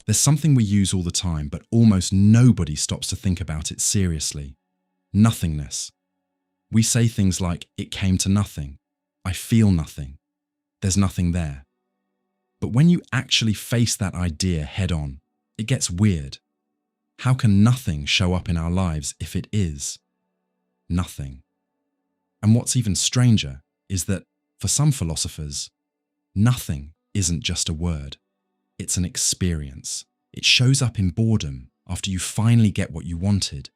There's something we use all the time, but almost nobody stops to think about it seriously. Nothingness. We say things like, it came to nothing, I feel nothing, there's nothing there. But when you actually face that idea head on, it gets weird. How can nothing show up in our lives if it is nothing? And what's even stranger is that, for some philosophers, nothing isn't just a word. It's an experience. It shows up in boredom after you finally get what you wanted,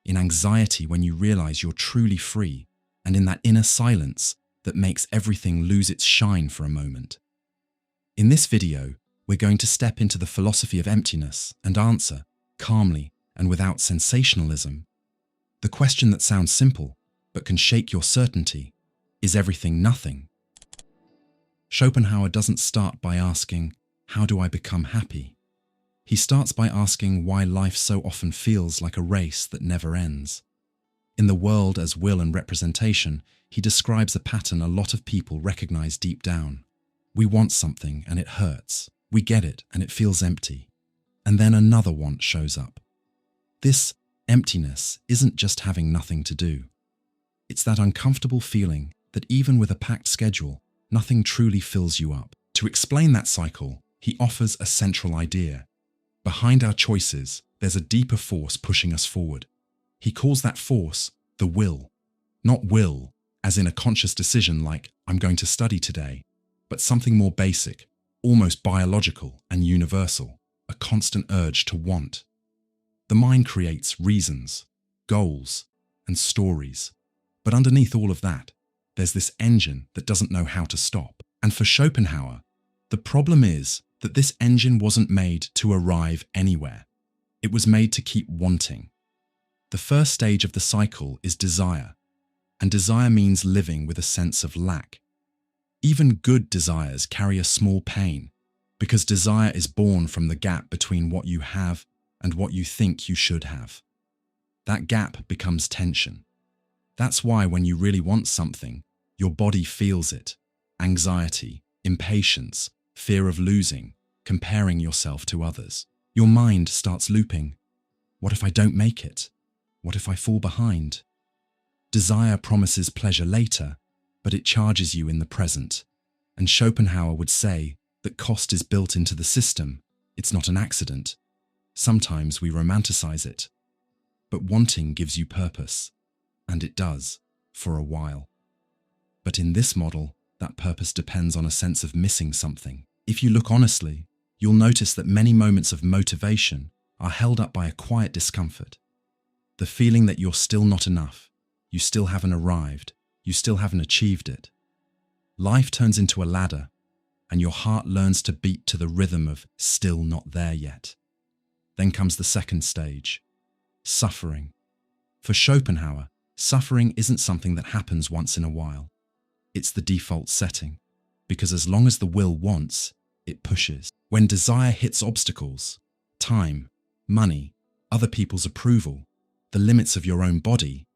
in anxiety when you realize you're truly free, and in that inner silence that makes everything lose its shine for a moment. In this video, we're going to step into the philosophy of emptiness and answer, calmly and without sensationalism, the question that sounds simple but can shake your certainty: is everything nothing? Schopenhauer doesn't start by asking, how do I become happy? He starts by asking why life so often feels like a race that never ends. In The World as Will and Representation, he describes a pattern a lot of people recognize deep down. We want something and it hurts. We get it and it feels empty. And then another want shows up. This emptiness isn't just having nothing to do. It's that uncomfortable feeling that even with a packed schedule, nothing truly fills you up. To explain that cycle, he offers a central idea. Behind our choices, there's a deeper force pushing us forward. He calls that force the will. Not will, as in a conscious decision like, I'm going to study today, but something more basic, almost biological and universal, a constant urge to want. The mind creates reasons, goals, and stories. But underneath all of that, there's this engine that doesn't know how to stop. And for Schopenhauer, the problem is that this engine wasn't made to arrive anywhere. It was made to keep wanting. The first stage of the cycle is desire, and desire means living with a sense of lack. Even good desires carry a small pain, because desire is born from the gap between what you have and what you think you should have. That gap becomes tension. That's why when you really want something, your body feels it: anxiety, impatience, fear of losing, comparing yourself to others. Your mind starts looping. What if I don't make it? What if I fall behind? Desire promises pleasure later, but it charges you in the present. And Schopenhauer would say that cost is built into the system. It's not an accident. Sometimes we romanticize it. But wanting gives you purpose. And it does, for a while. But in this model, that purpose depends on a sense of missing something. If you look honestly, you'll notice that many moments of motivation are held up by a quiet discomfort. The feeling that you're still not enough, you still haven't arrived, you still haven't achieved it. Life turns into a ladder, and your heart learns to beat to the rhythm of still not there yet. Then comes the second stage, suffering. For Schopenhauer, suffering isn't something that happens once in a while. It's the default setting, because as long as the will wants, it pushes. When desire hits obstacles, time, money, other people's approval, the limits of your own body,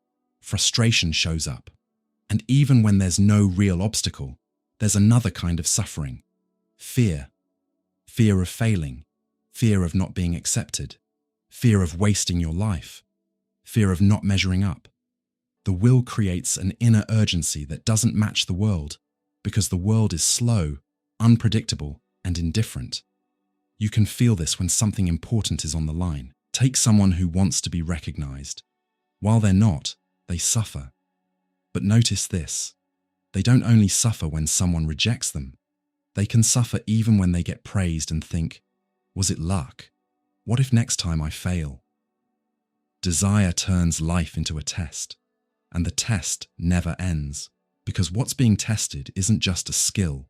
frustration shows up. And even when there's no real obstacle, there's another kind of suffering: fear. Fear of failing, fear of not being accepted, fear of wasting your life, fear of not measuring up. The will creates an inner urgency that doesn't match the world, because the world is slow, unpredictable, and indifferent. You can feel this when something important is on the line. Take someone who wants to be recognized. While they're not, they suffer. But notice this: they don't only suffer when someone rejects them. They can suffer even when they get praised and think, was it luck? What if next time I fail? Desire turns life into a test. And the test never ends, because what's being tested isn't just a skill,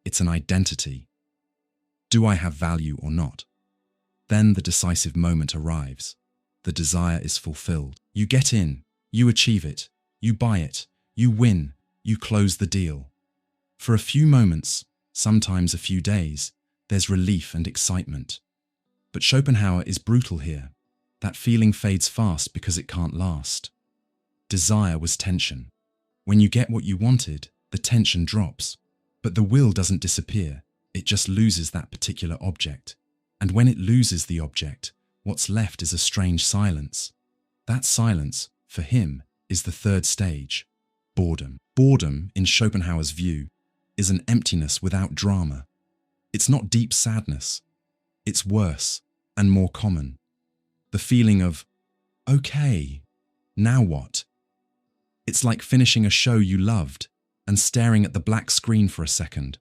it's an identity. Do I have value or not? Then the decisive moment arrives. The desire is fulfilled. You get in, you achieve it, you buy it, you win, you close the deal. For a few moments, sometimes a few days, there's relief and excitement. But Schopenhauer is brutal here. That feeling fades fast because it can't last. Desire was tension. When you get what you wanted, the tension drops. But the will doesn't disappear. It just loses that particular object. And when it loses the object, what's left is a strange silence. That silence, for him, is the third stage, boredom. Boredom, in Schopenhauer's view, is an emptiness without drama. It's not deep sadness. It's worse and more common. The feeling of, okay, now what? It's like finishing a show you loved and staring at the black screen for a second,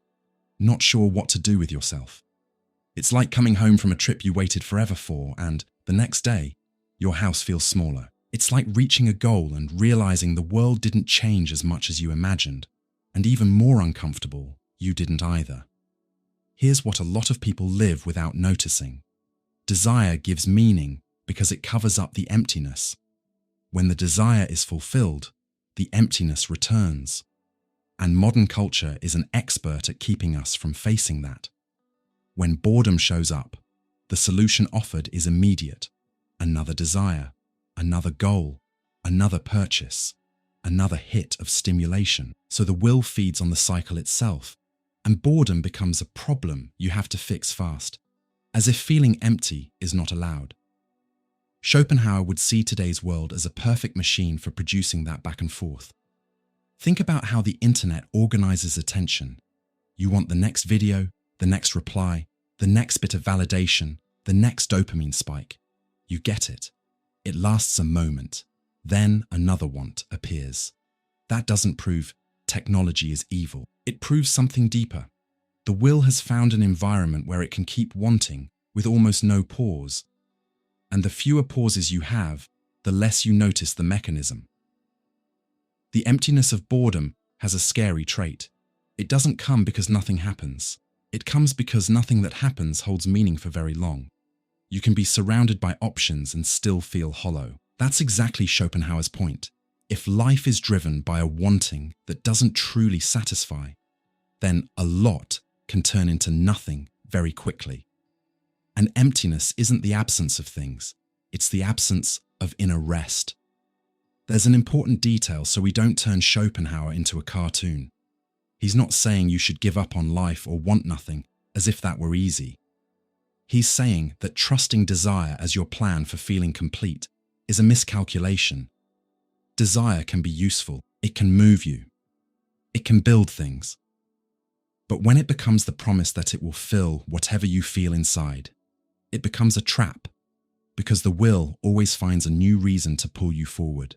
not sure what to do with yourself. It's like coming home from a trip you waited forever for and, the next day, your house feels smaller. It's like reaching a goal and realizing the world didn't change as much as you imagined, and even more uncomfortable, you didn't either. Here's what a lot of people live without noticing. Desire gives meaning because it covers up the emptiness. When the desire is fulfilled, the emptiness returns. And modern culture is an expert at keeping us from facing that. When boredom shows up, the solution offered is immediate. Another desire, another goal, another purchase, another hit of stimulation. So the will feeds on the cycle itself, and boredom becomes a problem you have to fix fast, as if feeling empty is not allowed. Schopenhauer would see today's world as a perfect machine for producing that back and forth. Think about how the internet organizes attention. You want the next video, the next reply, the next bit of validation, the next dopamine spike. You get it. It lasts a moment. Then another want appears. That doesn't prove technology is evil. It proves something deeper. The will has found an environment where it can keep wanting with almost no pause. And the fewer pauses you have, the less you notice the mechanism. The emptiness of boredom has a scary trait. It doesn't come because nothing happens. It comes because nothing that happens holds meaning for very long. You can be surrounded by options and still feel hollow. That's exactly Schopenhauer's point. If life is driven by a wanting that doesn't truly satisfy, then a lot can turn into nothing very quickly. And emptiness isn't the absence of things, it's the absence of inner rest. There's an important detail so we don't turn Schopenhauer into a cartoon. He's not saying you should give up on life or want nothing, as if that were easy. He's saying that trusting desire as your plan for feeling complete is a miscalculation. Desire can be useful, it can move you, it can build things. But when it becomes the promise that it will fill whatever you feel inside, it becomes a trap, because the will always finds a new reason to pull you forward.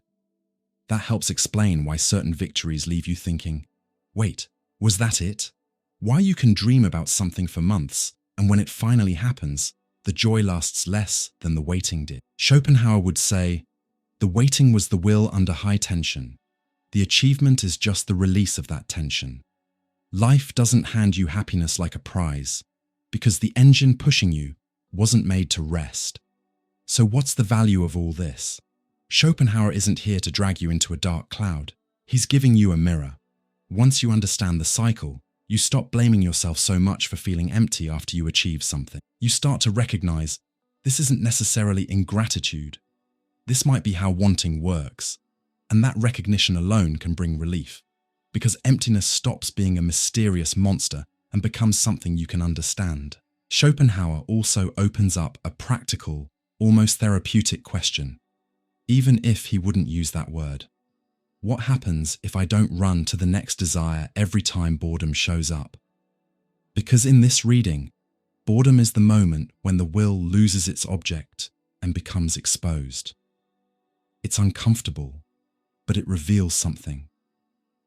That helps explain why certain victories leave you thinking, wait, was that it? Why you can dream about something for months, and when it finally happens, the joy lasts less than the waiting did. Schopenhauer would say, the waiting was the will under high tension. The achievement is just the release of that tension. Life doesn't hand you happiness like a prize, because the engine pushing you wasn't made to rest. So what's the value of all this? Schopenhauer isn't here to drag you into a dark cloud. He's giving you a mirror. Once you understand the cycle, you stop blaming yourself so much for feeling empty after you achieve something. You start to recognize this isn't necessarily ingratitude. This might be how wanting works. And that recognition alone can bring relief, because emptiness stops being a mysterious monster and becomes something you can understand. Schopenhauer also opens up a practical, almost therapeutic question, even if he wouldn't use that word. What happens if I don't run to the next desire every time boredom shows up? Because in this reading, boredom is the moment when the will loses its object and becomes exposed. It's uncomfortable, but it reveals something.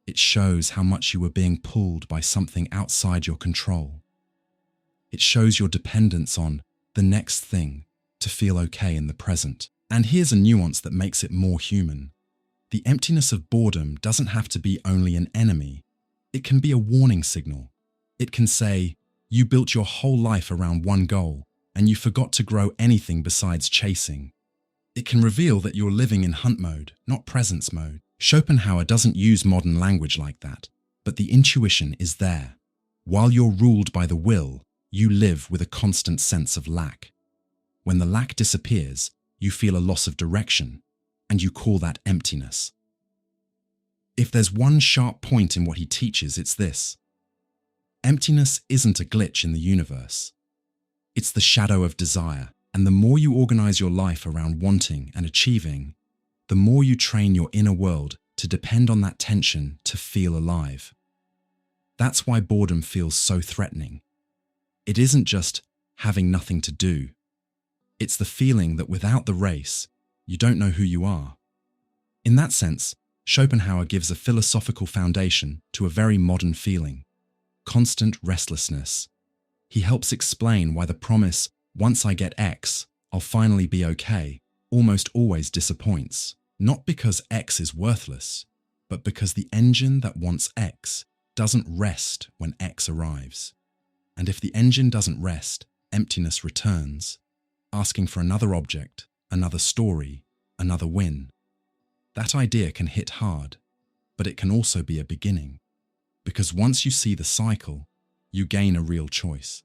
It shows how much you were being pulled by something outside your control. It shows your dependence on the next thing to feel okay in the present. And here's a nuance that makes it more human. The emptiness of boredom doesn't have to be only an enemy. It can be a warning signal. It can say, you built your whole life around one goal, and you forgot to grow anything besides chasing. It can reveal that you're living in hunt mode, not presence mode. Schopenhauer doesn't use modern language like that, but the intuition is there. While you're ruled by the will, you live with a constant sense of lack. When the lack disappears, you feel a loss of direction, and you call that emptiness. If there's one sharp point in what he teaches, it's this. Emptiness isn't a glitch in the universe. It's the shadow of desire, and the more you organize your life around wanting and achieving, the more you train your inner world to depend on that tension to feel alive. That's why boredom feels so threatening. It isn't just having nothing to do. It's the feeling that without the race, you don't know who you are. In that sense, Schopenhauer gives a philosophical foundation to a very modern feeling: constant restlessness. He helps explain why the promise, once I get X, I'll finally be okay, almost always disappoints. Not because X is worthless, but because the engine that wants X doesn't rest when X arrives. And if the engine doesn't rest, emptiness returns, asking for another object, another story, another win. That idea can hit hard, but it can also be a beginning. Because once you see the cycle, you gain a real choice.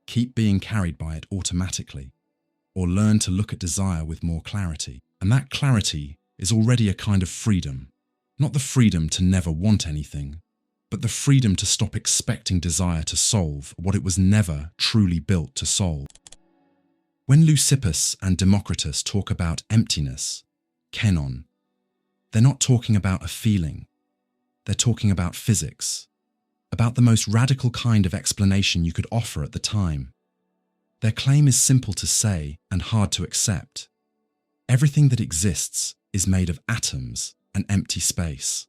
Keep being carried by it automatically, or learn to look at desire with more clarity. And that clarity is already a kind of freedom. Not the freedom to never want anything, but the freedom to stop expecting desire to solve what it was never truly built to solve. When Leucippus and Democritus talk about emptiness, kenon, they're not talking about a feeling. They're talking about physics, about the most radical kind of explanation you could offer at the time. Their claim is simple to say and hard to accept. Everything that exists is made of atoms and empty space.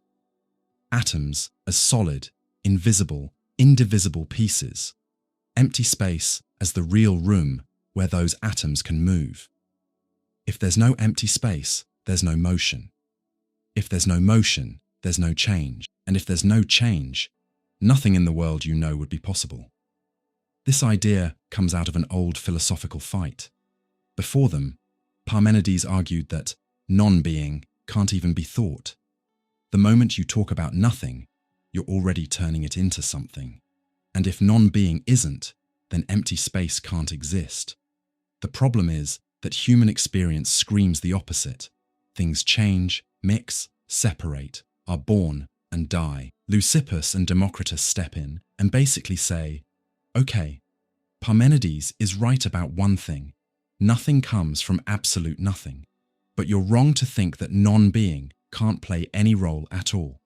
Atoms as solid, invisible, indivisible pieces. Empty space as the real room where those atoms can move. If there's no empty space, there's no motion. If there's no motion, there's no change. And if there's no change, nothing in the world you know would be possible. This idea comes out of an old philosophical fight. Before them, Parmenides argued that non-being can't even be thought. The moment you talk about nothing, you're already turning it into something. And if non-being isn't, then empty space can't exist. The problem is that human experience screams the opposite. Things change, mix, separate, are born and die. Leucippus and Democritus step in and basically say, okay, Parmenides is right about one thing. Nothing comes from absolute nothing. But you're wrong to think that non-being can't play any role at all.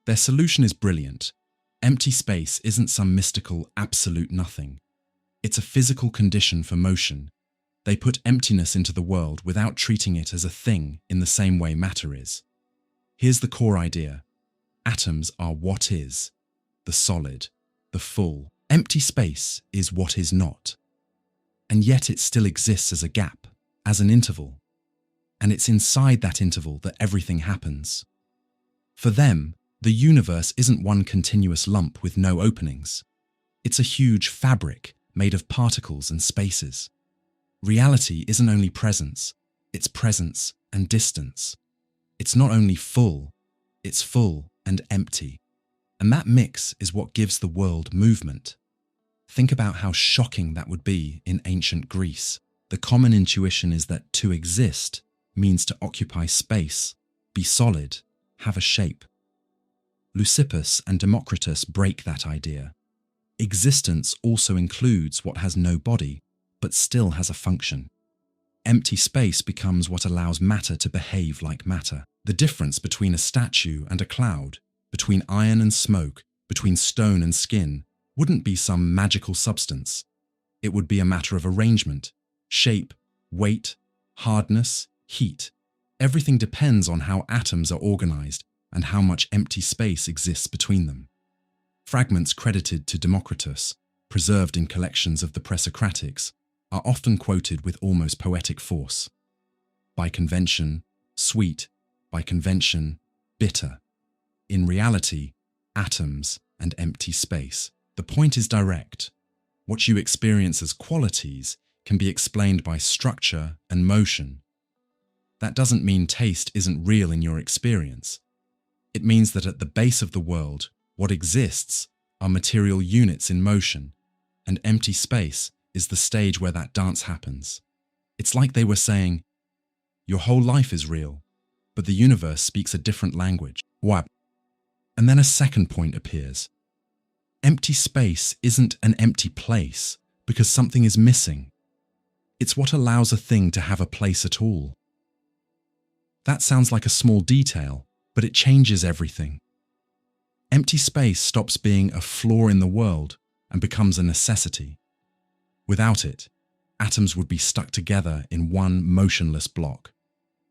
Their solution is brilliant. Empty space isn't some mystical absolute nothing. It's a physical condition for motion. They put emptiness into the world without treating it as a thing in the same way matter is. Here's the core idea. Atoms are what is, the solid, the full. Empty space is what is not. And yet it still exists as a gap, as an interval. And it's inside that interval that everything happens. For them, the universe isn't one continuous lump with no openings. It's a huge fabric made of particles and spaces. Reality isn't only presence, it's presence and distance. It's not only full, it's full and empty. And that mix is what gives the world movement. Think about how shocking that would be in ancient Greece. The common intuition is that to exist means to occupy space, be solid, have a shape. Leucippus and Democritus break that idea. Existence also includes what has no body, but still has a function. Empty space becomes what allows matter to behave like matter. The difference between a statue and a cloud, between iron and smoke, between stone and skin, wouldn't be some magical substance. It would be a matter of arrangement, shape, weight, hardness, heat. Everything depends on how atoms are organized and how much empty space exists between them. Fragments credited to Democritus, preserved in collections of the Presocratics, are often quoted with almost poetic force. By convention, sweet; by convention, bitter. In reality, atoms and empty space. The point is direct. What you experience as qualities can be explained by structure and motion. That doesn't mean taste isn't real in your experience. It means that at the base of the world, what exists are material units in motion, and empty space is the stage where that dance happens. It's like they were saying, your whole life is real, but the universe speaks a different language. Wap. And then a second point appears. Empty space isn't an empty place, because something is missing. It's what allows a thing to have a place at all. That sounds like a small detail, but it changes everything. Empty space stops being a flaw in the world and becomes a necessity. Without it, atoms would be stuck together in one motionless block.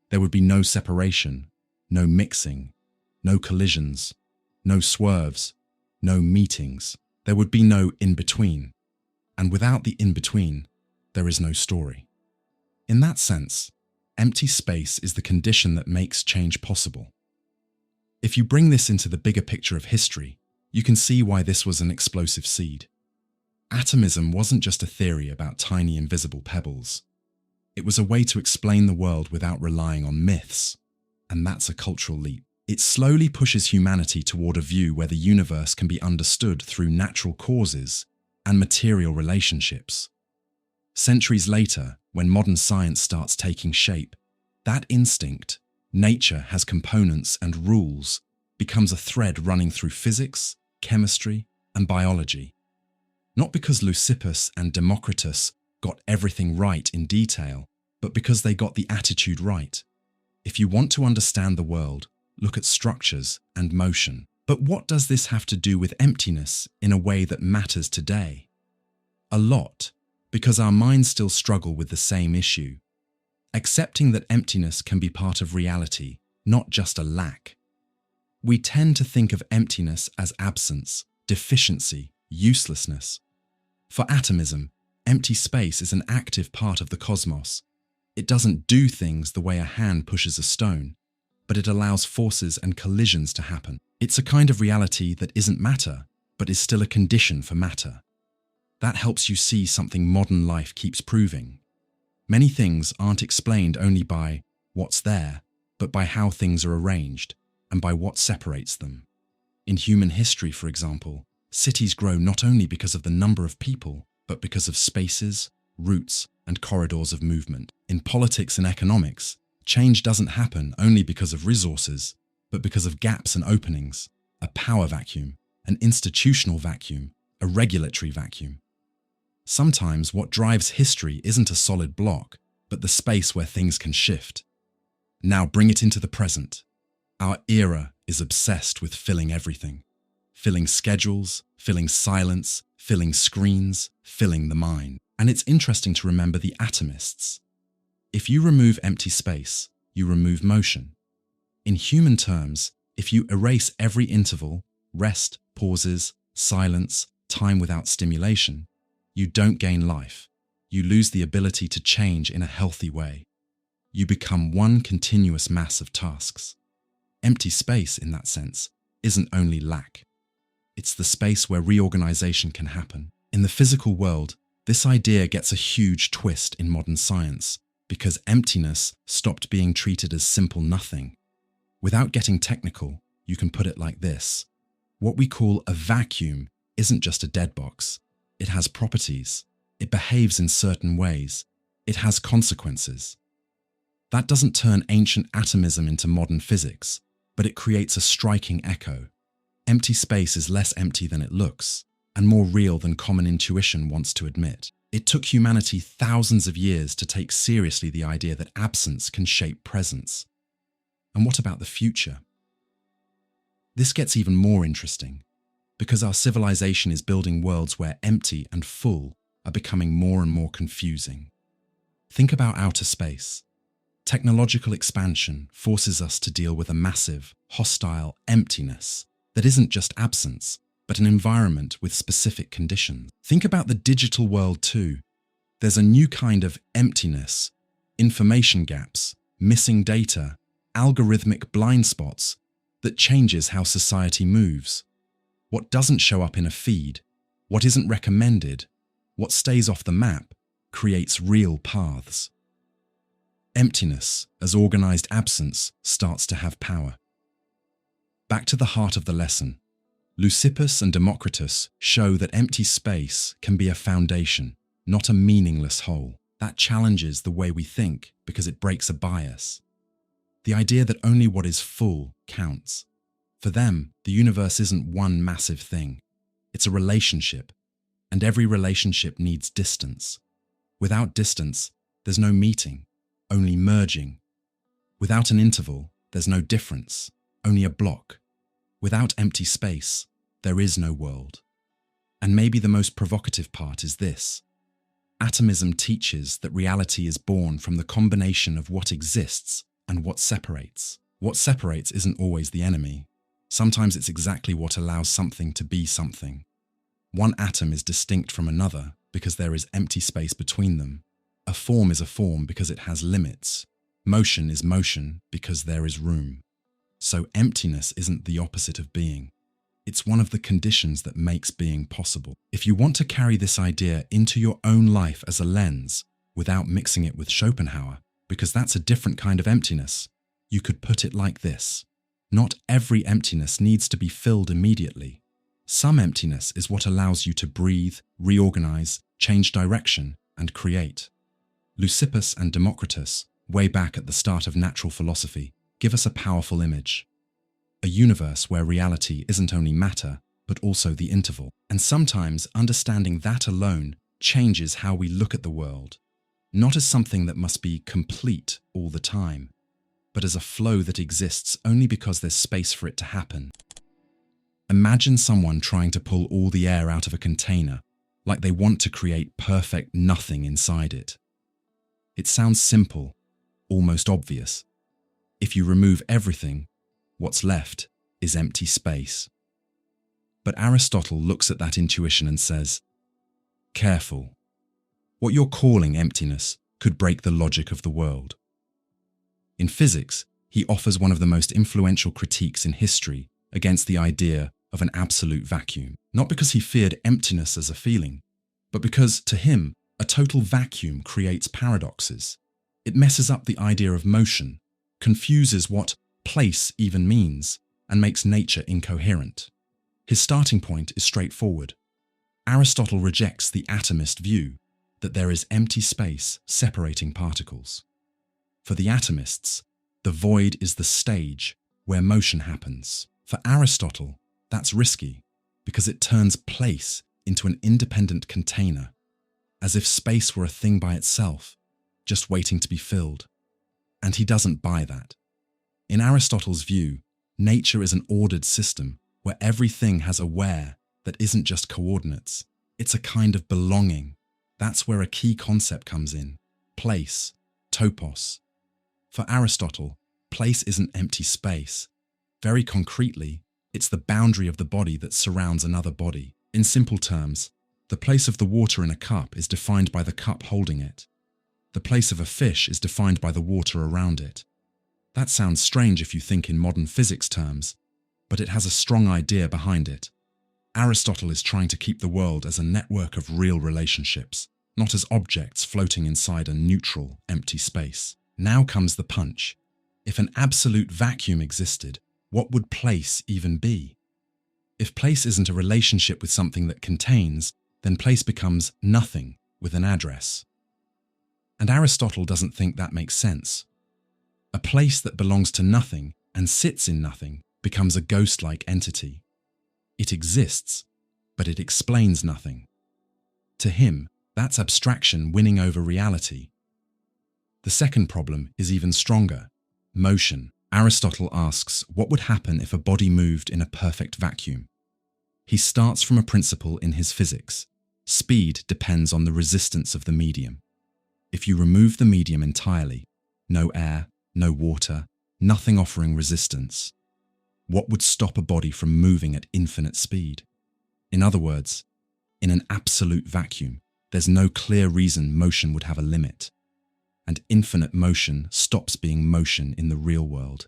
There would be no separation, no mixing, no collisions, no swerves, no meetings. There would be no in-between. And without the in-between, there is no story. In that sense, empty space is the condition that makes change possible. If you bring this into the bigger picture of history, you can see why this was an explosive seed. Atomism wasn't just a theory about tiny invisible pebbles. It was a way to explain the world without relying on myths, and that's a cultural leap. It slowly pushes humanity toward a view where the universe can be understood through natural causes and material relationships. Centuries later, when modern science starts taking shape, that instinct, nature has components and rules, becomes a thread running through physics, chemistry, and biology. Not because Leucippus and Democritus got everything right in detail, but because they got the attitude right. If you want to understand the world, look at structures and motion. But what does this have to do with emptiness in a way that matters today? A lot, because our minds still struggle with the same issue. Accepting that emptiness can be part of reality, not just a lack. We tend to think of emptiness as absence, deficiency, uselessness. For atomism, empty space is an active part of the cosmos. It doesn't do things the way a hand pushes a stone, but it allows forces and collisions to happen. It's a kind of reality that isn't matter, but is still a condition for matter. That helps you see something modern life keeps proving. Many things aren't explained only by what's there, but by how things are arranged and by what separates them. In human history, for example, cities grow not only because of the number of people, but because of spaces, routes, and corridors of movement. In politics and economics, change doesn't happen only because of resources, but because of gaps and openings, a power vacuum, an institutional vacuum, a regulatory vacuum. Sometimes what drives history isn't a solid block, but the space where things can shift. Now bring it into the present. Our era is obsessed with filling everything. Filling schedules, filling silence, filling screens, filling the mind. And it's interesting to remember the atomists. If you remove empty space, you remove motion. In human terms, if you erase every interval, rest, pauses, silence, time without stimulation, you don't gain life. You lose the ability to change in a healthy way. You become one continuous mass of tasks. Empty space, in that sense, isn't only lack. It's the space where reorganization can happen. In the physical world, this idea gets a huge twist in modern science because emptiness stopped being treated as simple nothing. Without getting technical, you can put it like this. What we call a vacuum isn't just a dead box. It has properties. It behaves in certain ways. It has consequences. That doesn't turn ancient atomism into modern physics, but it creates a striking echo. Empty space is less empty than it looks, and more real than common intuition wants to admit. It took humanity thousands of years to take seriously the idea that absence can shape presence. And what about the future? This gets even more interesting, because our civilization is building worlds where empty and full are becoming more and more confusing. Think about outer space. Technological expansion forces us to deal with a massive, hostile emptiness that isn't just absence, but an environment with specific conditions. Think about the digital world too. There's a new kind of emptiness, information gaps, missing data, algorithmic blind spots that changes how society moves. What doesn't show up in a feed, what isn't recommended, what stays off the map, creates real paths. Emptiness, as organized absence, starts to have power. Back to the heart of the lesson. Leucippus and Democritus show that empty space can be a foundation, not a meaningless whole. That challenges the way we think because it breaks a bias. The idea that only what is full counts. For them, the universe isn't one massive thing. It's a relationship. And every relationship needs distance. Without distance, there's no meeting, only merging. Without an interval, there's no difference, only a block. Without empty space, there is no world. And maybe the most provocative part is this. Atomism teaches that reality is born from the combination of what exists and what separates. What separates isn't always the enemy. Sometimes it's exactly what allows something to be something. One atom is distinct from another because there is empty space between them. A form is a form because it has limits. Motion is motion because there is room. So emptiness isn't the opposite of being. It's one of the conditions that makes being possible. If you want to carry this idea into your own life as a lens, without mixing it with Schopenhauer, because that's a different kind of emptiness, you could put it like this. Not every emptiness needs to be filled immediately. Some emptiness is what allows you to breathe, reorganize, change direction, and create. Leucippus and Democritus, way back at the start of natural philosophy, give us a powerful image. A universe where reality isn't only matter, but also the interval. And sometimes understanding that alone changes how we look at the world, not as something that must be complete all the time, but as a flow that exists only because there's space for it to happen. Imagine someone trying to pull all the air out of a container, like they want to create perfect nothing inside it. It sounds simple, almost obvious. If you remove everything, what's left is empty space. But Aristotle looks at that intuition and says, careful. What you're calling emptiness could break the logic of the world. In physics, he offers one of the most influential critiques in history against the idea of an absolute vacuum, not because he feared emptiness as a feeling, but because, to him, a total vacuum creates paradoxes. It messes up the idea of motion, confuses what place even means, and makes nature incoherent. His starting point is straightforward. Aristotle rejects the atomist view that there is empty space separating particles. For the atomists, the void is the stage where motion happens. For Aristotle, that's risky because it turns place into an independent container, as if space were a thing by itself, just waiting to be filled. And he doesn't buy that. In Aristotle's view, nature is an ordered system where everything has a where that isn't just coordinates. It's a kind of belonging. That's where a key concept comes in. Place, topos. For Aristotle, place isn't empty space. Very concretely, it's the boundary of the body that surrounds another body. In simple terms, the place of the water in a cup is defined by the cup holding it. The place of a fish is defined by the water around it. That sounds strange if you think in modern physics terms, but it has a strong idea behind it. Aristotle is trying to keep the world as a network of real relationships, not as objects floating inside a neutral, empty space. Now comes the punch. If an absolute vacuum existed, what would place even be? If place isn't a relationship with something that contains, then place becomes nothing with an address. And Aristotle doesn't think that makes sense. A place that belongs to nothing and sits in nothing becomes a ghost-like entity. It exists, but it explains nothing. To him, that's abstraction winning over reality. The second problem is even stronger. Motion. Aristotle asks what would happen if a body moved in a perfect vacuum. He starts from a principle in his physics. Speed depends on the resistance of the medium. If you remove the medium entirely, no air, no water, nothing offering resistance, what would stop a body from moving at infinite speed? In other words, in an absolute vacuum, there's no clear reason motion would have a limit. And infinite motion stops being motion in the real world.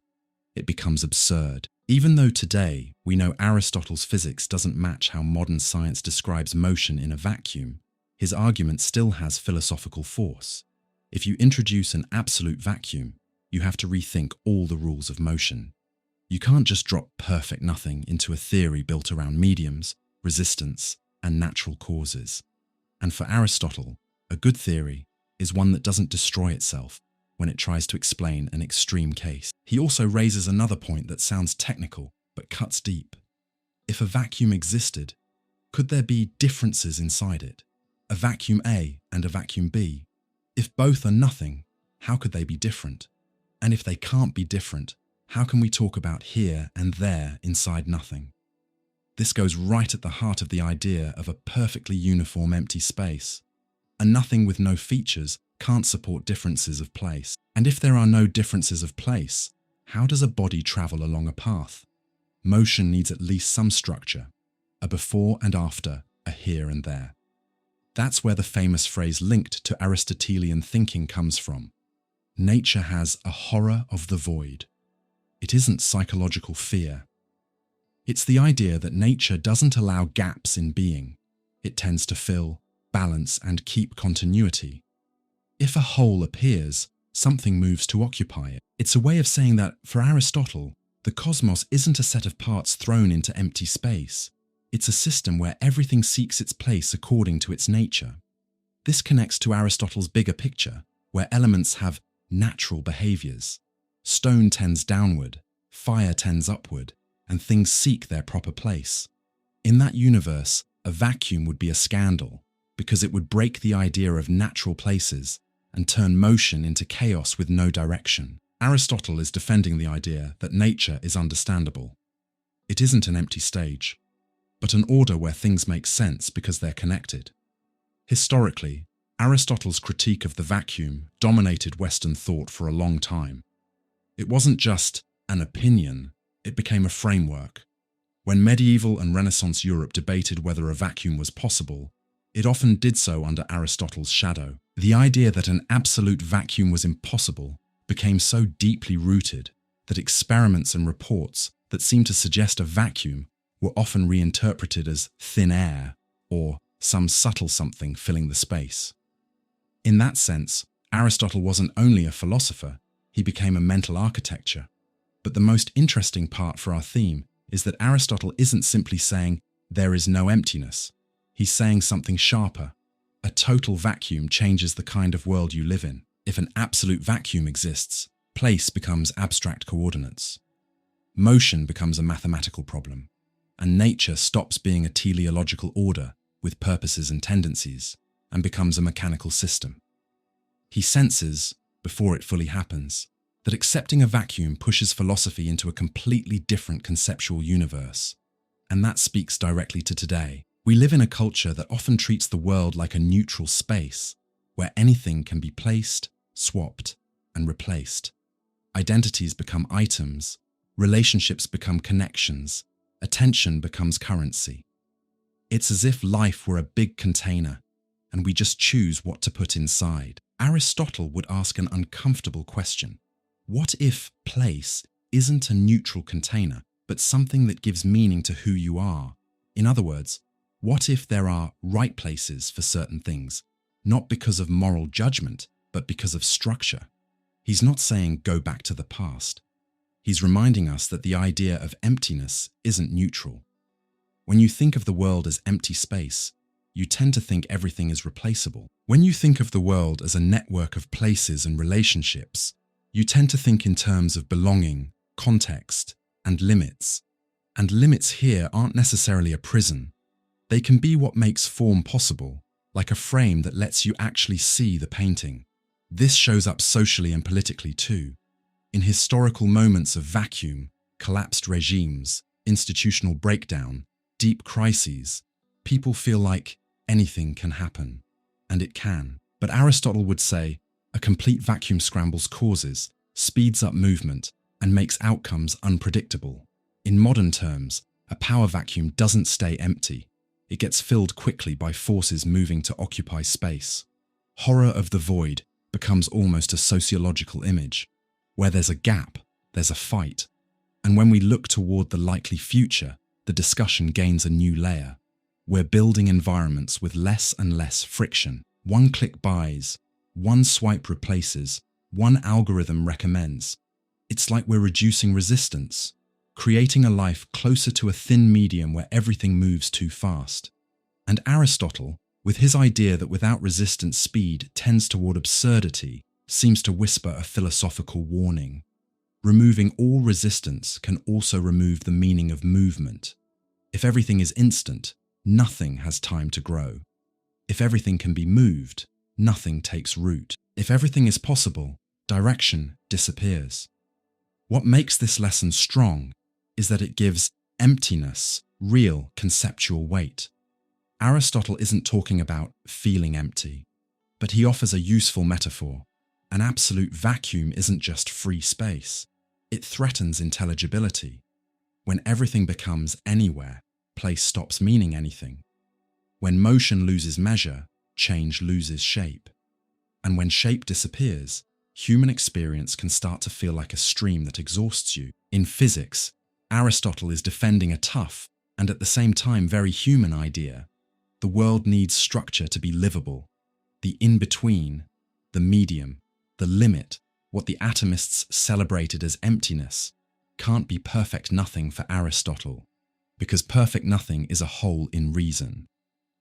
It becomes absurd. Even though today we know Aristotle's physics doesn't match how modern science describes motion in a vacuum, his argument still has philosophical force. If you introduce an absolute vacuum, you have to rethink all the rules of motion. You can't just drop perfect nothing into a theory built around mediums, resistance, and natural causes. And for Aristotle, a good theory is one that doesn't destroy itself when it tries to explain an extreme case. He also raises another point that sounds technical but cuts deep. If a vacuum existed, Could there be differences inside it? A vacuum A and a vacuum B? If both are nothing, how could they be different? And if they can't be different, how can we talk about here and there inside nothing? This goes right at the heart of the idea of a perfectly uniform empty space. A nothing with no features can't support differences of place. And if there are no differences of place, how does a body travel along a path? Motion needs at least some structure, a before and after, a here and there. That's where the famous phrase linked to Aristotelian thinking comes from. Nature has a horror of the void. It isn't psychological fear. It's the idea that nature doesn't allow gaps in being. It tends to fill, balance, and keep continuity. If a hole appears, something moves to occupy it. It's a way of saying that, for Aristotle, the cosmos isn't a set of parts thrown into empty space. It's a system where everything seeks its place according to its nature. This connects to Aristotle's bigger picture, where elements have natural behaviors. Stone tends downward, fire tends upward, and things seek their proper place. In that universe, a vacuum would be a scandal, because it would break the idea of natural places and turn motion into chaos with no direction. Aristotle is defending the idea that nature is understandable. It isn't an empty stage, but an order where things make sense because they're connected. Historically, Aristotle's critique of the vacuum dominated Western thought for a long time. It wasn't just an opinion, it became a framework. When medieval and Renaissance Europe debated whether a vacuum was possible, it often did so under Aristotle's shadow. The idea that an absolute vacuum was impossible became so deeply rooted that experiments and reports that seemed to suggest a vacuum were often reinterpreted as thin air or some subtle something filling the space. In that sense, Aristotle wasn't only a philosopher, he became a mental architecture. But the most interesting part for our theme is that Aristotle isn't simply saying there is no emptiness. He's saying something sharper. A total vacuum changes the kind of world you live in. If an absolute vacuum exists, place becomes abstract coordinates. Motion becomes a mathematical problem, and nature stops being a teleological order with purposes and tendencies and becomes a mechanical system. He senses, before it fully happens, that accepting a vacuum pushes philosophy into a completely different conceptual universe. And that speaks directly to today. We live in a culture that often treats the world like a neutral space, where anything can be placed, swapped, and replaced. Identities become items, relationships become connections, attention becomes currency. It's as if life were a big container, and we just choose what to put inside. Aristotle would ask an uncomfortable question. What if place isn't a neutral container, but something that gives meaning to who you are? In other words, what if there are right places for certain things, not because of moral judgment, but because of structure? He's not saying go back to the past. He's reminding us that the idea of emptiness isn't neutral. When you think of the world as empty space, you tend to think everything is replaceable. When you think of the world as a network of places and relationships, you tend to think in terms of belonging, context, and limits. And limits here aren't necessarily a prison. They can be what makes form possible, like a frame that lets you actually see the painting. This shows up socially and politically too. In historical moments of vacuum, collapsed regimes, institutional breakdown, deep crises, people feel like anything can happen. And it can. But Aristotle would say, a complete vacuum scrambles causes, speeds up movement, and makes outcomes unpredictable. In modern terms, a power vacuum doesn't stay empty. It gets filled quickly by forces moving to occupy space. Horror of the void becomes almost a sociological image. Where there's a gap, there's a fight. And when we look toward the likely future, the discussion gains a new layer. We're building environments with less and less friction. One click buys, one swipe replaces, one algorithm recommends. It's like we're reducing resistance, creating a life closer to a thin medium where everything moves too fast. And Aristotle, with his idea that without resistance speed tends toward absurdity, seems to whisper a philosophical warning. Removing all resistance can also remove the meaning of movement. If everything is instant, nothing has time to grow. If everything can be moved, nothing takes root. If everything is possible, direction disappears. What makes this lesson strong is that it gives emptiness real conceptual weight. Aristotle isn't talking about feeling empty, but he offers a useful metaphor. An absolute vacuum isn't just free space. It threatens intelligibility. When everything becomes anywhere, place stops meaning anything. When motion loses measure, change loses shape. And when shape disappears, human experience can start to feel like a stream that exhausts you. In physics, Aristotle is defending a tough and at the same time very human idea. The world needs structure to be livable. The in-between, the medium, the limit, what the atomists celebrated as emptiness, can't be perfect nothing for Aristotle, because perfect nothing is a whole in reason.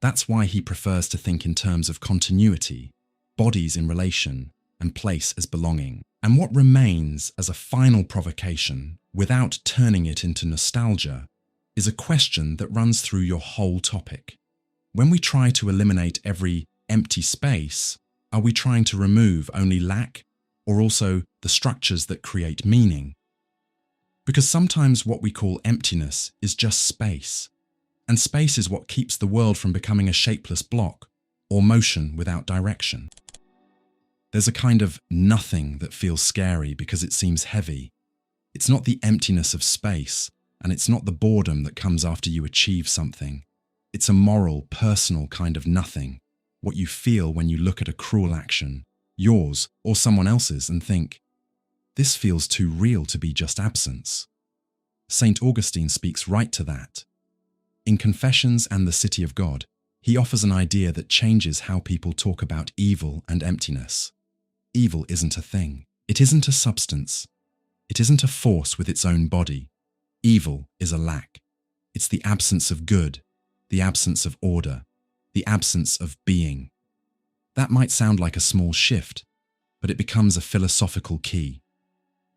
That's why he prefers to think in terms of continuity, bodies in relation, and place as belonging. And what remains as a final provocation, without turning it into nostalgia, is a question that runs through your whole topic. When we try to eliminate every empty space, are we trying to remove only lack, or also the structures that create meaning? Because sometimes what we call emptiness is just space, and space is what keeps the world from becoming a shapeless block or motion without direction. There's a kind of nothing that feels scary because it seems heavy. It's not the emptiness of space, and it's not the boredom that comes after you achieve something. It's a moral, personal kind of nothing, what you feel when you look at a cruel action, yours or someone else's, and think, this feels too real to be just absence. St. Augustine speaks right to that. In Confessions and the City of God, he offers an idea that changes how people talk about evil and emptiness. Evil isn't a thing. It isn't a substance. It isn't a force with its own body. Evil is a lack. It's the absence of good, the absence of order, the absence of being. That might sound like a small shift, but it becomes a philosophical key.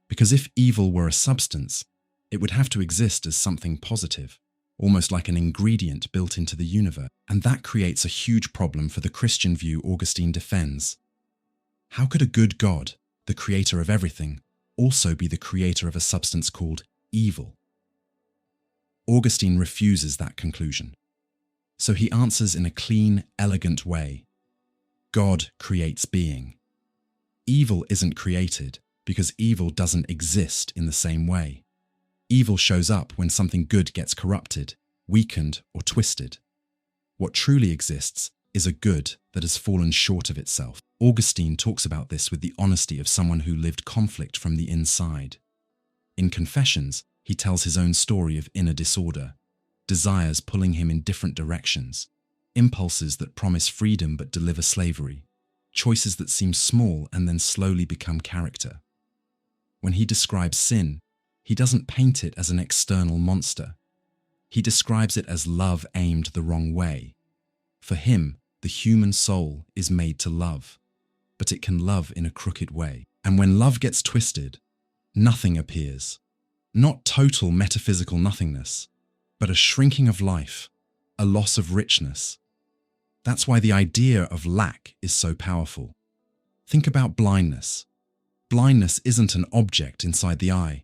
Because if evil were a substance, it would have to exist as something positive, almost like an ingredient built into the universe. And that creates a huge problem for the Christian view Augustine defends. How could a good God, the creator of everything, also be the creator of a substance called evil? Augustine refuses that conclusion. So he answers in a clean, elegant way. God creates being. Evil isn't created because evil doesn't exist in the same way. Evil shows up when something good gets corrupted, weakened, or twisted. What truly exists is a good that has fallen short of itself. Augustine talks about this with the honesty of someone who lived conflict from the inside. In Confessions, he tells his own story of inner disorder, desires pulling him in different directions, impulses that promise freedom but deliver slavery, choices that seem small and then slowly become character. When he describes sin, he doesn't paint it as an external monster. He describes it as love aimed the wrong way. For him, the human soul is made to love, but it can love in a crooked way. And when love gets twisted, nothing appears. Not total metaphysical nothingness, but a shrinking of life, a loss of richness. That's why the idea of lack is so powerful. Think about blindness. Blindness isn't an object inside the eye.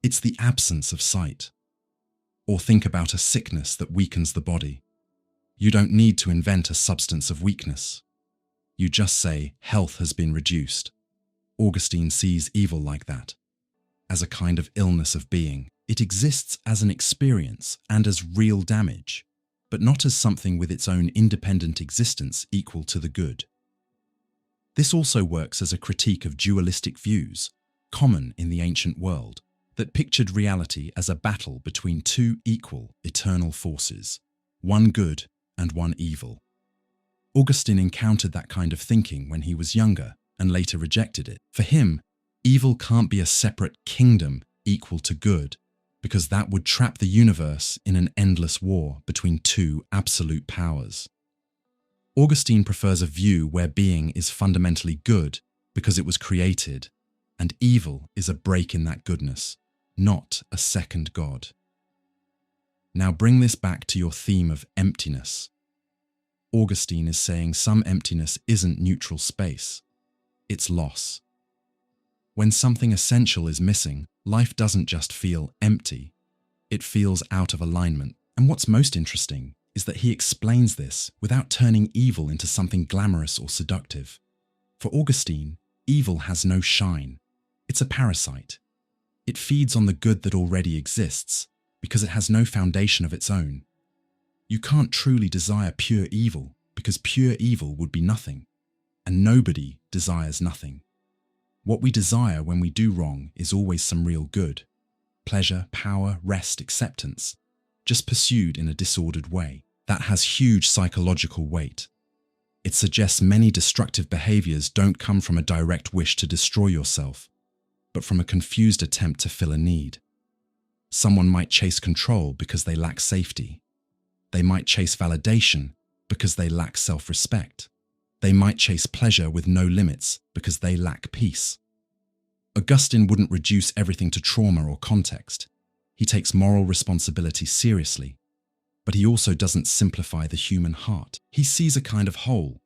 It's the absence of sight. Or think about a sickness that weakens the body. You don't need to invent a substance of weakness. You just say health has been reduced. Augustine sees evil like that, as a kind of illness of being. It exists as an experience and as real damage, but not as something with its own independent existence equal to the good. This also works as a critique of dualistic views, common in the ancient world, that pictured reality as a battle between two equal, eternal forces, one good and one evil. Augustine encountered that kind of thinking when he was younger and later rejected it. For him, evil can't be a separate kingdom equal to good, because that would trap the universe in an endless war between two absolute powers. Augustine prefers a view where being is fundamentally good because it was created, and evil is a break in that goodness, not a second God. Now bring this back to your theme of emptiness. Augustine is saying some emptiness isn't neutral space, it's loss. When something essential is missing, life doesn't just feel empty, it feels out of alignment. And what's most interesting is that he explains this without turning evil into something glamorous or seductive. For Augustine, evil has no shine. It's a parasite. It feeds on the good that already exists because it has no foundation of its own. You can't truly desire pure evil because pure evil would be nothing, and nobody desires nothing. What we desire when we do wrong is always some real good: pleasure, power, rest, acceptance, just pursued in a disordered way. That has huge psychological weight. It suggests many destructive behaviors don't come from a direct wish to destroy yourself, but from a confused attempt to fill a need. Someone might chase control because they lack safety. They might chase validation because they lack self-respect. They might chase pleasure with no limits because they lack peace. Augustine wouldn't reduce everything to trauma or context. He takes moral responsibility seriously, but he also doesn't simplify the human heart. He sees a kind of whole.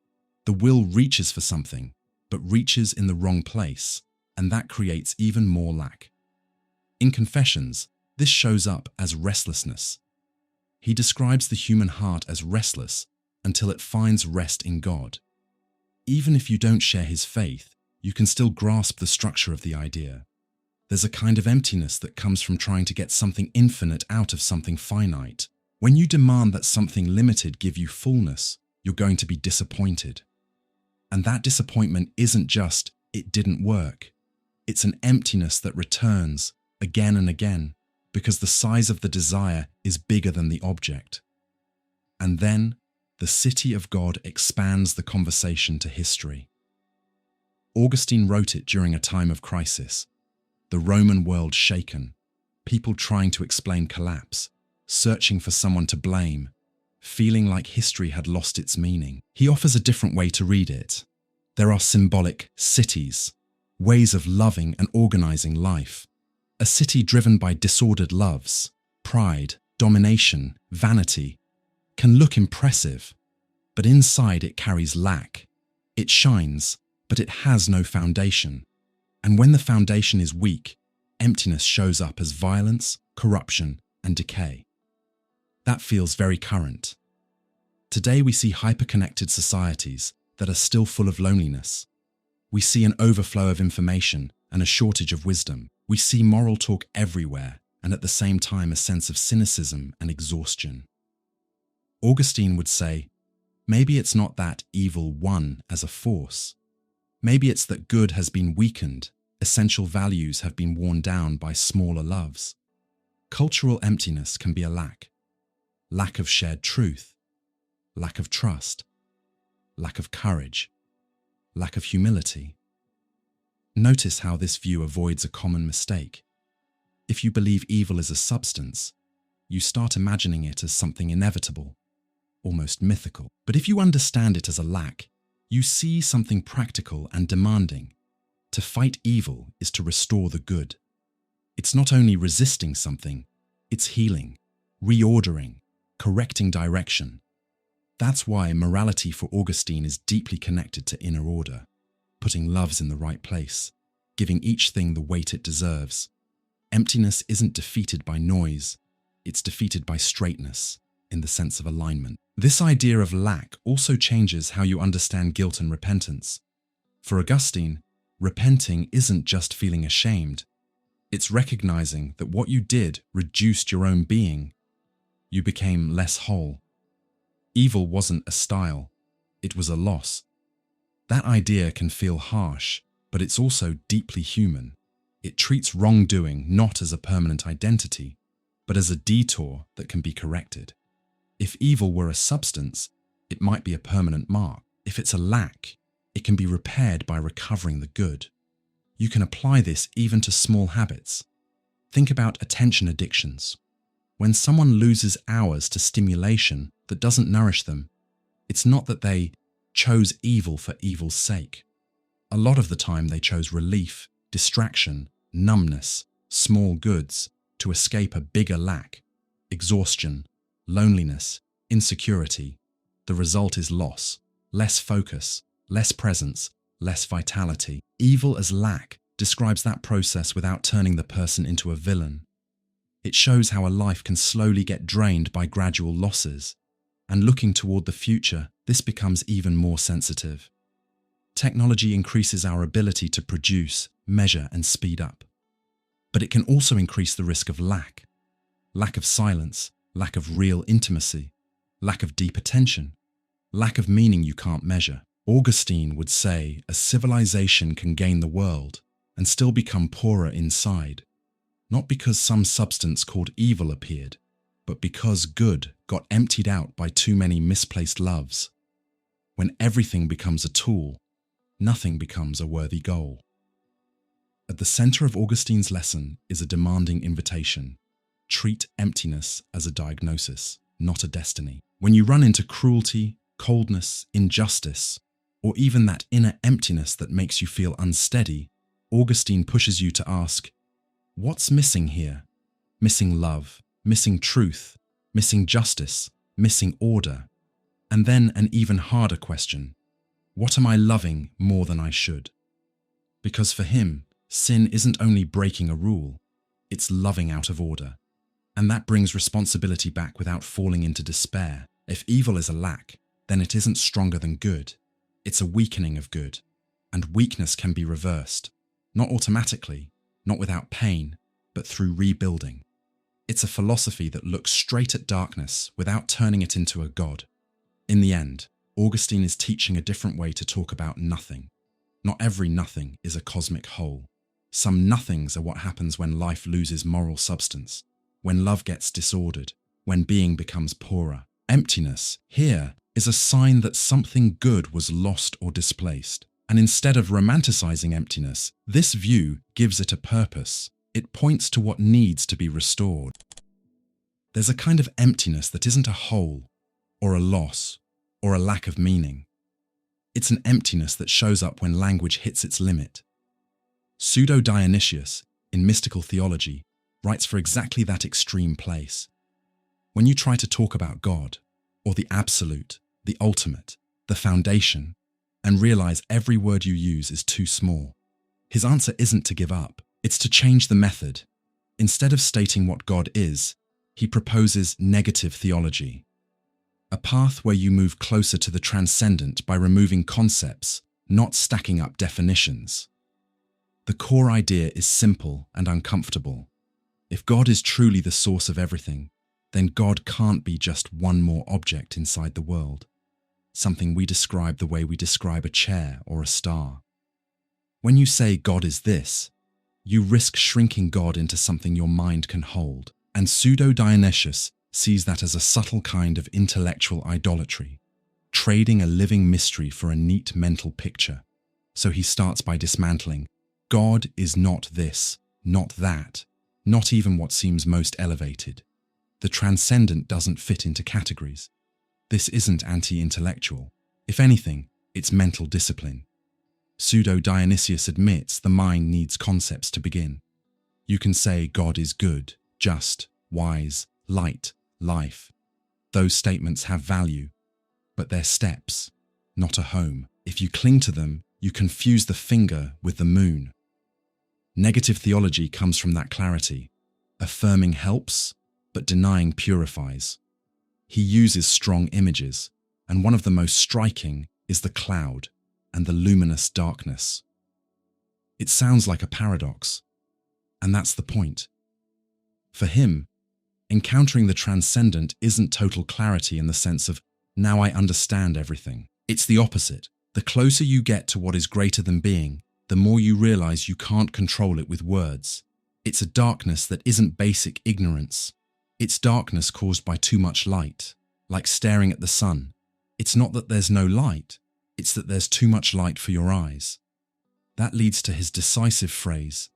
The will reaches for something, but reaches in the wrong place, and that creates even more lack. In Confessions, this shows up as restlessness. He describes the human heart as restless until it finds rest in God. Even if you don't share his faith, you can still grasp the structure of the idea. There's a kind of emptiness that comes from trying to get something infinite out of something finite. When you demand that something limited give you fullness, you're going to be disappointed. And that disappointment isn't just, it didn't work. It's an emptiness that returns again and again because the size of the desire is bigger than the object. And then, the city of God expands the conversation to history. Augustine wrote it during a time of crisis. The Roman world shaken, people trying to explain collapse, searching for someone to blame, feeling like history had lost its meaning. He offers a different way to read it. There are symbolic cities, ways of loving and organizing life. A city driven by disordered loves, pride, domination, vanity, can look impressive, but inside it carries lack. It shines, but it has no foundation. And when the foundation is weak, emptiness shows up as violence, corruption, and decay. That feels very current. Today we see hyper-connected societies that are still full of loneliness. We see an overflow of information and a shortage of wisdom. We see moral talk everywhere, and at the same time a sense of cynicism and exhaustion. Augustine would say, maybe it's not that evil won as a force. Maybe it's that good has been weakened, essential values have been worn down by smaller loves. Cultural emptiness can be a lack of shared truth, lack of trust, lack of courage, lack of humility. Notice how this view avoids a common mistake. If you believe evil is a substance, you start imagining it as something inevitable, almost mythical. But if you understand it as a lack, you see something practical and demanding. To fight evil is to restore the good. It's not only resisting something, it's healing, reordering, correcting direction. That's why morality for Augustine is deeply connected to inner order, putting loves in the right place, giving each thing the weight it deserves. Emptiness isn't defeated by noise, it's defeated by straightness, in the sense of alignment. This idea of lack also changes how you understand guilt and repentance. For Augustine, repenting isn't just feeling ashamed. It's recognizing that what you did reduced your own being. You became less whole. Evil wasn't a style, it was a loss. That idea can feel harsh, but it's also deeply human. It treats wrongdoing not as a permanent identity, but as a detour that can be corrected. If evil were a substance, it might be a permanent mark. If it's a lack, it can be repaired by recovering the good. You can apply this even to small habits. Think about attention addictions. When someone loses hours to stimulation that doesn't nourish them, it's not that they chose evil for evil's sake. A lot of the time they chose relief, distraction, numbness, small goods to escape a bigger lack. exhaustion, loneliness, insecurity. The result is loss, less focus, less presence, less vitality. Evil as lack describes that process without turning the person into a villain. It shows how a life can slowly get drained by gradual losses, and looking toward the future, this becomes even more sensitive. Technology increases our ability to produce, measure, and speed up. But it can also increase the risk of lack of silence, lack of real intimacy, lack of deep attention, lack of meaning you can't measure. Augustine would say a civilization can gain the world and still become poorer inside, not because some substance called evil appeared, but because good got emptied out by too many misplaced loves. When everything becomes a tool, nothing becomes a worthy goal. At the center of Augustine's lesson is a demanding invitation. Treat emptiness as a diagnosis, not a destiny. When you run into cruelty, coldness, injustice, or even that inner emptiness that makes you feel unsteady, Augustine pushes you to ask, what's missing here? Missing love, missing truth, missing justice, missing order. And then an even harder question, what am I loving more than I should? Because for him, sin isn't only breaking a rule, it's loving out of order. And that brings responsibility back without falling into despair. If evil is a lack, then it isn't stronger than good. It's a weakening of good. And weakness can be reversed. Not automatically, not without pain, but through rebuilding. It's a philosophy that looks straight at darkness without turning it into a god. In the end, Augustine is teaching a different way to talk about nothing. Not every nothing is a cosmic whole. Some nothings are what happens when life loses moral substance, when love gets disordered, when being becomes poorer. Emptiness, here, is a sign that something good was lost or displaced. And instead of romanticizing emptiness, this view gives it a purpose. It points to what needs to be restored. There's a kind of emptiness that isn't a hole, or a loss, or a lack of meaning. It's an emptiness that shows up when language hits its limit. Pseudo-Dionysius, in mystical theology, writes for exactly that extreme place. When you try to talk about God, or the absolute, the ultimate, the foundation, and realize every word you use is too small, his answer isn't to give up, it's to change the method. Instead of stating what God is, he proposes negative theology, a path where you move closer to the transcendent by removing concepts, not stacking up definitions. The core idea is simple and uncomfortable. If God is truly the source of everything, then God can't be just one more object inside the world, something we describe the way we describe a chair or a star. When you say God is this, you risk shrinking God into something your mind can hold, and Pseudo-Dionysius sees that as a subtle kind of intellectual idolatry, trading a living mystery for a neat mental picture. So he starts by dismantling, God is not this, not that, not even what seems most elevated. The transcendent doesn't fit into categories. This isn't anti-intellectual. If anything, it's mental discipline. Pseudo-Dionysius admits the mind needs concepts to begin. You can say God is good, just, wise, light, life. Those statements have value, but they're steps, not a home. If you cling to them, you confuse the finger with the moon. Negative theology comes from that clarity. Affirming helps, but denying purifies. He uses strong images, and one of the most striking is the cloud and the luminous darkness. It sounds like a paradox, and that's the point. For him, encountering the transcendent isn't total clarity in the sense of, now I understand everything. It's the opposite. The closer you get to what is greater than being, the more you realize you can't control it with words. It's a darkness that isn't basic ignorance. It's darkness caused by too much light, like staring at the sun. It's not that there's no light, it's that there's too much light for your eyes. That leads to his decisive phrase,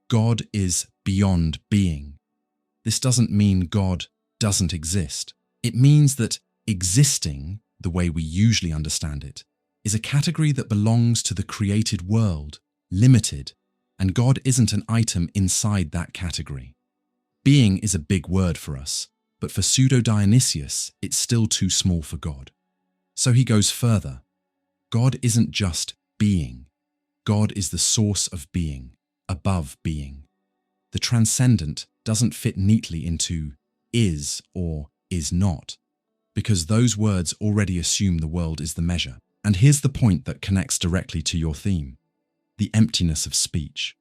God is beyond being. This doesn't mean God doesn't exist. It means that existing, the way we usually understand it, is a category that belongs to the created world, limited, and God isn't an item inside that category. Being is a big word for us. But for Pseudo-Dionysius, it's still too small for God. So he goes further. God isn't just being. God is the source of being, above being. The transcendent doesn't fit neatly into is or is not, because those words already assume the world is the measure. And here's the point that connects directly to your theme: the emptiness of speech.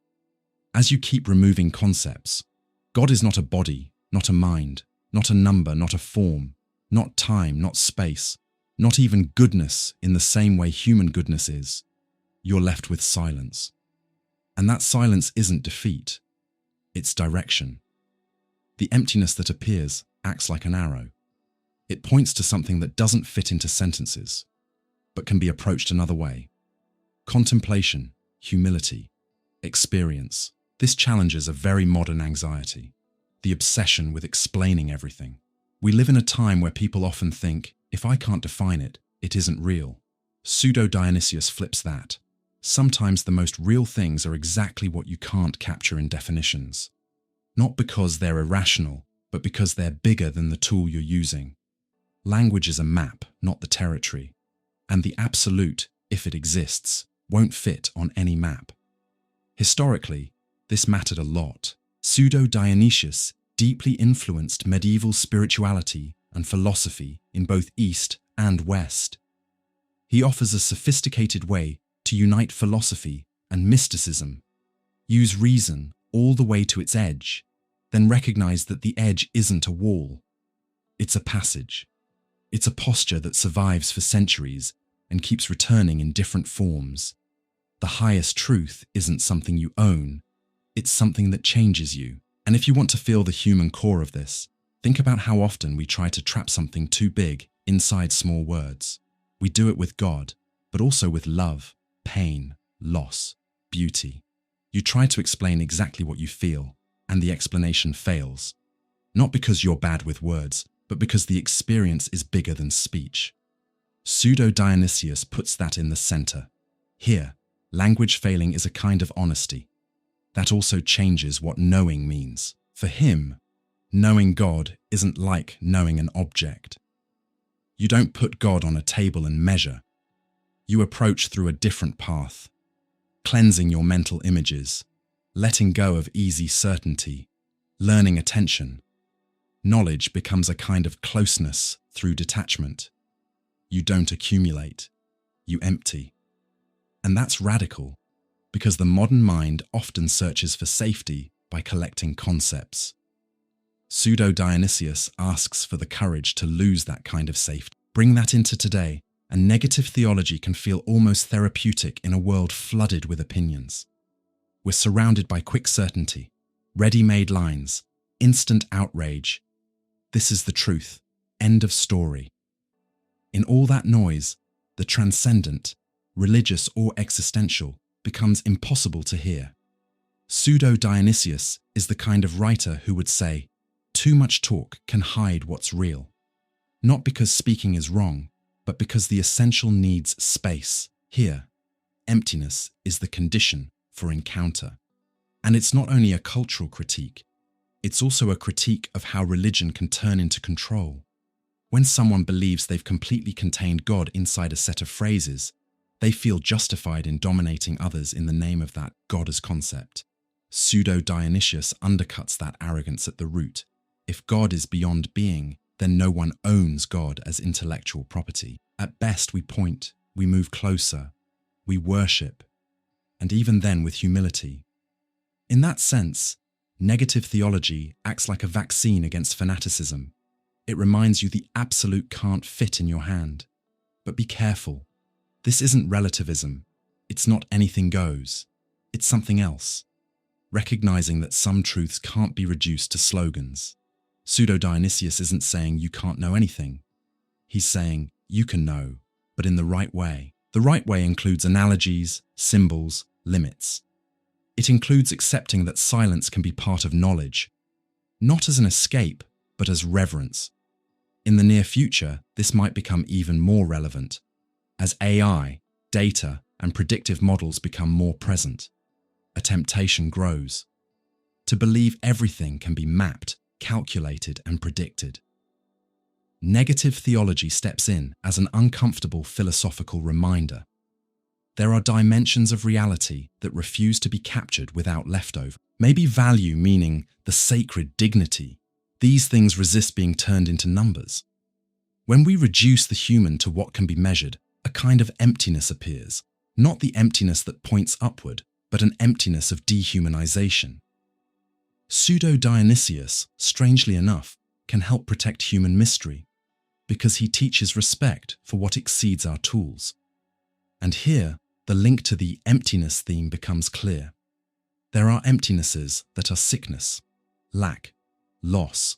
As you keep removing concepts, God is not a body, not a mind, not a number, not a form, not time, not space, not even goodness in the same way human goodness is. You're left with silence. And that silence isn't defeat, it's direction. The emptiness that appears acts like an arrow. It points to something that doesn't fit into sentences, but can be approached another way. Contemplation, humility, experience. This challenges a very modern anxiety, the obsession with explaining everything. We live in a time where people often think, if I can't define it, it isn't real. Pseudo-Dionysius flips that. Sometimes the most real things are exactly what you can't capture in definitions. Not because they're irrational, but because they're bigger than the tool you're using. Language is a map, not the territory. And the absolute, if it exists, won't fit on any map. Historically, this mattered a lot. Pseudo-Dionysius deeply influenced medieval spirituality and philosophy in both East and West. He offers a sophisticated way to unite philosophy and mysticism, use reason all the way to its edge, then recognize that the edge isn't a wall. It's a passage. It's a posture that survives for centuries and keeps returning in different forms. The highest truth isn't something you own, it's something that changes you. And if you want to feel the human core of this, think about how often we try to trap something too big inside small words. We do it with God, but also with love, pain, loss, beauty. You try to explain exactly what you feel, and the explanation fails. Not because you're bad with words, but because the experience is bigger than speech. Pseudo-Dionysius puts that in the center. Here, language failing is a kind of honesty. That also changes what knowing means. For him, knowing God isn't like knowing an object. You don't put God on a table and measure. You approach through a different path, cleansing your mental images, letting go of easy certainty, learning attention. Knowledge becomes a kind of closeness through detachment. You don't accumulate, you empty. And that's radical, because the modern mind often searches for safety by collecting concepts. Pseudo-Dionysius asks for the courage to lose that kind of safety. Bring that into today, and negative theology can feel almost therapeutic in a world flooded with opinions. We're surrounded by quick certainty, ready-made lines, instant outrage. This is the truth. End of story. In all that noise, the transcendent, religious or existential, becomes impossible to hear. Pseudo-Dionysius is the kind of writer who would say, too much talk can hide what's real. Not because speaking is wrong, but because the essential needs space. Here, emptiness is the condition for encounter. And it's not only a cultural critique, it's also a critique of how religion can turn into control. When someone believes they've completely contained God inside a set of phrases, they feel justified in dominating others in the name of that God as concept. Pseudo-Dionysius undercuts that arrogance at the root. If God is beyond being, then no one owns God as intellectual property. At best, we point, we move closer, we worship, and even then with humility. In that sense, negative theology acts like a vaccine against fanaticism. It reminds you the absolute can't fit in your hand. But be careful. This isn't relativism. It's not anything goes. It's something else. Recognizing that some truths can't be reduced to slogans. Pseudo-Dionysius isn't saying you can't know anything. He's saying you can know, but in the right way. The right way includes analogies, symbols, limits. It includes accepting that silence can be part of knowledge, not as an escape, but as reverence. In the near future, this might become even more relevant, as AI, data, and predictive models become more present. A temptation grows to believe everything can be mapped, calculated, and predicted. negative theology steps in as an uncomfortable philosophical reminder. There are dimensions of reality that refuse to be captured without leftover. Maybe value, meaning the sacred dignity. These things resist being turned into numbers. When we reduce the human to what can be measured, a kind of emptiness appears. Not the emptiness that points upward, but an emptiness of dehumanization. Pseudo-Dionysius, strangely enough, can help protect human mystery, because he teaches respect for what exceeds our tools. And here, the link to the emptiness theme becomes clear. There are emptinesses that are sickness, lack, loss,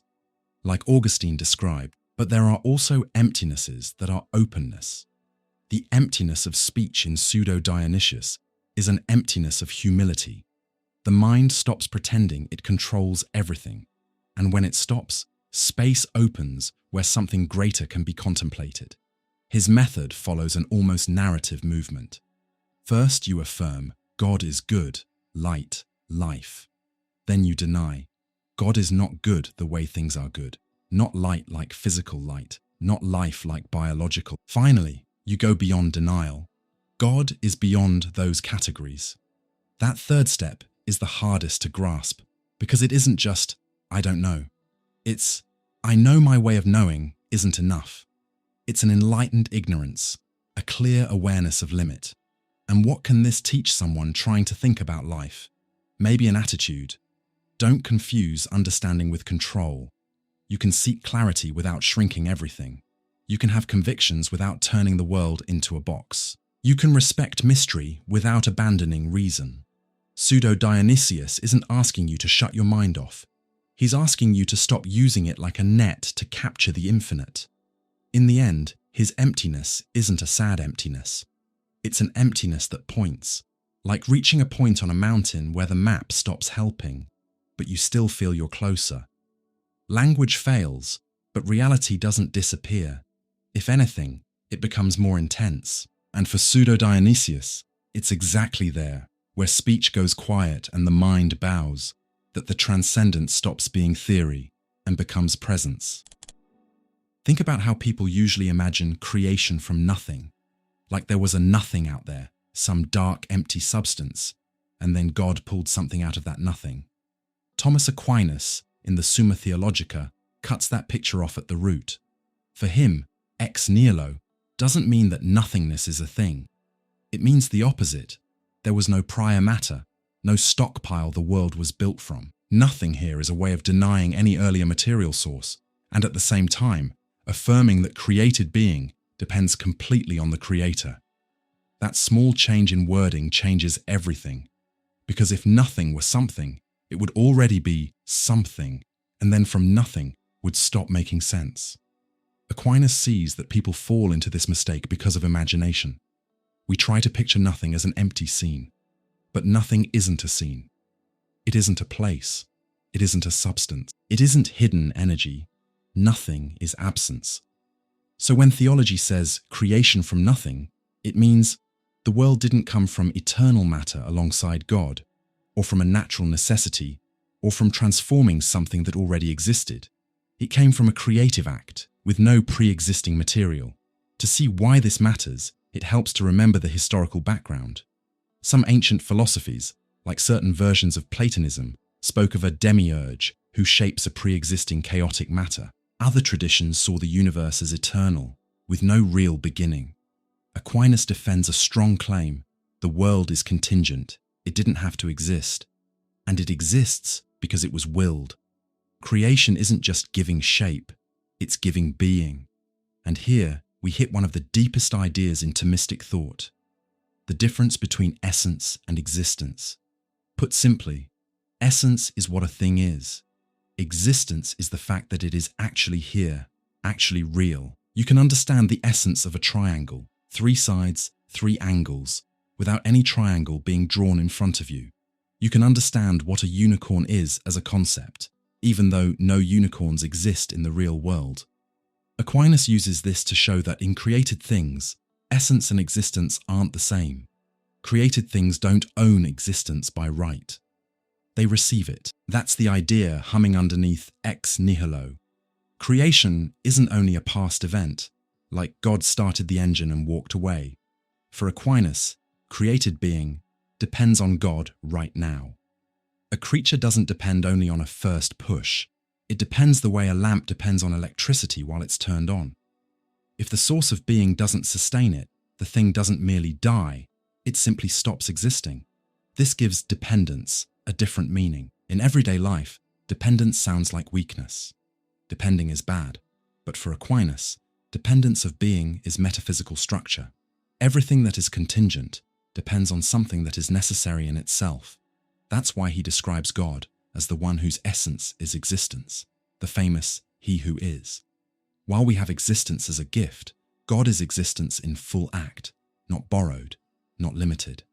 like Augustine described, but there are also emptinesses that are openness. The emptiness of speech in Pseudo-Dionysius is an emptiness of humility. The mind stops pretending it controls everything, and when it stops, space opens where something greater can be contemplated. His method follows an almost narrative movement. First you affirm, God is good, light, life. Then you deny, God is not good the way things are good, not light like physical light, not life like biological. Finally, you go beyond denial. God is beyond those categories. That third step is the hardest to grasp, because it isn't just, I don't know. It's, I know my way of knowing isn't enough. It's an enlightened ignorance, a clear awareness of limit. And what can this teach someone trying to think about life? Maybe an attitude. Don't confuse understanding with control. You can seek clarity without shrinking everything. You can have convictions without turning the world into a box. You can respect mystery without abandoning reason. Pseudo-Dionysius isn't asking you to shut your mind off. He's asking you to stop using it like a net to capture the infinite. In the end, his emptiness isn't a sad emptiness. It's an emptiness that points, like reaching a point on a mountain where the map stops helping, but you still feel you're closer. Language fails, but reality doesn't disappear. If anything, it becomes more intense. And for Pseudo-Dionysius, it's exactly there, where speech goes quiet and the mind bows, that the transcendent stops being theory and becomes presence. Think about how people usually imagine creation from nothing, like there was a nothing out there, some dark, empty substance, and then God pulled something out of that nothing. Thomas Aquinas, in the Summa Theologica, cuts that picture off at the root. For him, ex nihilo doesn't mean that nothingness is a thing. It means the opposite. There was no prior matter, no stockpile the world was built from. Nothing here is a way of denying any earlier material source, and at the same time, affirming that created being depends completely on the creator. That small change in wording changes everything, because if nothing were something, it would already be something, and then from nothing would stop making sense. Aquinas sees that people fall into this mistake because of imagination. We try to picture nothing as an empty scene, but nothing isn't a scene. It isn't a place. It isn't a substance. It isn't hidden energy. Nothing is absence. So when theology says creation from nothing, it means the world didn't come from eternal matter alongside God, or from a natural necessity, or from transforming something that already existed. It came from a creative act, with no pre-existing material. To see why this matters, it helps to remember the historical background. Some ancient philosophies, like certain versions of Platonism, spoke of a demiurge who shapes a pre-existing chaotic matter. Other traditions saw the universe as eternal, with no real beginning. Aquinas defends a strong claim: the world is contingent, it didn't have to exist. And it exists because it was willed. Creation isn't just giving shape, it's giving being. And here, we hit one of the deepest ideas in Thomistic thought: the difference between essence and existence. Put simply, essence is what a thing is. Existence is the fact that it is actually here, actually real. You can understand the essence of a triangle, 3 sides, 3 angles, without any triangle being drawn in front of you. You can understand what a unicorn is as a concept, even though no unicorns exist in the real world. Aquinas uses this to show that in created things, essence and existence aren't the same. Created things don't own existence by right. They receive it. That's the idea humming underneath ex nihilo. Creation isn't only a past event, like God started the engine and walked away. For Aquinas, created being depends on God right now. A creature doesn't depend only on a first push. It depends the way a lamp depends on electricity while it's turned on. If the source of being doesn't sustain it, the thing doesn't merely die, it simply stops existing. This gives dependence a different meaning. In everyday life, dependence sounds like weakness. Depending is bad. But for Aquinas, dependence of being is metaphysical structure. Everything that is contingent depends on something that is necessary in itself. That's why he describes God as the one whose essence is existence, the famous He Who Is. While we have existence as a gift, God is existence in full act, not borrowed, not limited.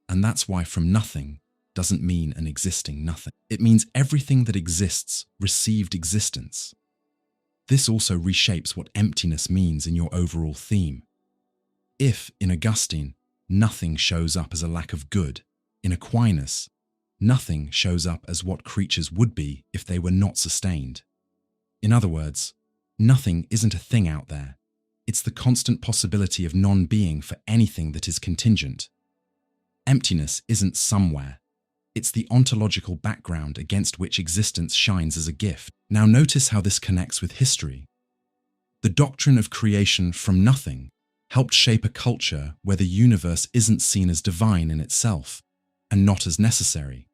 And that's why from nothing doesn't mean an existing nothing. It means everything that exists received existence. This also reshapes what emptiness means in your overall theme. If, in Augustine, nothing shows up as a lack of good, in Aquinas, nothing shows up as what creatures would be if they were not sustained. In other words, nothing isn't a thing out there. It's the constant possibility of non-being for anything that is contingent. Emptiness isn't somewhere. It's the ontological background against which existence shines as a gift. Now notice how this connects with history. The doctrine of creation from nothing helped shape a culture where the universe isn't seen as divine in itself, and not as necessary.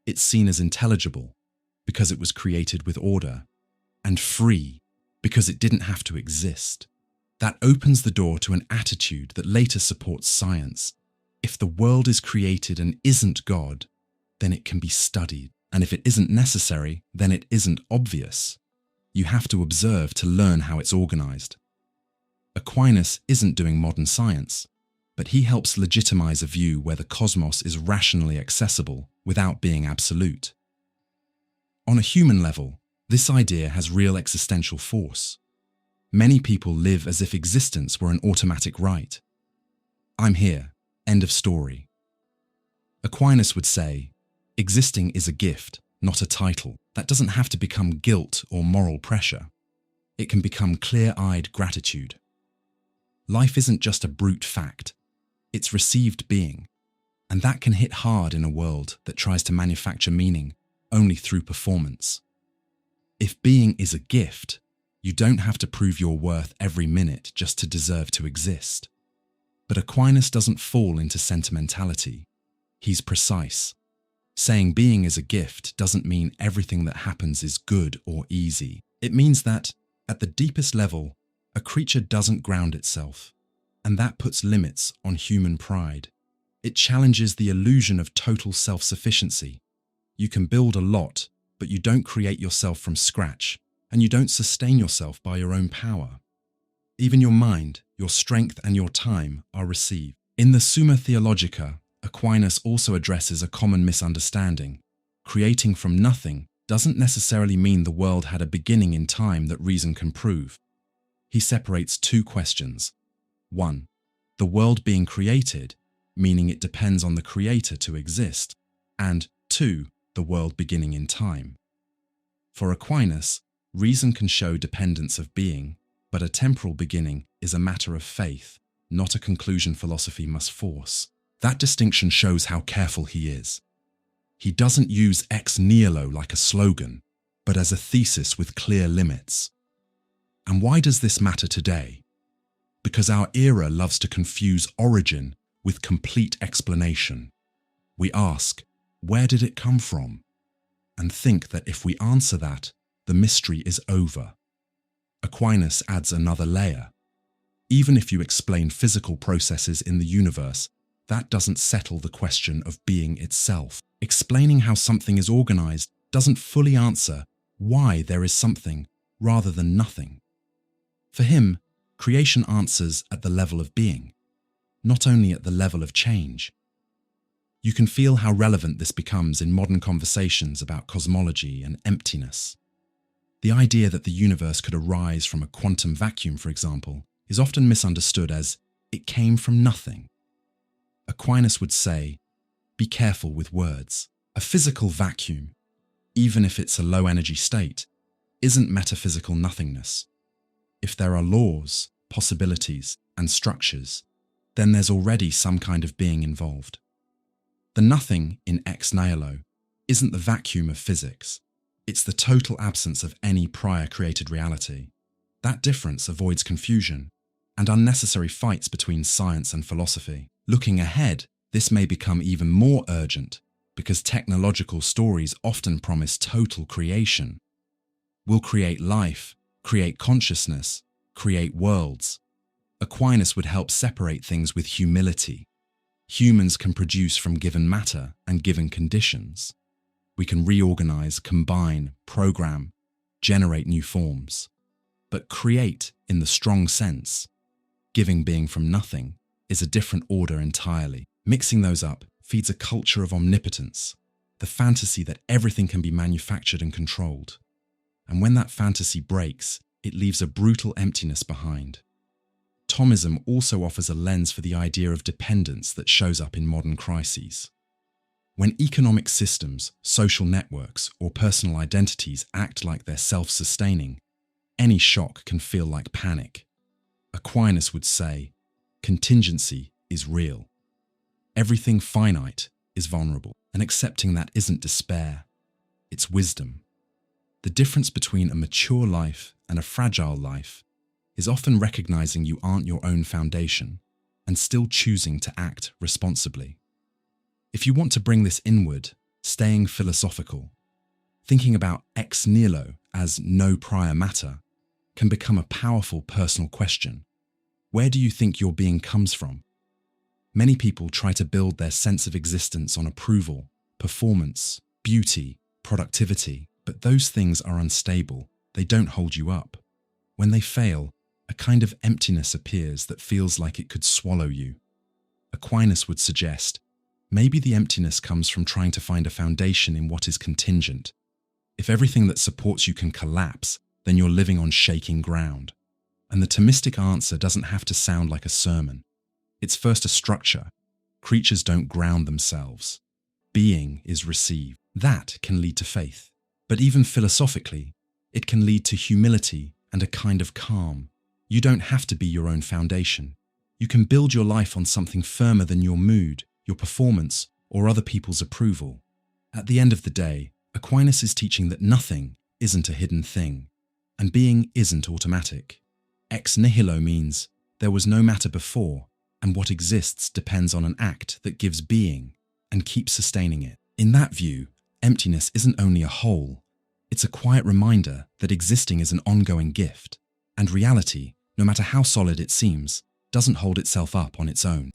It's seen as intelligible, because it was created with order, and free, because it didn't have to exist. That opens the door to an attitude that later supports science. If the world is created and isn't God, then it can be studied. And if it isn't necessary, then it isn't obvious. You have to observe to learn how it's organized. Aquinas isn't doing modern science, but he helps legitimize a view where the cosmos is rationally accessible without being absolute. On a human level, this idea has real existential force. Many people live as if existence were an automatic right. I'm here, end of story. Aquinas would say, existing is a gift, not a title. That doesn't have to become guilt or moral pressure. It can become clear-eyed gratitude. Life isn't just a brute fact. It's received being. And that can hit hard in a world that tries to manufacture meaning only through performance. If being is a gift, you don't have to prove your worth every minute just to deserve to exist. But Aquinas doesn't fall into sentimentality. He's precise. Saying being is a gift doesn't mean everything that happens is good or easy. It means that, at the deepest level, a creature doesn't ground itself, and that puts limits on human pride. It challenges the illusion of total self-sufficiency. You can build a lot, but you don't create yourself from scratch, and you don't sustain yourself by your own power. Even your mind, your strength, and your time are received. In the Summa Theologica, Aquinas also addresses a common misunderstanding. Creating from nothing doesn't necessarily mean the world had a beginning in time that reason can prove. He separates two questions. 1. The world being created, meaning it depends on the creator to exist, and 2. The world beginning in time. For Aquinas, reason can show dependence of being, but a temporal beginning is a matter of faith, not a conclusion philosophy must force. That distinction shows how careful he is. He doesn't use ex nihilo like a slogan, but as a thesis with clear limits. And why does this matter today? Because our era loves to confuse origin with complete explanation. We ask, where did it come from? And think that if we answer that, the mystery is over. Aquinas adds another layer. Even if you explain physical processes in the universe, that doesn't settle the question of being itself. Explaining how something is organized doesn't fully answer why there is something rather than nothing. For him, creation answers at the level of being, not only at the level of change. You can feel how relevant this becomes in modern conversations about cosmology and emptiness. The idea that the universe could arise from a quantum vacuum, for example, is often misunderstood as it came from nothing. Aquinas would say, be careful with words. A physical vacuum, even if it's a low-energy state, isn't metaphysical nothingness. If there are laws, possibilities, and structures, then there's already some kind of being involved. The nothing in ex nihilo isn't the vacuum of physics. It's the total absence of any prior created reality. That difference avoids confusion and unnecessary fights between science and philosophy. Looking ahead, this may become even more urgent because technological stories often promise total creation. We'll create life, create consciousness, create worlds. Aquinas would help separate things with humility. Humans can produce from given matter and given conditions. We can reorganize, combine, program, generate new forms. But create, in the strong sense, giving being from nothing, is a different order entirely. Mixing those up feeds a culture of omnipotence, the fantasy that everything can be manufactured and controlled. And when that fantasy breaks, it leaves a brutal emptiness behind. Thomism also offers a lens for the idea of dependence that shows up in modern crises. When economic systems, social networks, or personal identities act like they're self-sustaining, any shock can feel like panic. Aquinas would say, contingency is real. Everything finite is vulnerable, and accepting that isn't despair, it's wisdom. The difference between a mature life and a fragile life is often recognizing you aren't your own foundation and still choosing to act responsibly. If you want to bring this inward, staying philosophical, thinking about ex nihilo as no prior matter can become a powerful personal question. Where do you think your being comes from? Many people try to build their sense of existence on approval, performance, beauty, productivity, but those things are unstable. They don't hold you up. When they fail, a kind of emptiness appears that feels like it could swallow you. Aquinas would suggest, maybe the emptiness comes from trying to find a foundation in what is contingent. If everything that supports you can collapse, then you're living on shaking ground. And the Thomistic answer doesn't have to sound like a sermon. It's first a structure. Creatures don't ground themselves. Being is received. That can lead to faith. But even philosophically, it can lead to humility and a kind of calm. You don't have to be your own foundation. You can build your life on something firmer than your mood, your performance, or other people's approval. At the end of the day, Aquinas is teaching that nothing isn't a hidden thing, and being isn't automatic. Ex nihilo means there was no matter before, and what exists depends on an act that gives being and keeps sustaining it. In that view, emptiness isn't only a hole, it's a quiet reminder that existing is an ongoing gift, and reality, no matter how solid it seems, doesn't hold itself up on its own.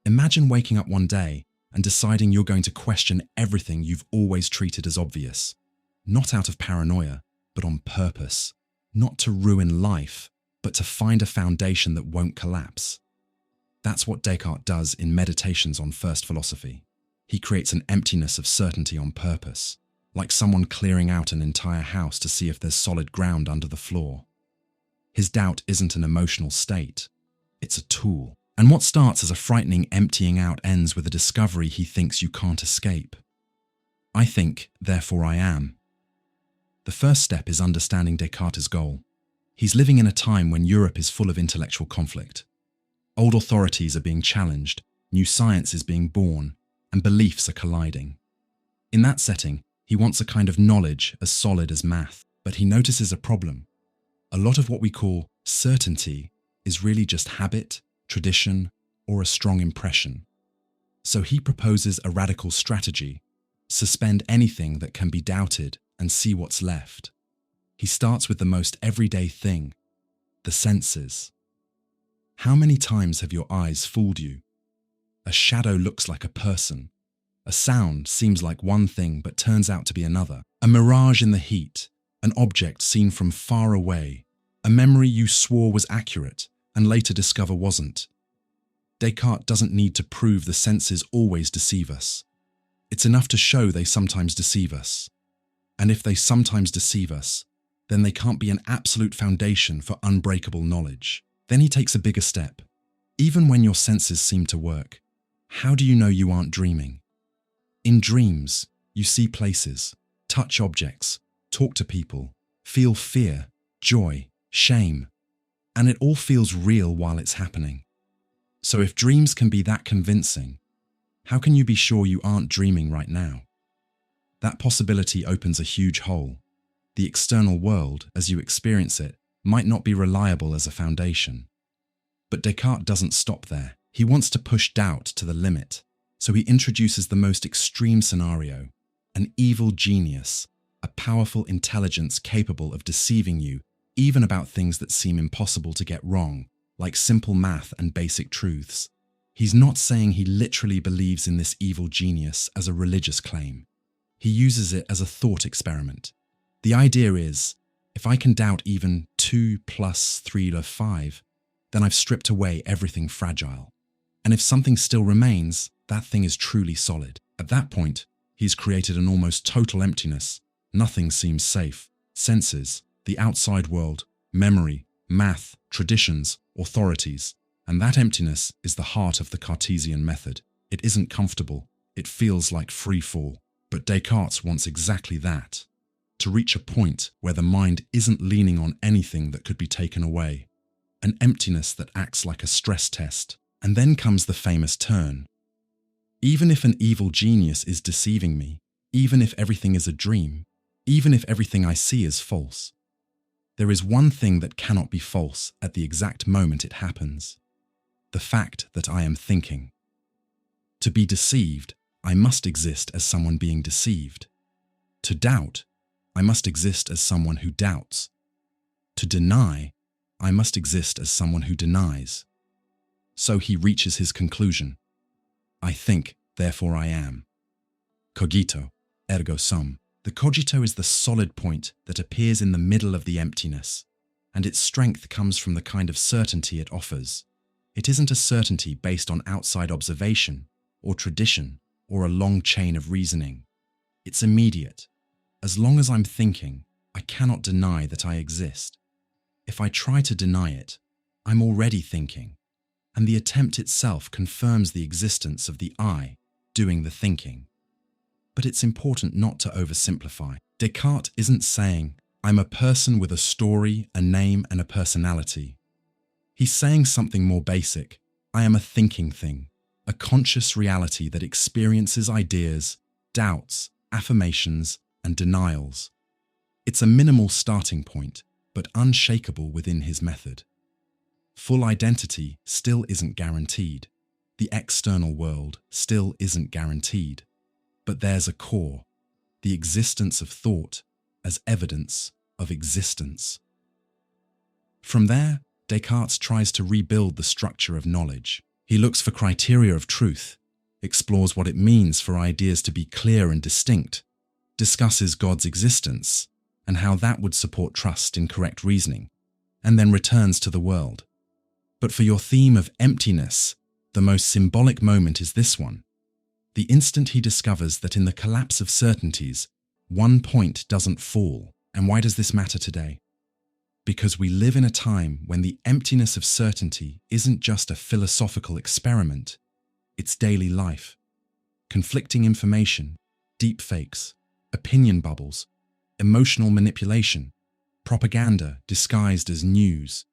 Imagine waking up one day and deciding you're going to question everything you've always treated as obvious, not out of paranoia, but on purpose, not to ruin life, but to find a foundation that won't collapse. That's what Descartes does in Meditations on First Philosophy. He creates an emptiness of certainty on purpose, like someone clearing out an entire house to see if there's solid ground under the floor. His doubt isn't an emotional state, it's a tool. And what starts as a frightening emptying out ends with a discovery he thinks you can't escape. I think, therefore I am. The first step is understanding Descartes' goal. He's living in a time when Europe is full of intellectual conflict. Old authorities are being challenged, new science is being born, and beliefs are colliding. In that setting, he wants a kind of knowledge as solid as math, but he notices a problem. A lot of what we call certainty is really just habit, tradition, or a strong impression. So he proposes a radical strategy: suspend anything that can be doubted and see what's left. He starts with the most everyday thing, the senses. How many times have your eyes fooled you? A shadow looks like a person. A sound seems like one thing but turns out to be another. A mirage in the heat, an object seen from far away, a memory you swore was accurate and later discover wasn't. Descartes doesn't need to prove the senses always deceive us. It's enough to show they sometimes deceive us. And if they sometimes deceive us, then they can't be an absolute foundation for unbreakable knowledge. Then he takes a bigger step. Even when your senses seem to work, how do you know you aren't dreaming? In dreams, you see places, touch objects, talk to people, feel fear, joy, shame, and it all feels real while it's happening. So if dreams can be that convincing, how can you be sure you aren't dreaming right now? That possibility opens a huge hole. The external world, as you experience it, might not be reliable as a foundation. But Descartes doesn't stop there. He wants to push doubt to the limit, so he introduces the most extreme scenario: an evil genius, a powerful intelligence capable of deceiving you, even about things that seem impossible to get wrong, like simple math and basic truths. He's not saying he literally believes in this evil genius as a religious claim. He uses it as a thought experiment. The idea is, if I can doubt even 2 + 3 = 5, then I've stripped away everything fragile. And if something still remains, that thing is truly solid. At that point, he's created an almost total emptiness. Nothing seems safe. Senses, the outside world, memory, math, traditions, authorities. And that emptiness is the heart of the Cartesian method. It isn't comfortable. It feels like free fall. But Descartes wants exactly that. To reach a point where the mind isn't leaning on anything that could be taken away. An emptiness that acts like a stress test. And then comes the famous turn. Even if an evil genius is deceiving me, even if everything is a dream, even if everything I see is false, there is one thing that cannot be false at the exact moment it happens: the fact that I am thinking. To be deceived, I must exist as someone being deceived. To doubt, I must exist as someone who doubts. To deny, I must exist as someone who denies. So he reaches his conclusion. I think, therefore I am. Cogito, ergo sum. The cogito is the solid point that appears in the middle of the emptiness, and its strength comes from the kind of certainty it offers. It isn't a certainty based on outside observation, or tradition, or a long chain of reasoning. It's immediate. As long as I'm thinking, I cannot deny that I exist. If I try to deny it, I'm already thinking, and the attempt itself confirms the existence of the I doing the thinking. But it's important not to oversimplify. Descartes isn't saying, I'm a person with a story, a name, and a personality. He's saying something more basic. I am a thinking thing, a conscious reality that experiences ideas, doubts, affirmations, and denials. It's a minimal starting point, but unshakable within his method. Full identity still isn't guaranteed. The external world still isn't guaranteed. But there's a core, the existence of thought as evidence of existence. From there, Descartes tries to rebuild the structure of knowledge. He looks for criteria of truth, explores what it means for ideas to be clear and distinct, discusses God's existence and how that would support trust in correct reasoning, and then returns to the world. But for your theme of emptiness, the most symbolic moment is this one. The instant he discovers that in the collapse of certainties, one point doesn't fall. And why does this matter today? Because we live in a time when the emptiness of certainty isn't just a philosophical experiment, it's daily life. Conflicting information, deepfakes, opinion bubbles, emotional manipulation, propaganda disguised as news,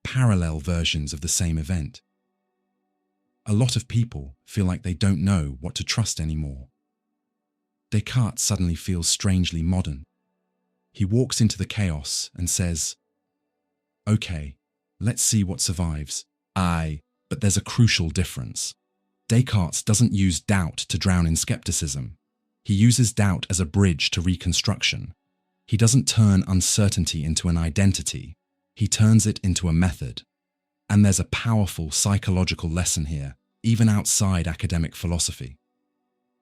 parallel versions of the same event. A lot of people feel like they don't know what to trust anymore. Descartes suddenly feels strangely modern. He walks into the chaos and says, okay, let's see what survives. But there's a crucial difference. Descartes doesn't use doubt to drown in skepticism. He uses doubt as a bridge to reconstruction. He doesn't turn uncertainty into an identity. He turns it into a method. And there's a powerful psychological lesson here, even outside academic philosophy.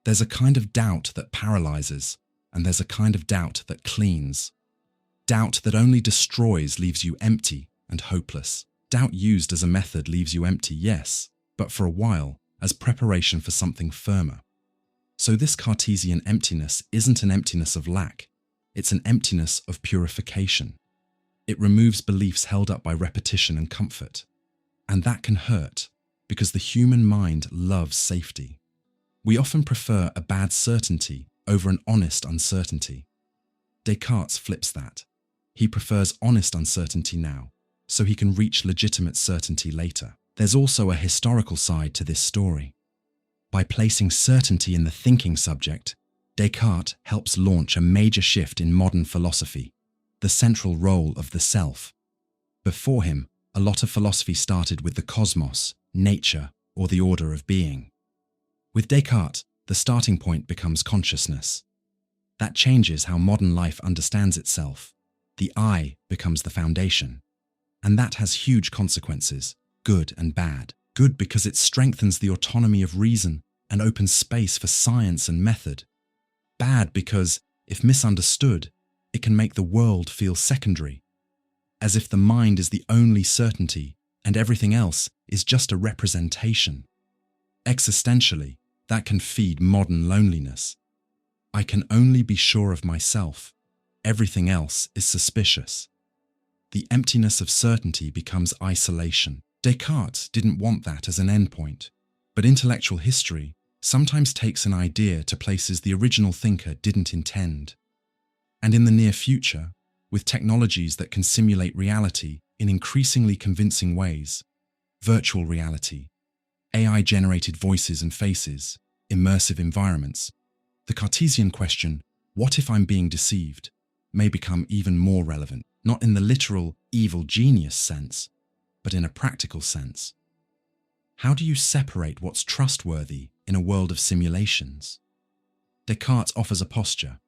There's a kind of doubt that paralyzes, and there's a kind of doubt that cleans. Doubt that only destroys leaves you empty and hopeless. Doubt used as a method leaves you empty, yes, but for a while, as preparation for something firmer. So this Cartesian emptiness isn't an emptiness of lack, it's an emptiness of purification. It removes beliefs held up by repetition and comfort. And that can hurt, because the human mind loves safety. We often prefer a bad certainty over an honest uncertainty. Descartes flips that. He prefers honest uncertainty now, so he can reach legitimate certainty later. There's also a historical side to this story. By placing certainty in the thinking subject, Descartes helps launch a major shift in modern philosophy, the central role of the self. Before him, a lot of philosophy started with the cosmos, nature, or the order of being. With Descartes, the starting point becomes consciousness. That changes how modern life understands itself. The I becomes the foundation. And that has huge consequences, good and bad. Good because it strengthens the autonomy of reason and opens space for science and method. Bad because, if misunderstood, it can make the world feel secondary, as if the mind is the only certainty and everything else is just a representation. Existentially, that can feed modern loneliness. I can only be sure of myself. Everything else is suspicious. The emptiness of certainty becomes isolation. Descartes didn't want that as an endpoint, but intellectual history sometimes takes an idea to places the original thinker didn't intend. And in the near future, with technologies that can simulate reality in increasingly convincing ways, virtual reality, AI-generated voices and faces, immersive environments, the Cartesian question, what if I'm being deceived, may become even more relevant, not in the literal evil genius sense, but in a practical sense. How do you separate what's trustworthy in a world of simulations? Descartes offers a posture.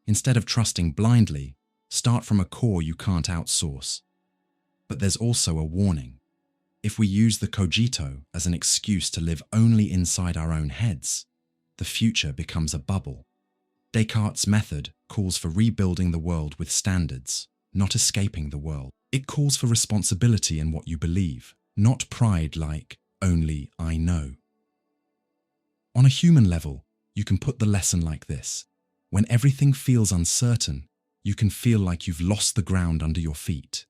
Instead of trusting blindly, start from a core you can't outsource. But there's also a warning. If we use the cogito as an excuse to live only inside our own heads, the future becomes a bubble. Descartes' method calls for rebuilding the world with standards, not escaping the world. It calls for responsibility in what you believe, not pride like, only I know. On a human level, you can put the lesson like this. When everything feels uncertain, you can feel like you've lost the ground under your feet.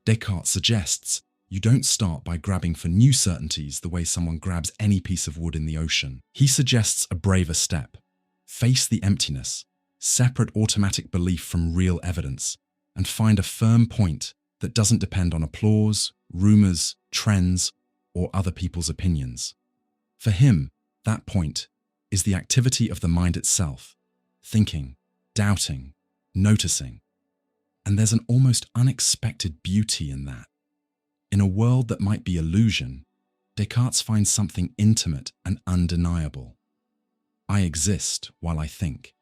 Descartes suggests you don't start by grabbing for new certainties the way someone grabs any piece of wood in the ocean. He suggests a braver step. Face the emptiness, separate automatic belief from real evidence, and find a firm point that doesn't depend on applause, rumors, trends, or other people's opinions. For him, that point is the activity of the mind itself, thinking, doubting, noticing. And there's an almost unexpected beauty in that. In a world that might be illusion, Descartes finds something intimate and undeniable. I exist while I think.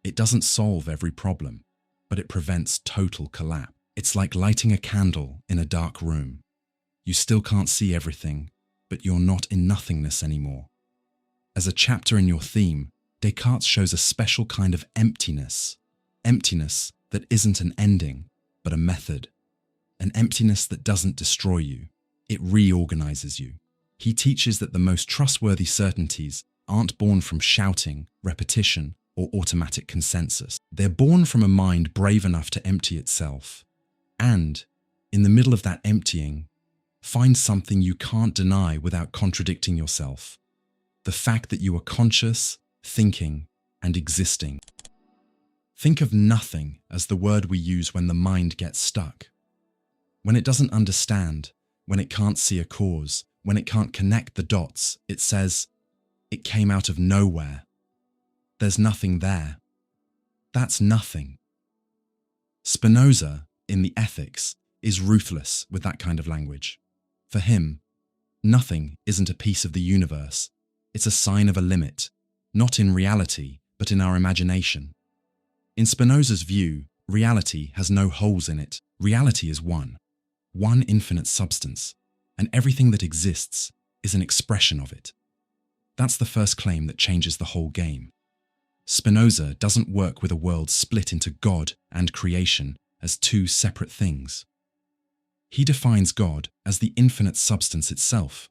It doesn't solve every problem, but it prevents total collapse. It's like lighting a candle in a dark room. You still can't see everything, but you're not in nothingness anymore. As a chapter in your theme, Descartes shows a special kind of emptiness. Emptiness that isn't an ending, but a method. An emptiness that doesn't destroy you. It reorganizes you. He teaches that the most trustworthy certainties aren't born from shouting, repetition, or automatic consensus. They're born from a mind brave enough to empty itself. And, in the middle of that emptying, find something you can't deny without contradicting yourself. The fact that you are conscious, thinking, and existing. Think of nothing as the word we use when the mind gets stuck. When it doesn't understand, when it can't see a cause, when it can't connect the dots, it says, it came out of nowhere. There's nothing there. That's nothing. Spinoza, in the Ethics, is ruthless with that kind of language. For him, nothing isn't a piece of the universe. It's a sign of a limit, not in reality, but in our imagination. In Spinoza's view, reality has no holes in it. Reality is one infinite substance, and everything that exists is an expression of it. That's the first claim that changes the whole game. Spinoza doesn't work with a world split into God and creation as two separate things. He defines God as the infinite substance itself,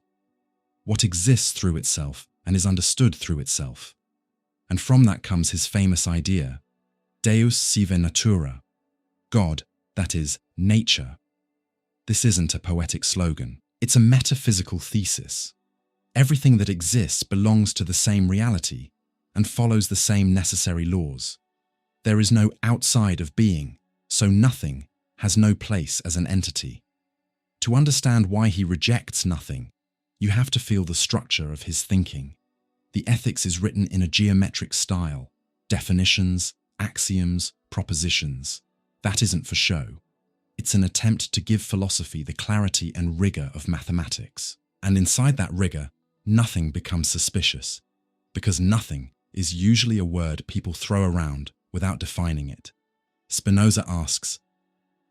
what exists through itself and is understood through itself. And from that comes his famous idea, Deus sive natura, God, that is, nature. This isn't a poetic slogan, it's a metaphysical thesis. Everything that exists belongs to the same reality and follows the same necessary laws. There is no outside of being, So nothing has no place as an entity. To understand why he rejects nothing, you have to feel the structure of his thinking. The ethics is written in a geometric style, definitions, axioms, propositions. That isn't for show. It's an attempt to give philosophy the clarity and rigor of mathematics. And inside that rigor, nothing becomes suspicious, because nothing is usually a word people throw around without defining it. Spinoza asks,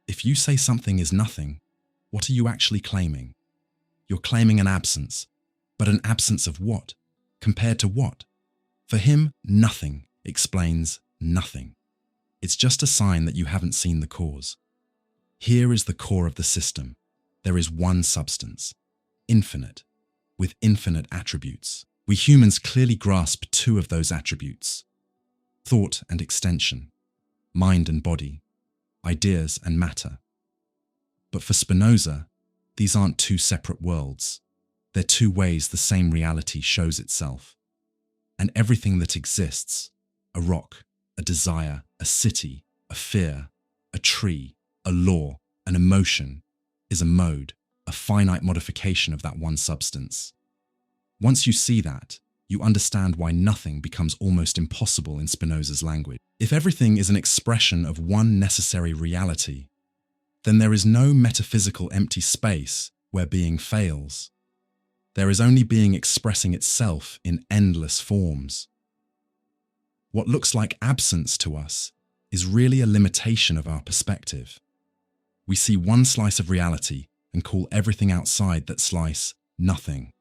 if you say something is nothing, what are you actually claiming? You're claiming an absence, but an absence of what? Compared to what? For him, nothing explains nothing. It's just a sign that you haven't seen the cause. Here is the core of the system. There is one substance, infinite, with infinite attributes. We humans clearly grasp two of those attributes: thought and extension, mind and body, ideas and matter. But for Spinoza, these aren't two separate worlds. They're two ways the same reality shows itself. And everything that exists, a rock, a desire, a city, a fear, a tree, a law, an emotion, is a mode, a finite modification of that one substance. Once you see that, you understand why nothing becomes almost impossible in Spinoza's language. If everything is an expression of one necessary reality, then there is no metaphysical empty space where being fails. There is only being expressing itself in endless forms. What looks like absence to us is really a limitation of our perspective. We see one slice of reality and call everything outside that slice nothing.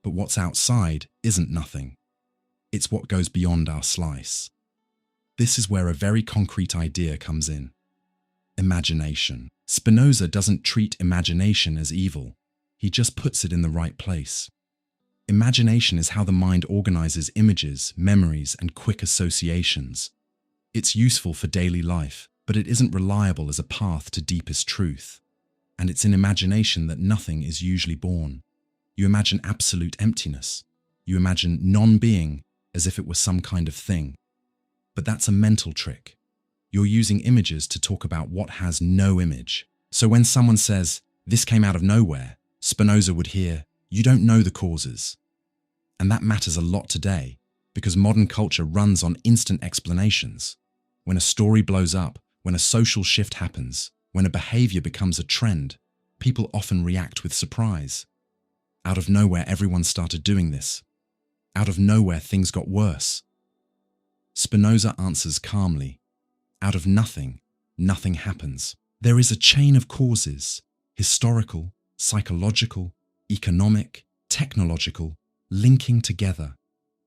But what's outside isn't nothing. It's what goes beyond our slice. This is where a very concrete idea comes in. Imagination. Spinoza doesn't treat imagination as evil. He just puts it in the right place. Imagination is how the mind organizes images, memories, and quick associations. It's useful for daily life, but it isn't reliable as a path to deepest truth. And it's in imagination that nothing is usually born. You imagine absolute emptiness. You imagine non-being as if it was some kind of thing. But that's a mental trick. You're using images to talk about what has no image. So when someone says, "This came out of nowhere," Spinoza would hear, "You don't know the causes." And that matters a lot today, because modern culture runs on instant explanations. When a story blows up, when a social shift happens, when a behavior becomes a trend, people often react with surprise. Out of nowhere, everyone started doing this. Out of nowhere, things got worse. Spinoza answers calmly. Out of nothing, nothing happens. There is a chain of causes, historical, psychological, economic, technological, linking together.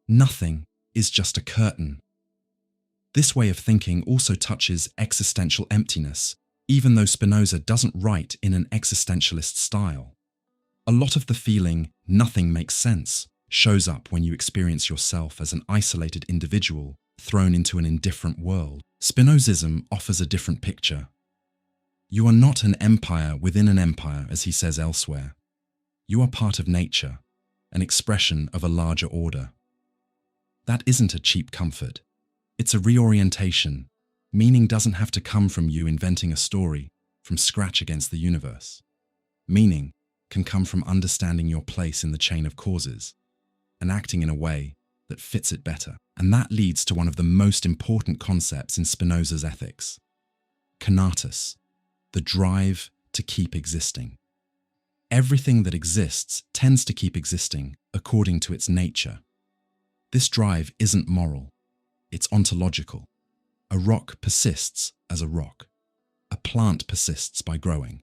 Nothing is just a curtain. This way of thinking also touches existential emptiness, even though Spinoza doesn't write in an existentialist style. A lot of the feeling, nothing makes sense, shows up when you experience yourself as an isolated individual thrown into an indifferent world. Spinozism offers a different picture. You are not an empire within an empire, as he says elsewhere. You are part of nature, an expression of a larger order. That isn't a cheap comfort. It's a reorientation. Meaning doesn't have to come from you inventing a story from scratch against the universe. Meaning can come from understanding your place in the chain of causes and acting in a way that fits it better. And that leads to one of the most important concepts in Spinoza's ethics: conatus, the drive to keep existing. Everything that exists tends to keep existing according to its nature. This drive isn't moral, it's ontological. A rock persists as a rock. A plant persists by growing.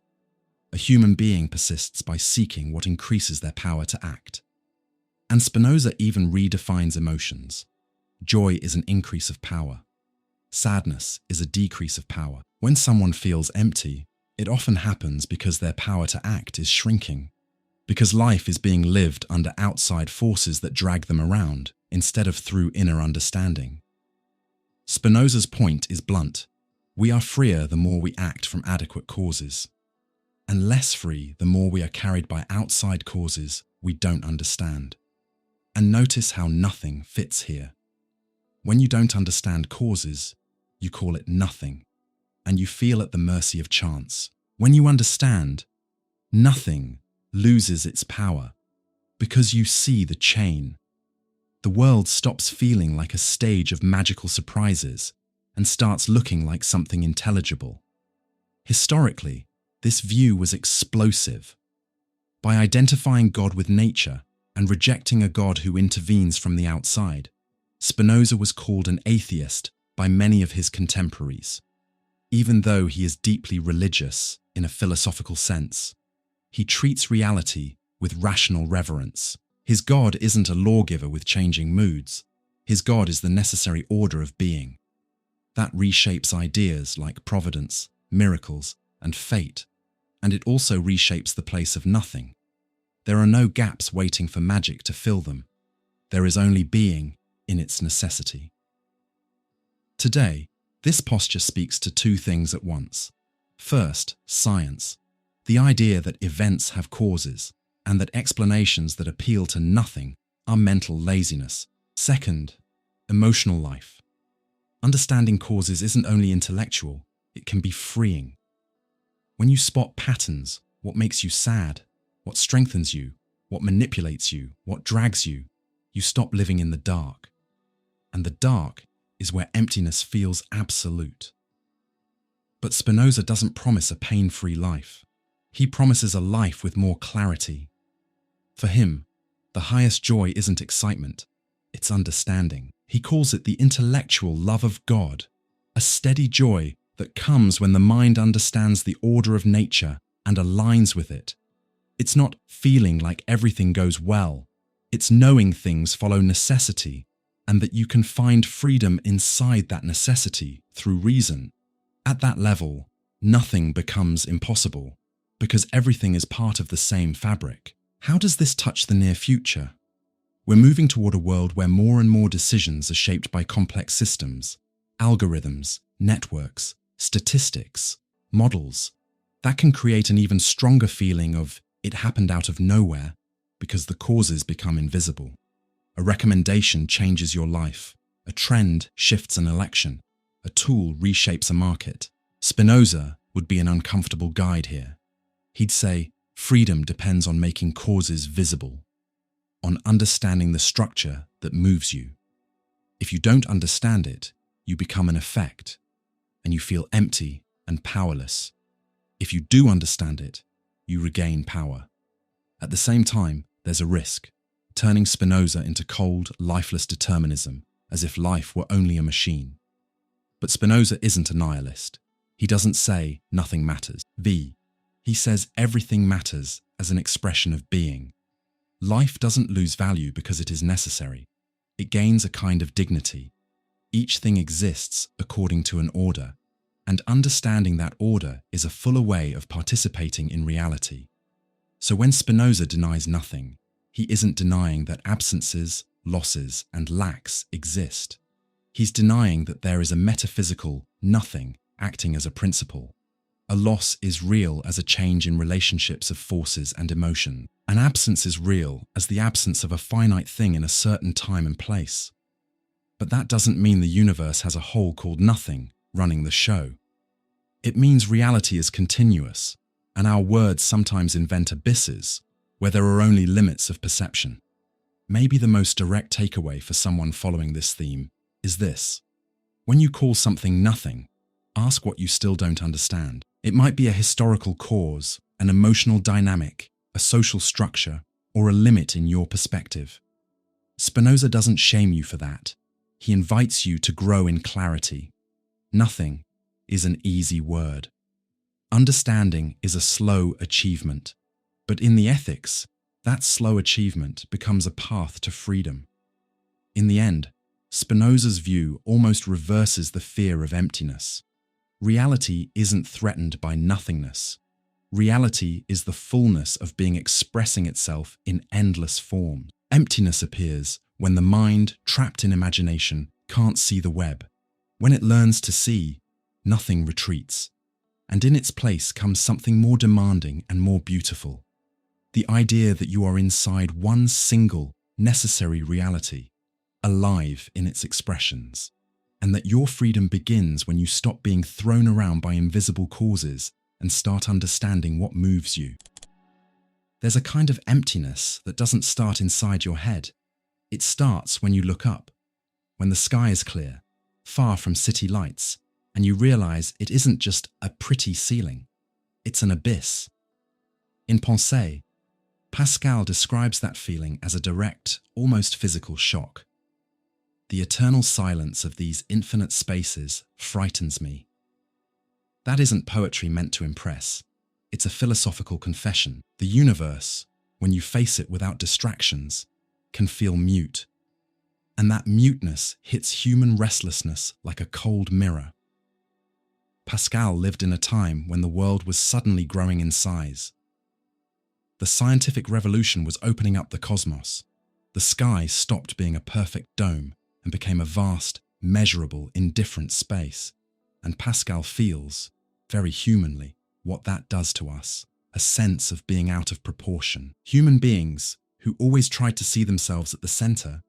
A human being persists by seeking what increases their power to act. And Spinoza even redefines emotions. Joy is an increase of power. Sadness is a decrease of power. When someone feels empty, it often happens because their power to act is shrinking, because life is being lived under outside forces that drag them around, instead of through inner understanding. Spinoza's point is blunt. We are freer the more we act from adequate causes, and less free the more we are carried by outside causes we don't understand. And notice how nothing fits here. When you don't understand causes, you call it nothing. and you feel at the mercy of chance. When you understand, nothing loses its power because you see the chain. The world stops feeling like a stage of magical surprises and starts looking like something intelligible. Historically, this view was explosive. By identifying God with nature and rejecting a God who intervenes from the outside, Spinoza was called an atheist by many of his contemporaries. Even though he is deeply religious in a philosophical sense, he treats reality with rational reverence. His God isn't a lawgiver with changing moods. His God is the necessary order of being. That reshapes ideas like providence, miracles, and fate, and it also reshapes the place of nothing. There are no gaps waiting for magic to fill them. There is only being in its necessity. Today, this posture speaks to two things at once. First, science, the idea that events have causes, and that explanations that appeal to nothing are mental laziness. Second, emotional life. Understanding causes isn't only intellectual, it can be freeing. When you spot patterns, what makes you sad, what strengthens you, what manipulates you, what drags you, you stop living in the dark. And the dark is where emptiness feels absolute. But Spinoza doesn't promise a pain-free life. He promises a life with more clarity. For him, the highest joy isn't excitement, it's understanding. He calls it the intellectual love of God, a steady joy that comes when the mind understands the order of nature and aligns with it. It's not feeling like everything goes well, it's knowing things follow necessity and that you can find freedom inside that necessity through reason. At that level, nothing becomes impossible because everything is part of the same fabric. How does this touch the near future? We're moving toward a world where more and more decisions are shaped by complex systems, algorithms, networks, statistics, models. That can create an even stronger feeling of it happened out of nowhere because the causes become invisible. A recommendation changes your life, a trend shifts an election, a tool reshapes a market. Spinoza would be an uncomfortable guide here. He'd say, freedom depends on making causes visible, on understanding the structure that moves you. If you don't understand it, you become an effect, and you feel empty and powerless. If you do understand it, you regain power. At the same time, there's a risk, turning Spinoza into cold, lifeless determinism, as if life were only a machine. But Spinoza isn't a nihilist. He doesn't say nothing matters. He says everything matters as an expression of being. Life doesn't lose value because it is necessary. It gains a kind of dignity. Each thing exists according to an order, and understanding that order is a fuller way of participating in reality. So when Spinoza denies nothing, he isn't denying that absences, losses, and lacks exist. He's denying that there is a metaphysical nothing acting as a principle. A loss is real as a change in relationships of forces and emotion. An absence is real as the absence of a finite thing in a certain time and place. But that doesn't mean the universe has a whole called nothing running the show. It means reality is continuous, and our words sometimes invent abysses where there are only limits of perception. Maybe the most direct takeaway for someone following this theme is this. When you call something nothing, ask what you still don't understand. It might be a historical cause, an emotional dynamic, a social structure, or a limit in your perspective. Spinoza doesn't shame you for that. He invites you to grow in clarity. Nothing is an easy word. Understanding is a slow achievement, but in the ethics, that slow achievement becomes a path to freedom. In the end, Spinoza's view almost reverses the fear of emptiness. Reality isn't threatened by nothingness. Reality is the fullness of being expressing itself in endless form. Emptiness appears when the mind, trapped in imagination, can't see the web. When it learns to see, nothing retreats, and in its place comes something more demanding and more beautiful. The idea that you are inside one single, necessary reality, alive in its expressions. and that your freedom begins when you stop being thrown around by invisible causes and start understanding what moves you. There's a kind of emptiness that doesn't start inside your head. It starts when you look up, when the sky is clear, far from city lights, and you realize it isn't just a pretty ceiling, it's an abyss. In Pensée, Pascal describes that feeling as a direct, almost physical shock. The eternal silence of these infinite spaces frightens me. That isn't poetry meant to impress. It's a philosophical confession. The universe, when you face it without distractions, can feel mute. And that muteness hits human restlessness like a cold mirror. Pascal lived in a time when the world was suddenly growing in size. The scientific revolution was opening up the cosmos. The sky stopped being a perfect dome and became a vast, measurable, indifferent space. And Pascal feels, very humanly, what that does to us, a sense of being out of proportion. Human beings, who always tried to see themselves at the center,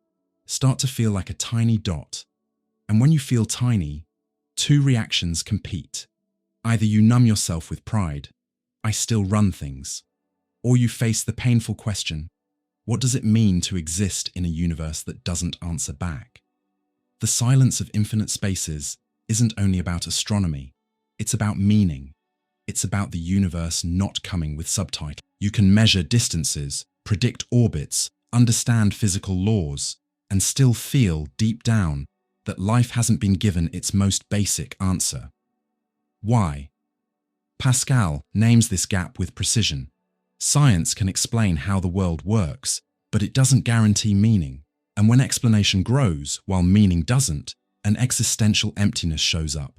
start to feel like a tiny dot. And when you feel tiny, two reactions compete. Either you numb yourself with pride, I still run things, or you face the painful question, what does it mean to exist in a universe that doesn't answer back? The silence of infinite spaces isn't only about astronomy, it's about meaning. It's about the universe not coming with subtitles. You can measure distances, predict orbits, understand physical laws, and still feel deep down that life hasn't been given its most basic answer. Why? Pascal names this gap with precision. Science can explain how the world works, but it doesn't guarantee meaning. And when explanation grows while meaning doesn't, an existential emptiness shows up.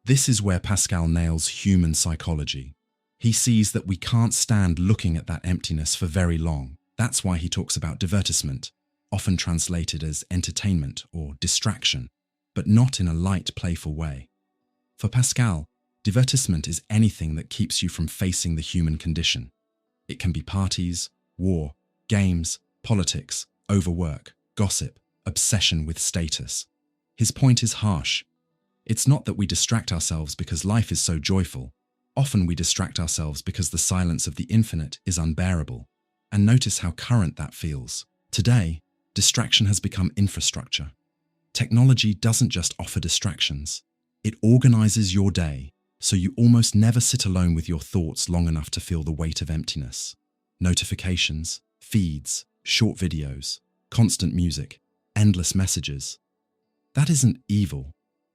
This is where Pascal nails human psychology. He sees that we can't stand looking at that emptiness for very long. That's why he talks about divertissement, often translated as entertainment or distraction, but not in a light, playful way. For Pascal, divertissement is anything that keeps you from facing the human condition. It can be parties, war, games, politics, overwork, gossip, obsession with status. His point is harsh. It's not that we distract ourselves because life is so joyful. Often we distract ourselves because the silence of the infinite is unbearable. And notice how current that feels. Today, distraction has become infrastructure. Technology doesn't just offer distractions. It organizes your day, so you almost never sit alone with your thoughts long enough to feel the weight of emptiness. Notifications, feeds, short videos, constant music, endless messages. That isn't evil,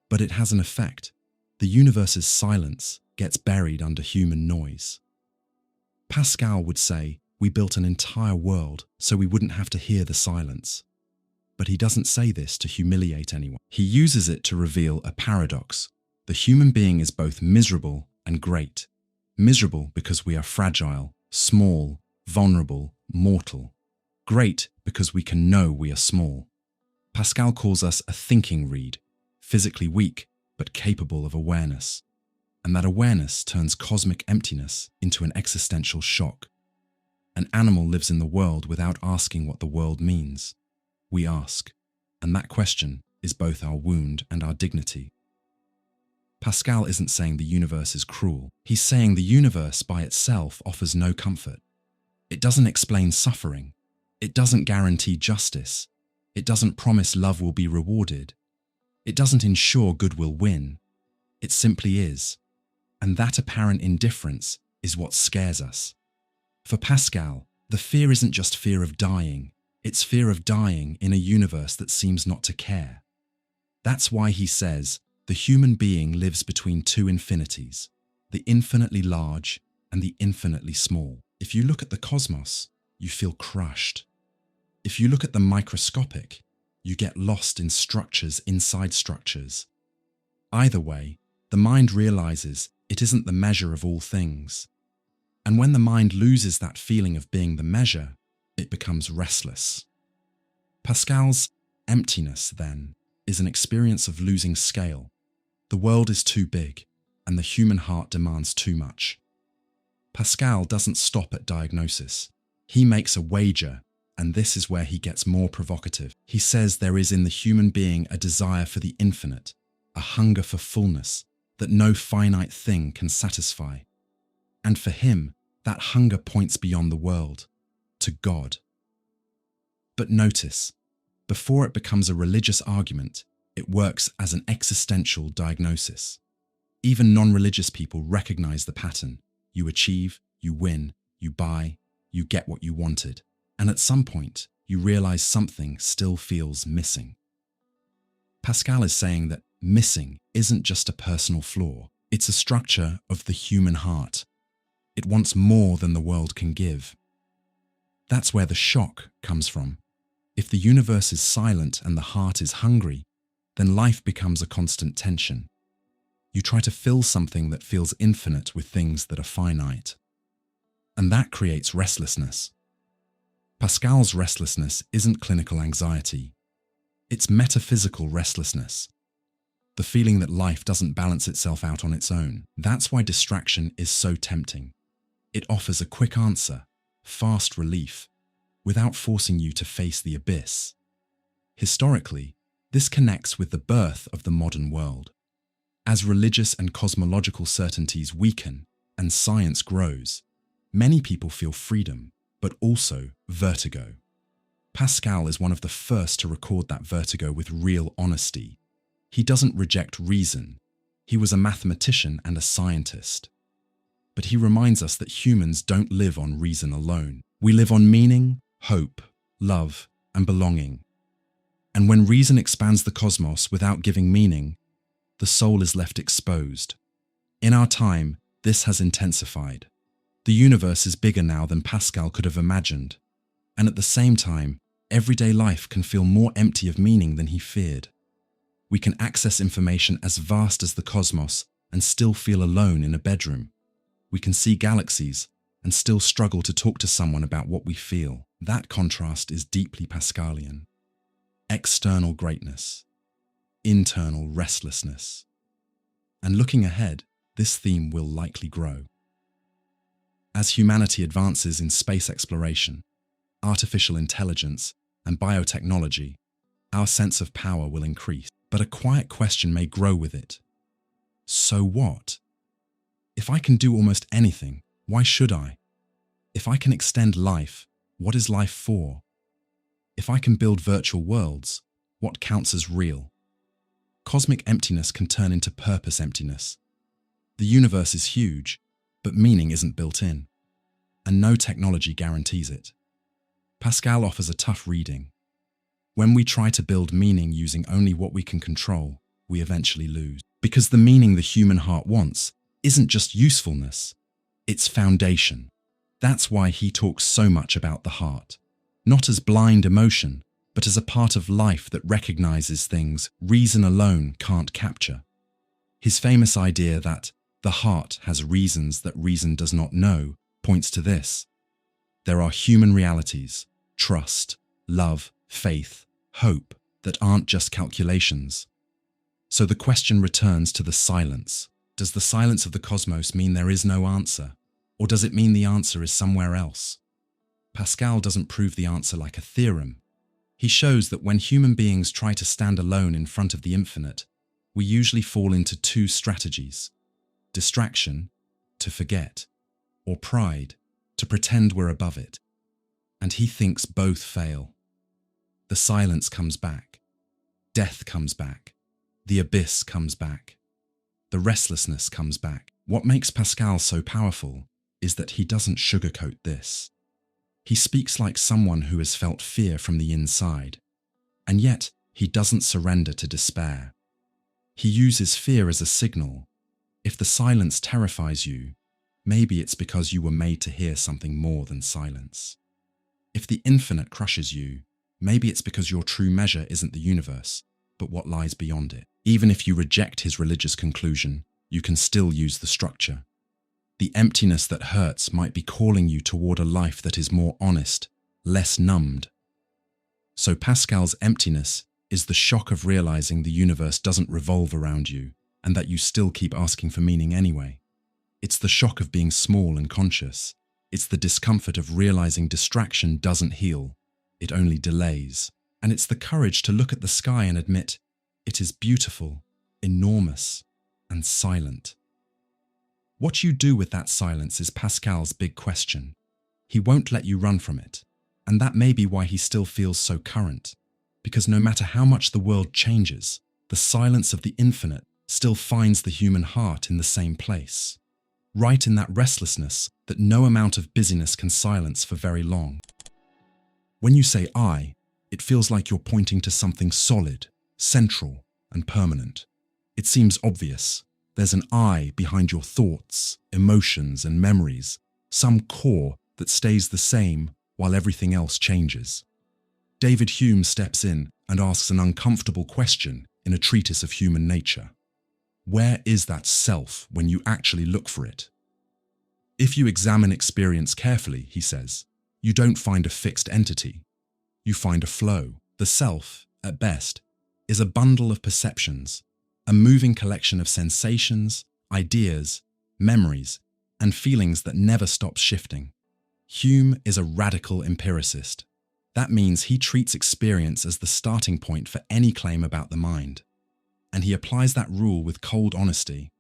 but it has an effect. The universe's silence gets buried under human noise. Pascal would say we built an entire world so we wouldn't have to hear the silence. But he doesn't say this to humiliate anyone. He uses it to reveal a paradox. The human being is both miserable and great. Miserable because we are fragile, small, vulnerable, mortal. Great because we can know we are small. Pascal calls us a thinking reed, physically weak but capable of awareness. And that awareness turns cosmic emptiness into an existential shock. An animal lives in the world without asking what the world means. We ask, and that question is both our wound and our dignity. Pascal isn't saying the universe is cruel. He's saying the universe by itself offers no comfort. It doesn't explain suffering. It doesn't guarantee justice. It doesn't promise love will be rewarded. It doesn't ensure good will win. It simply is. And that apparent indifference is what scares us. For Pascal, the fear isn't just fear of dying. It's fear of dying in a universe that seems not to care. That's why he says the human being lives between two infinities, the infinitely large and the infinitely small. If you look at the cosmos, you feel crushed. If you look at the microscopic, you get lost in structures inside structures. Either way, the mind realizes it isn't the measure of all things. And when the mind loses that feeling of being the measure, it becomes restless. Pascal's emptiness, then, is an experience of losing scale. The world is too big, and the human heart demands too much. Pascal doesn't stop at diagnosis. He makes a wager, And this is where he gets more provocative. He says there is in the human being a desire for the infinite, a hunger for fullness that no finite thing can satisfy. And for him, that hunger points beyond the world, to God. But notice, before it becomes a religious argument, it works as an existential diagnosis. Even non-religious people recognize the pattern. You achieve, you win, you buy, you get what you wanted. And at some point, you realize something still feels missing. Pascal is saying that missing isn't just a personal flaw, it's a structure of the human heart. It wants more than the world can give. That's where the shock comes from. If the universe is silent and the heart is hungry, then life becomes a constant tension. You try to fill something that feels infinite with things that are finite. And that creates restlessness. Pascal's restlessness isn't clinical anxiety. It's metaphysical restlessness. The feeling that life doesn't balance itself out on its own. That's why distraction is so tempting. It offers a quick answer, fast relief, without forcing you to face the abyss. Historically, this connects with the birth of the modern world. As religious and cosmological certainties weaken and science grows, many people feel freedom, but also vertigo. Pascal is one of the first to record that vertigo with real honesty. He doesn't reject reason. He was a mathematician and a scientist. But he reminds us that humans don't live on reason alone. We live on meaning, hope, love, and belonging. And when reason expands the cosmos without giving meaning, the soul is left exposed. In our time, this has intensified. The universe is bigger now than Pascal could have imagined. And at the same time, everyday life can feel more empty of meaning than he feared. We can access information as vast as the cosmos and still feel alone in a bedroom. We can see galaxies and still struggle to talk to someone about what we feel. That contrast is deeply Pascalian. External greatness, internal restlessness. And looking ahead, this theme will likely grow. As humanity advances in space exploration, artificial intelligence, and biotechnology, our sense of power will increase. But a quiet question may grow with it. So what? If I can do almost anything, why should I? If I can extend life, what is life for? If I can build virtual worlds, what counts as real? Cosmic emptiness can turn into purpose emptiness. The universe is huge, but meaning isn't built in, and no technology guarantees it. Pascal offers a tough reading. When we try to build meaning using only what we can control, we eventually lose. Because the meaning the human heart wants isn't just usefulness, it's foundation. That's why he talks so much about the heart. Not as blind emotion, but as a part of life that recognizes things reason alone can't capture. His famous idea that the heart has reasons that reason does not know points to this. There are human realities, trust, love, faith, hope, that aren't just calculations. So the question returns to the silence. Does the silence of the cosmos mean there is no answer? Or does it mean the answer is somewhere else? Pascal doesn't prove the answer like a theorem. He shows that when human beings try to stand alone in front of the infinite, we usually fall into two strategies: distraction, to forget, or pride, to pretend we're above it. And he thinks both fail. The silence comes back. Death comes back. The abyss comes back. The restlessness comes back. What makes Pascal so powerful is that he doesn't sugarcoat this. He speaks like someone who has felt fear from the inside, and yet he doesn't surrender to despair. He uses fear as a signal. If the silence terrifies you, maybe it's because you were made to hear something more than silence. If the infinite crushes you, maybe it's because your true measure isn't the universe, but what lies beyond it. Even if you reject his religious conclusion, you can still use the structure. The emptiness that hurts might be calling you toward a life that is more honest, less numbed. So Pascal's emptiness is the shock of realizing the universe doesn't revolve around you and that you still keep asking for meaning anyway. It's the shock of being small and conscious. It's the discomfort of realizing distraction doesn't heal. it only delays. And it's the courage to look at the sky and admit, it is beautiful, enormous, and silent. What you do with that silence is Pascal's big question. He won't let you run from it. And that may be why he still feels so current. Because no matter how much the world changes, the silence of the infinite still finds the human heart in the same place. Right in that restlessness that no amount of busyness can silence for very long. When you say I, it feels like you're pointing to something solid, central, and permanent. It seems obvious. There's an I behind your thoughts, emotions, and memories, some core that stays the same while everything else changes. David Hume steps in and asks an uncomfortable question in a treatise of human nature. Where is that self when you actually look for it? If you examine experience carefully, he says, you don't find a fixed entity. You find a flow. The self, at best, is a bundle of perceptions, a moving collection of sensations, ideas, memories, and feelings that never stops shifting. Hume is a radical empiricist. That means he treats experience as the starting point for any claim about the mind. And he applies that rule with cold honesty.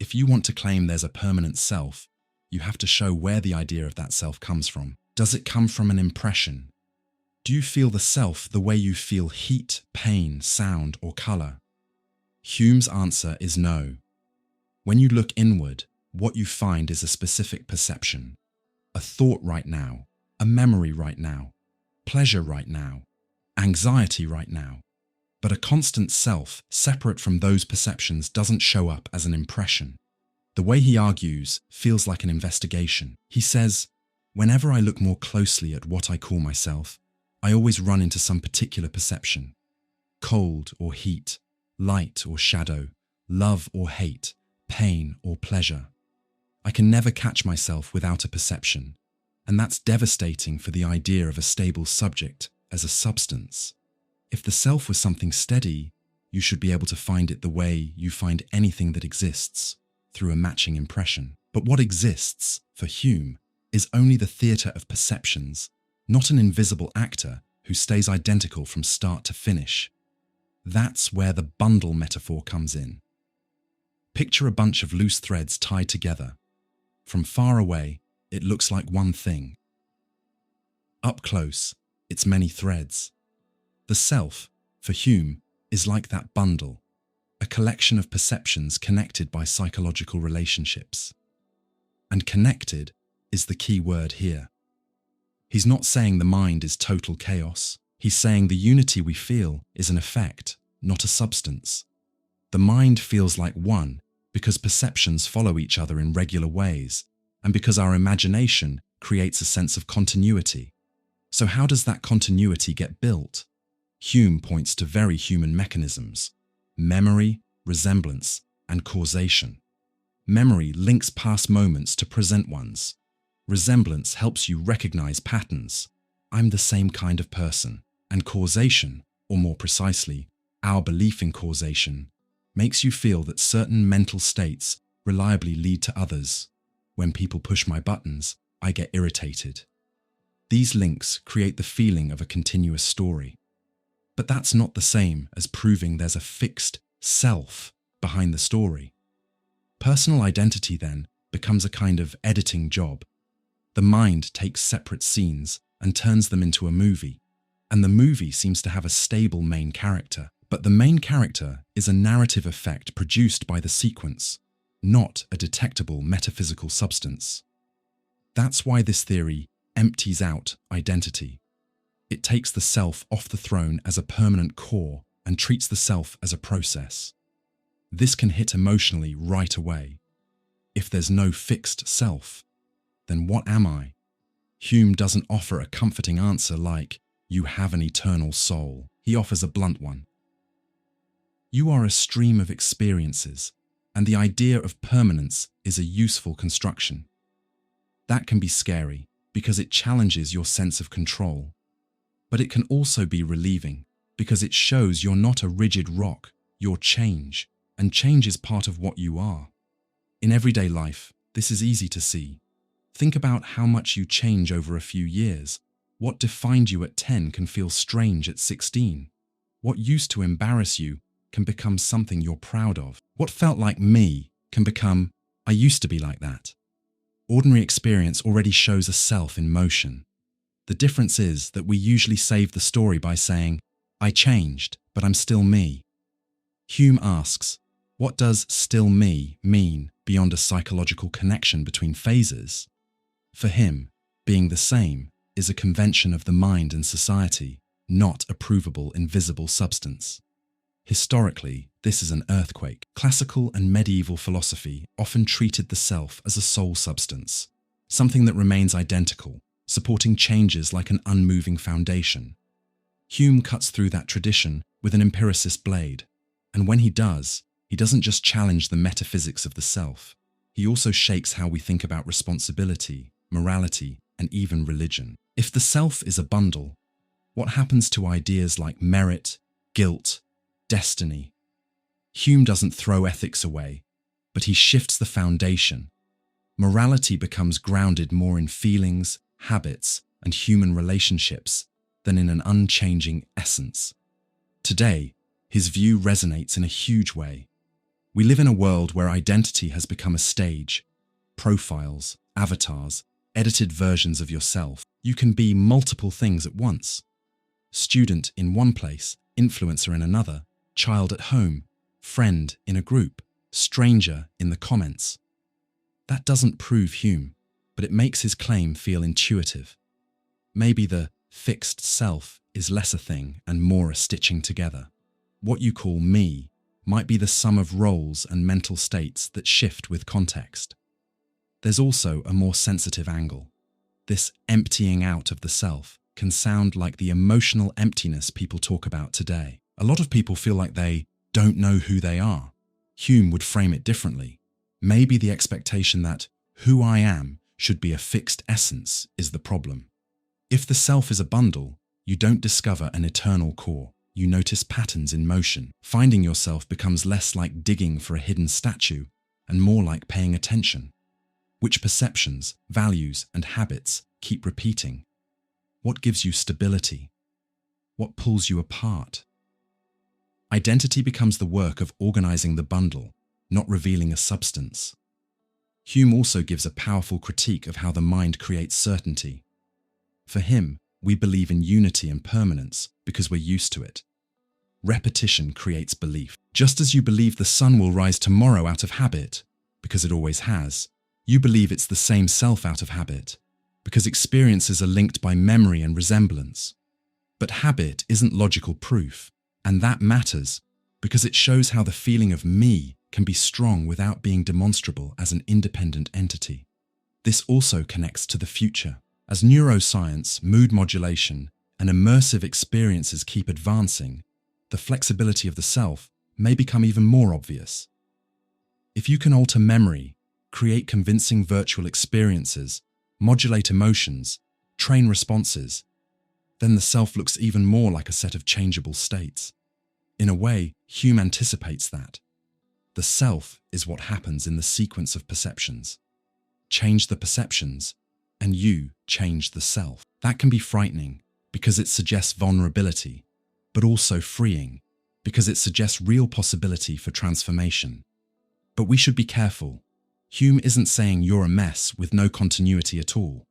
If you want to claim there's a permanent self, you have to show where the idea of that self comes from. Does it come from an impression? Do you feel the self the way you feel heat, pain, sound, or color? Hume's answer is no. When you look inward, what you find is a specific perception. A thought right now, a memory right now, pleasure right now, anxiety right now. But a constant self, separate from those perceptions, doesn't show up as an impression. The way he argues feels like an investigation. He says, whenever I look more closely at what I call myself, I always run into some particular perception. Cold or heat, light or shadow, love or hate, pain or pleasure. I can never catch myself without a perception, and that's devastating for the idea of a stable subject as a substance. If the self was something steady, you should be able to find it the way you find anything that exists, through a matching impression. But what exists, for Hume, is only the theatre of perceptions, not an invisible actor who stays identical from start to finish. That's where the bundle metaphor comes in. Picture a bunch of loose threads tied together. From far away, it looks like one thing. Up close, it's many threads. The self, for Hume, is like that bundle, a collection of perceptions connected by psychological relationships. And connected is the key word here. He's not saying the mind is total chaos. He's saying the unity we feel is an effect, not a substance. The mind feels like one because perceptions follow each other in regular ways, and because our imagination creates a sense of continuity. So how does that continuity get built? Hume points to very human mechanisms: memory, resemblance, and causation. Memory links past moments to present ones. Resemblance helps you recognize patterns. I'm the same kind of person. And causation, or more precisely, our belief in causation, makes you feel that certain mental states reliably lead to others. When people push my buttons, I get irritated. These links create the feeling of a continuous story. But that's not the same as proving there's a fixed self behind the story. Personal identity, then, becomes a kind of editing job. The mind takes separate scenes and turns them into a movie, and the movie seems to have a stable main character. But the main character is a narrative effect produced by the sequence, not a detectable metaphysical substance. That's why this theory empties out identity. It takes the self off the throne as a permanent core and treats the self as a process. This can hit emotionally right away. If there's no fixed self, then what am I? Hume doesn't offer a comforting answer like, you have an eternal soul. He offers a blunt one. You are a stream of experiences, and the idea of permanence is a useful construction. That can be scary because it challenges your sense of control. But it can also be relieving because it shows you're not a rigid rock, you're change, and change is part of what you are. In everyday life, this is easy to see. Think about how much you change over a few years, What defined you at 10 can feel strange at 16. What used to embarrass you can become something you're proud of. What felt like me can become, I used to be like that. Ordinary experience already shows a self in motion. The difference is that we usually save the story by saying, I changed, but I'm still me. Hume asks, what does still me mean beyond a psychological connection between phases? For him, being the same is a convention of the mind and society, not a provable, invisible substance. Historically, this is an earthquake. Classical and medieval philosophy often treated the self as a soul substance, something that remains identical, supporting changes like an unmoving foundation. Hume cuts through that tradition with an empiricist blade, and when he doesn't just challenge the metaphysics of the self, he also shakes how we think about responsibility, morality, and even religion. If the self is a bundle, what happens to ideas like merit, guilt, destiny? Hume doesn't throw ethics away, but he shifts the foundation. Morality becomes grounded more in feelings, habits, and human relationships than in an unchanging essence. Today, his view resonates in a huge way. We live in a world where identity has become a stage. Profiles, avatars, edited versions of yourself. You can be multiple things at once. Student in one place, influencer in another, child at home, friend in a group, stranger in the comments. That doesn't prove Hume, but it makes his claim feel intuitive. Maybe the fixed self is less a thing and more a stitching together. What you call me might be the sum of roles and mental states that shift with context. There's also a more sensitive angle. This emptying out of the self can sound like the emotional emptiness people talk about today. A lot of people feel like they don't know who they are. Hume would frame it differently. Maybe the expectation that who I am should be a fixed essence is the problem. If the self is a bundle, you don't discover an eternal core. You notice patterns in motion. Finding yourself becomes less like digging for a hidden statue and more like paying attention. Which perceptions, values, and habits keep repeating? What gives you stability? What pulls you apart? Identity becomes the work of organizing the bundle, not revealing a substance. Hume also gives a powerful critique of how the mind creates certainty. For him, we believe in unity and permanence because we're used to it. Repetition creates belief. Just as you believe the sun will rise tomorrow out of habit, because it always has, you believe it's the same self out of habit, because experiences are linked by memory and resemblance. But habit isn't logical proof, and that matters because it shows how the feeling of me can be strong without being demonstrable as an independent entity. This also connects to the future. As neuroscience, mood modulation, and immersive experiences keep advancing, the flexibility of the self may become even more obvious. If you can alter memory, create convincing virtual experiences, modulate emotions, train responses, then the self looks even more like a set of changeable states. In a way, Hume anticipates that. The self is what happens in the sequence of perceptions. Change the perceptions, and you change the self. That can be frightening because it suggests vulnerability, but also freeing because it suggests real possibility for transformation. But we should be careful. Hume isn't saying you're a mess with no continuity at all.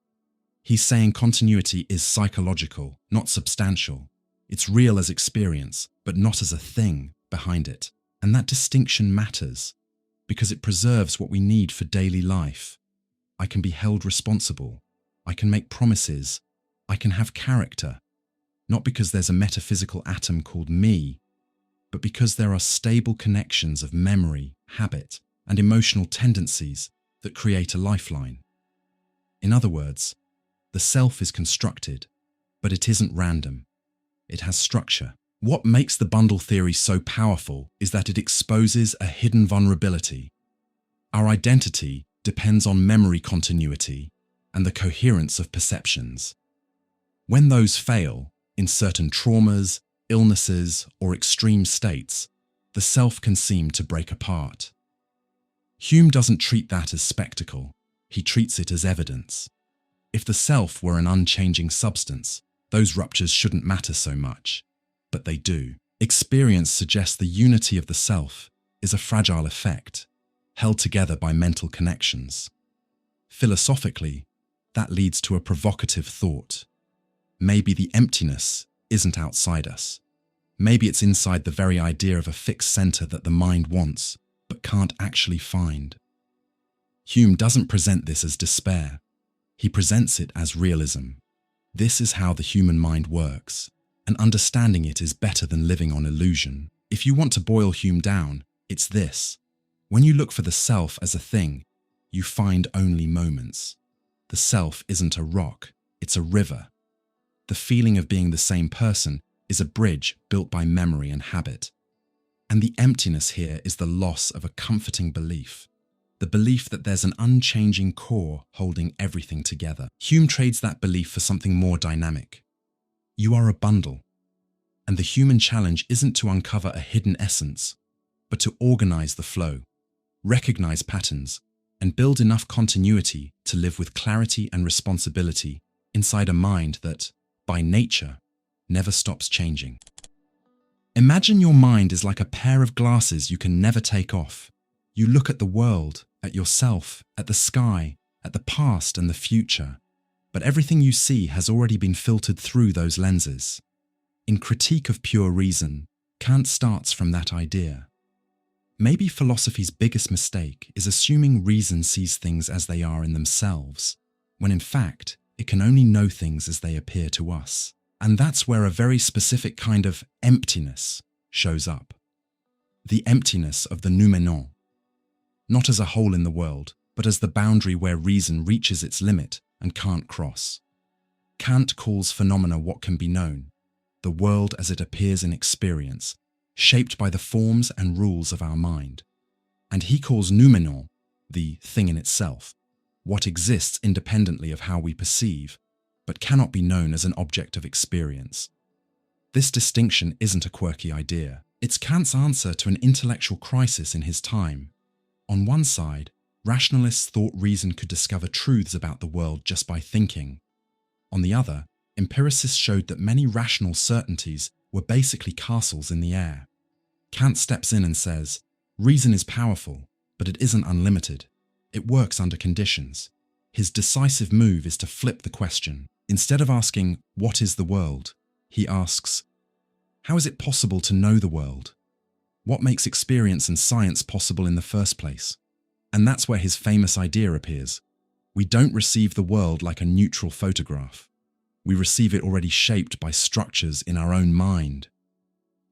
He's saying continuity is psychological, not substantial. It's real as experience, but not as a thing behind it. And that distinction matters because it preserves what we need for daily life. I can be held responsible. I can make promises. I can have character. Not because there's a metaphysical atom called me, but because there are stable connections of memory, habit, and emotional tendencies that create a lifeline. In other words, the self is constructed, but it isn't random. It has structure. What makes the bundle theory so powerful is that it exposes a hidden vulnerability. Our identity depends on memory continuity and the coherence of perceptions. When those fail, in certain traumas, illnesses, or extreme states, the self can seem to break apart. Hume doesn't treat that as spectacle. He treats it as evidence. If the self were an unchanging substance, those ruptures shouldn't matter so much. But they do. Experience suggests the unity of the self is a fragile effect, held together by mental connections. Philosophically, that leads to a provocative thought. Maybe the emptiness isn't outside us. Maybe it's inside the very idea of a fixed center that the mind wants, but can't actually find. Hume doesn't present this as despair. He presents it as realism. This is how the human mind works, and understanding it is better than living on illusion. If you want to boil Hume down, it's this. When you look for the self as a thing, you find only moments. The self isn't a rock, it's a river. The feeling of being the same person is a bridge built by memory and habit. And the emptiness here is the loss of a comforting belief. The belief that there's an unchanging core holding everything together. Hume trades that belief for something more dynamic. You are a bundle. And the human challenge isn't to uncover a hidden essence, but to organize the flow, recognize patterns, and build enough continuity to live with clarity and responsibility inside a mind that, by nature, never stops changing. Imagine your mind is like a pair of glasses you can never take off. You look at the world, at yourself, at the sky, at the past and the future, but everything you see has already been filtered through those lenses. In Critique of Pure Reason, Kant starts from that idea. Maybe philosophy's biggest mistake is assuming reason sees things as they are in themselves, when in fact, it can only know things as they appear to us. And that's where a very specific kind of emptiness shows up. The emptiness of the noumenon. Not as a hole in the world, but as the boundary where reason reaches its limit and can't cross. Kant calls phenomena what can be known, the world as it appears in experience, shaped by the forms and rules of our mind. And he calls noumenon, the thing in itself, what exists independently of how we perceive, but cannot be known as an object of experience. This distinction isn't a quirky idea. It's Kant's answer to an intellectual crisis in his time. On one side, rationalists thought reason could discover truths about the world just by thinking. On the other, empiricists showed that many rational certainties were basically castles in the air. Kant steps in and says, reason is powerful, but it isn't unlimited. It works under conditions. His decisive move is to flip the question. Instead of asking, what is the world? He asks, how is it possible to know the world? What makes experience and science possible in the first place? And that's where his famous idea appears. We don't receive the world like a neutral photograph. We receive it already shaped by structures in our own mind.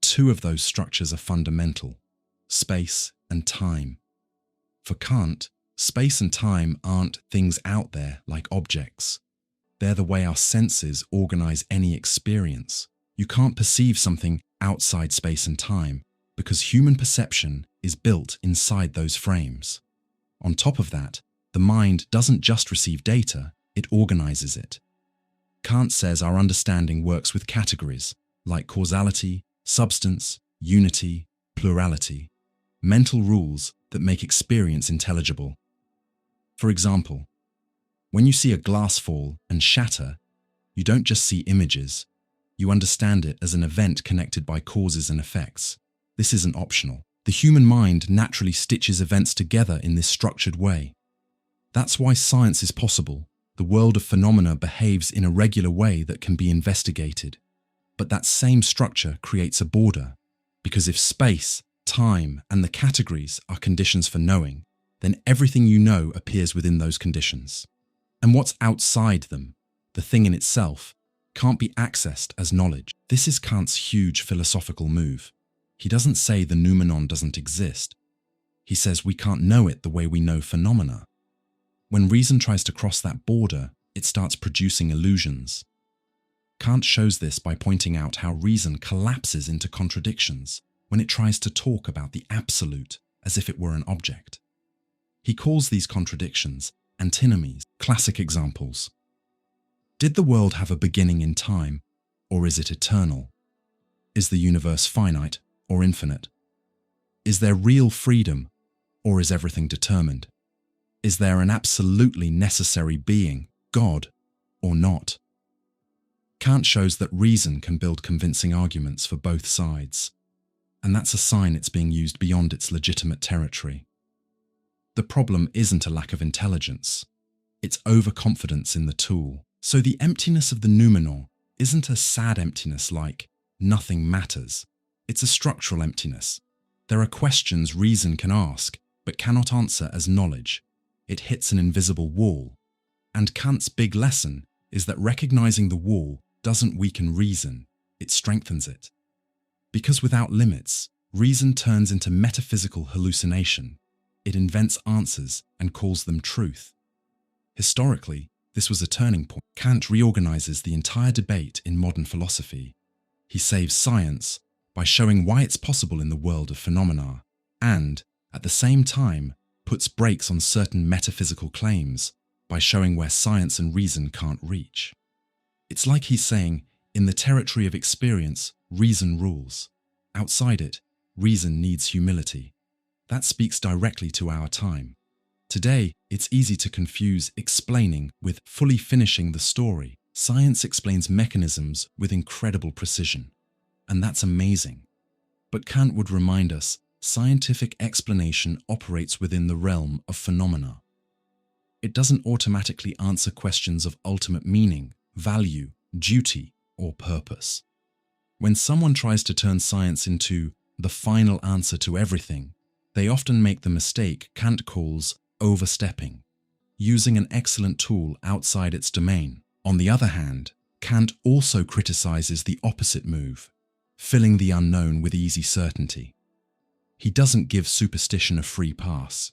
Two of those structures are fundamental: space and time. For Kant, space and time aren't things out there like objects. They're the way our senses organize any experience. You can't perceive something outside space and time because human perception is built inside those frames. On top of that, the mind doesn't just receive data, it organizes it. Kant says our understanding works with categories like causality, substance, unity, plurality, mental rules that make experience intelligible. For example, when you see a glass fall and shatter, you don't just see images, you understand it as an event connected by causes and effects. This isn't optional. The human mind naturally stitches events together in this structured way. That's why science is possible. The world of phenomena behaves in a regular way that can be investigated. But that same structure creates a border, because if space, time, and the categories are conditions for knowing, then everything you know appears within those conditions. And what's outside them, the thing in itself, can't be accessed as knowledge. This is Kant's huge philosophical move. He doesn't say the noumenon doesn't exist. He says we can't know it the way we know phenomena. When reason tries to cross that border, it starts producing illusions. Kant shows this by pointing out how reason collapses into contradictions when it tries to talk about the absolute as if it were an object. He calls these contradictions antinomies, classic examples. Did the world have a beginning in time, or is it eternal? Is the universe finite or infinite? Is there real freedom, or is everything determined? Is there an absolutely necessary being, God, or not. Kant shows that reason can build convincing arguments for both sides, and that's a sign it's being used beyond its legitimate territory. The problem isn't a lack of intelligence, it's overconfidence in the tool. So the emptiness of the noumenal isn't a sad emptiness like nothing matters. It's a structural emptiness. There are questions reason can ask, but cannot answer as knowledge. It hits an invisible wall. And Kant's big lesson is that recognizing the wall doesn't weaken reason, it strengthens it. Because without limits, reason turns into metaphysical hallucination. It invents answers and calls them truth. Historically, this was a turning point. Kant reorganizes the entire debate in modern philosophy. He saves science by showing why it's possible in the world of phenomena, and, at the same time, puts brakes on certain metaphysical claims by showing where science and reason can't reach. It's like he's saying, in the territory of experience, reason rules. Outside it, reason needs humility. That speaks directly to our time. Today, it's easy to confuse explaining with fully finishing the story. Science explains mechanisms with incredible precision, and that's amazing. But Kant would remind us, scientific explanation operates within the realm of phenomena. It doesn't automatically answer questions of ultimate meaning, value, duty, or purpose. When someone tries to turn science into the final answer to everything, they often make the mistake Kant calls overstepping, using an excellent tool outside its domain. On the other hand, Kant also criticizes the opposite move, filling the unknown with easy certainty. He doesn't give superstition a free pass.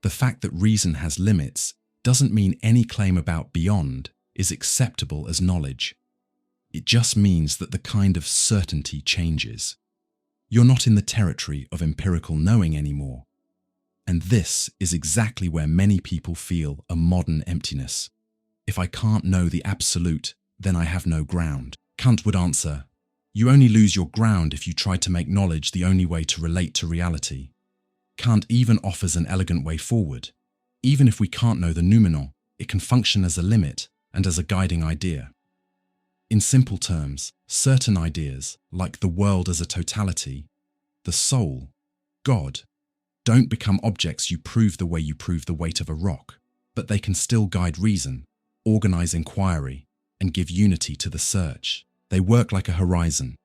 The fact that reason has limits doesn't mean any claim about beyond is acceptable as knowledge. It just means that the kind of certainty changes. You're not in the territory of empirical knowing anymore. And this is exactly where many people feel a modern emptiness. If I can't know the absolute, then I have no ground. Kant would answer, you only lose your ground if you try to make knowledge the only way to relate to reality. Kant even offers an elegant way forward. Even if we can't know the noumenal, it can function as a limit and as a guiding idea. In simple terms, certain ideas, like the world as a totality, the soul, God, don't become objects you prove the way you prove the weight of a rock, but they can still guide reason, organize inquiry, and give unity to the search. They work like a horizon.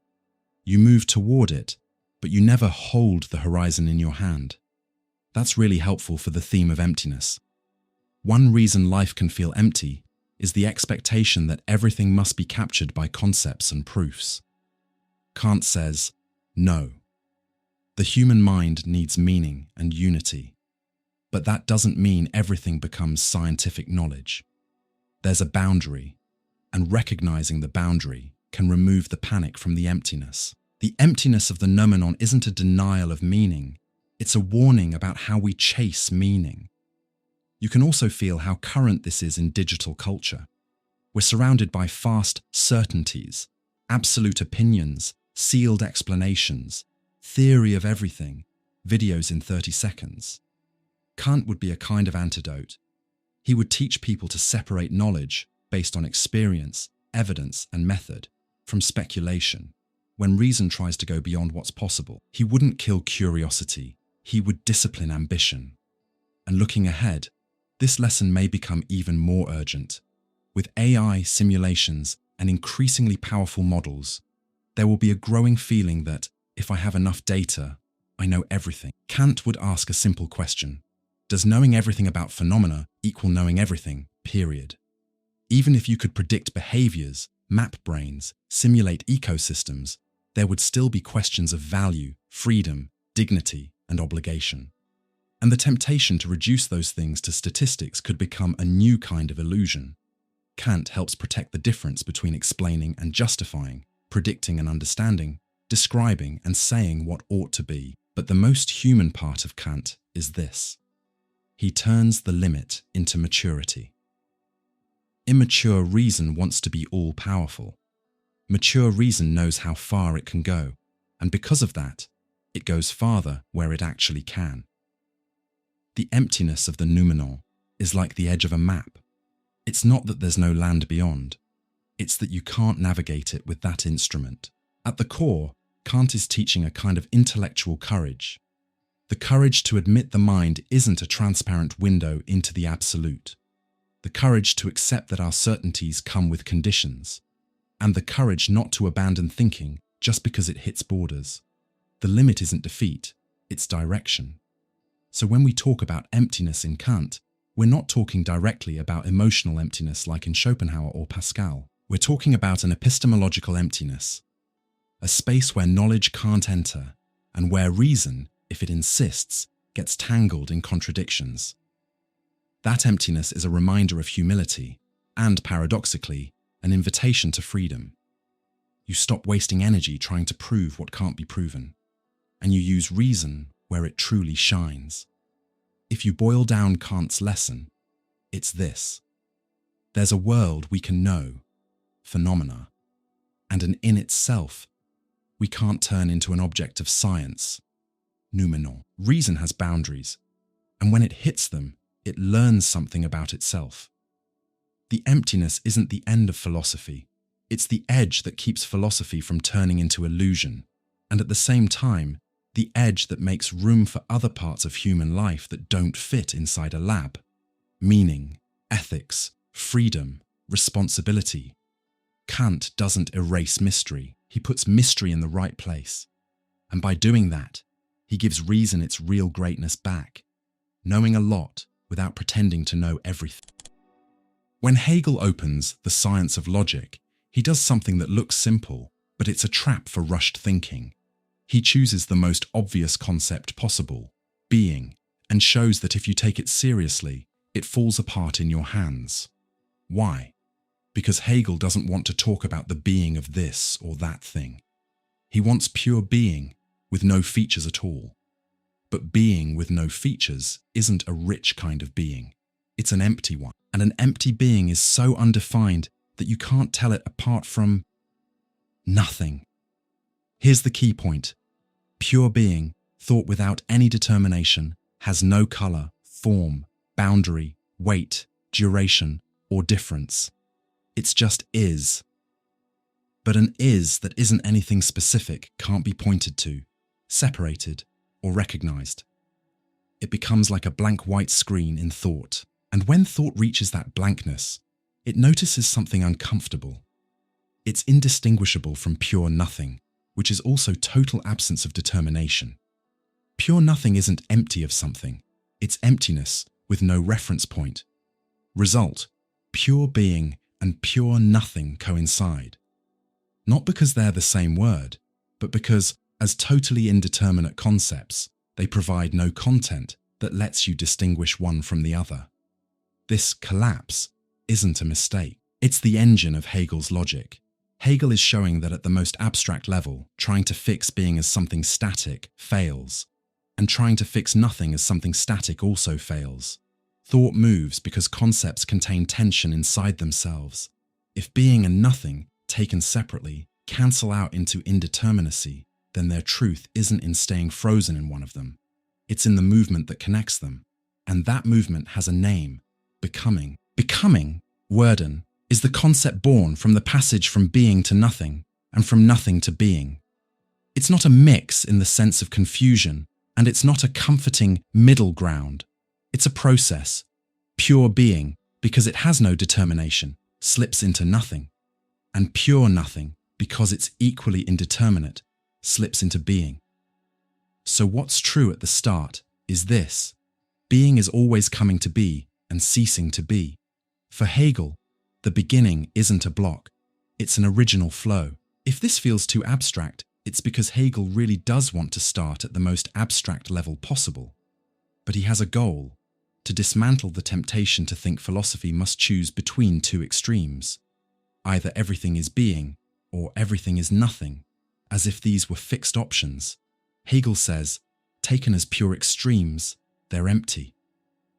You move toward it, but you never hold the horizon in your hand. That's really helpful for the theme of emptiness. One reason life can feel empty is the expectation that everything must be captured by concepts and proofs. Kant says, no. The human mind needs meaning and unity, but that doesn't mean everything becomes scientific knowledge. There's a boundary, and recognizing the boundary can remove the panic from the emptiness. The emptiness of the noumenon isn't a denial of meaning, it's a warning about how we chase meaning. You can also feel how current this is in digital culture. We're surrounded by fast certainties, absolute opinions, sealed explanations, theory of everything, videos in 30 seconds. Kant would be a kind of antidote. He would teach people to separate knowledge based on experience, evidence, and method from speculation. When reason tries to go beyond what's possible, he wouldn't kill curiosity, he would discipline ambition. And looking ahead, this lesson may become even more urgent. With AI, simulations, and increasingly powerful models, there will be a growing feeling that, if I have enough data, I know everything. Kant would ask a simple question. Does knowing everything about phenomena equal knowing everything, period? Even if you could predict behaviors, map brains, simulate ecosystems, there would still be questions of value, freedom, dignity, and obligation. And the temptation to reduce those things to statistics could become a new kind of illusion. Kant helps protect the difference between explaining and justifying, predicting and understanding, describing and saying what ought to be. But the most human part of Kant is this. He turns the limit into maturity. Immature reason wants to be all-powerful. Mature reason knows how far it can go, and because of that, it goes farther where it actually can. The emptiness of the noumenal is like the edge of a map. It's not that there's no land beyond. It's that you can't navigate it with that instrument. At the core, Kant is teaching a kind of intellectual courage. The courage to admit the mind isn't a transparent window into the absolute. The courage to accept that our certainties come with conditions. And the courage not to abandon thinking just because it hits borders. The limit isn't defeat, it's direction. So when we talk about emptiness in Kant, we're not talking directly about emotional emptiness like in Schopenhauer or Pascal. We're talking about an epistemological emptiness, a space where knowledge can't enter, and where reason, if it insists, gets tangled in contradictions. That emptiness is a reminder of humility, and paradoxically, an invitation to freedom. You stop wasting energy trying to prove what can't be proven, and you use reason where it truly shines. If you boil down Kant's lesson, it's this. There's a world we can know, phenomena, and an in itself we can't turn into an object of science, noumenon. Reason has boundaries, and when it hits them, it learns something about itself. The emptiness isn't the end of philosophy, it's the edge that keeps philosophy from turning into illusion, and at the same time, the edge that makes room for other parts of human life that don't fit inside a lab. Meaning, ethics, freedom, responsibility. Kant doesn't erase mystery, he puts mystery in the right place. And by doing that, he gives reason its real greatness back, knowing a lot without pretending to know everything. When Hegel opens The Science of Logic, he does something that looks simple, but it's a trap for rushed thinking. He chooses the most obvious concept possible, being, and shows that if you take it seriously, it falls apart in your hands. Why? Because Hegel doesn't want to talk about the being of this or that thing. He wants pure being, with no features at all. But being with no features isn't a rich kind of being. It's an empty one. And an empty being is so undefined that you can't tell it apart from nothing. Here's the key point. Pure being, thought without any determination, has no color, form, boundary, weight, duration, or difference. It's just is. But an is that isn't anything specific can't be pointed to, separated, or recognized. It becomes like a blank white screen in thought. And when thought reaches that blankness, it notices something uncomfortable. It's indistinguishable from pure nothing, which is also total absence of determination. Pure nothing isn't empty of something, it's emptiness with no reference point. Result, pure being and pure nothing coincide. Not because they're the same word, but because, as totally indeterminate concepts, they provide no content that lets you distinguish one from the other. This collapse isn't a mistake. It's the engine of Hegel's logic. Hegel is showing that at the most abstract level, trying to fix being as something static fails, and trying to fix nothing as something static also fails. Thought moves because concepts contain tension inside themselves. If being and nothing, taken separately, cancel out into indeterminacy, then their truth isn't in staying frozen in one of them. It's in the movement that connects them. And that movement has a name. Becoming. Becoming, Worden, is the concept born from the passage from being to nothing, and from nothing to being. It's not a mix in the sense of confusion, and it's not a comforting middle ground. It's a process. Pure being, because it has no determination, slips into nothing. And pure nothing, because it's equally indeterminate, slips into being. So what's true at the start is this. Being is always coming to be, and ceasing to be. For Hegel, the beginning isn't a block, it's an original flow. If this feels too abstract, it's because Hegel really does want to start at the most abstract level possible. But he has a goal, to dismantle the temptation to think philosophy must choose between two extremes. Either everything is being, or everything is nothing, as if these were fixed options. Hegel says, taken as pure extremes, they're empty.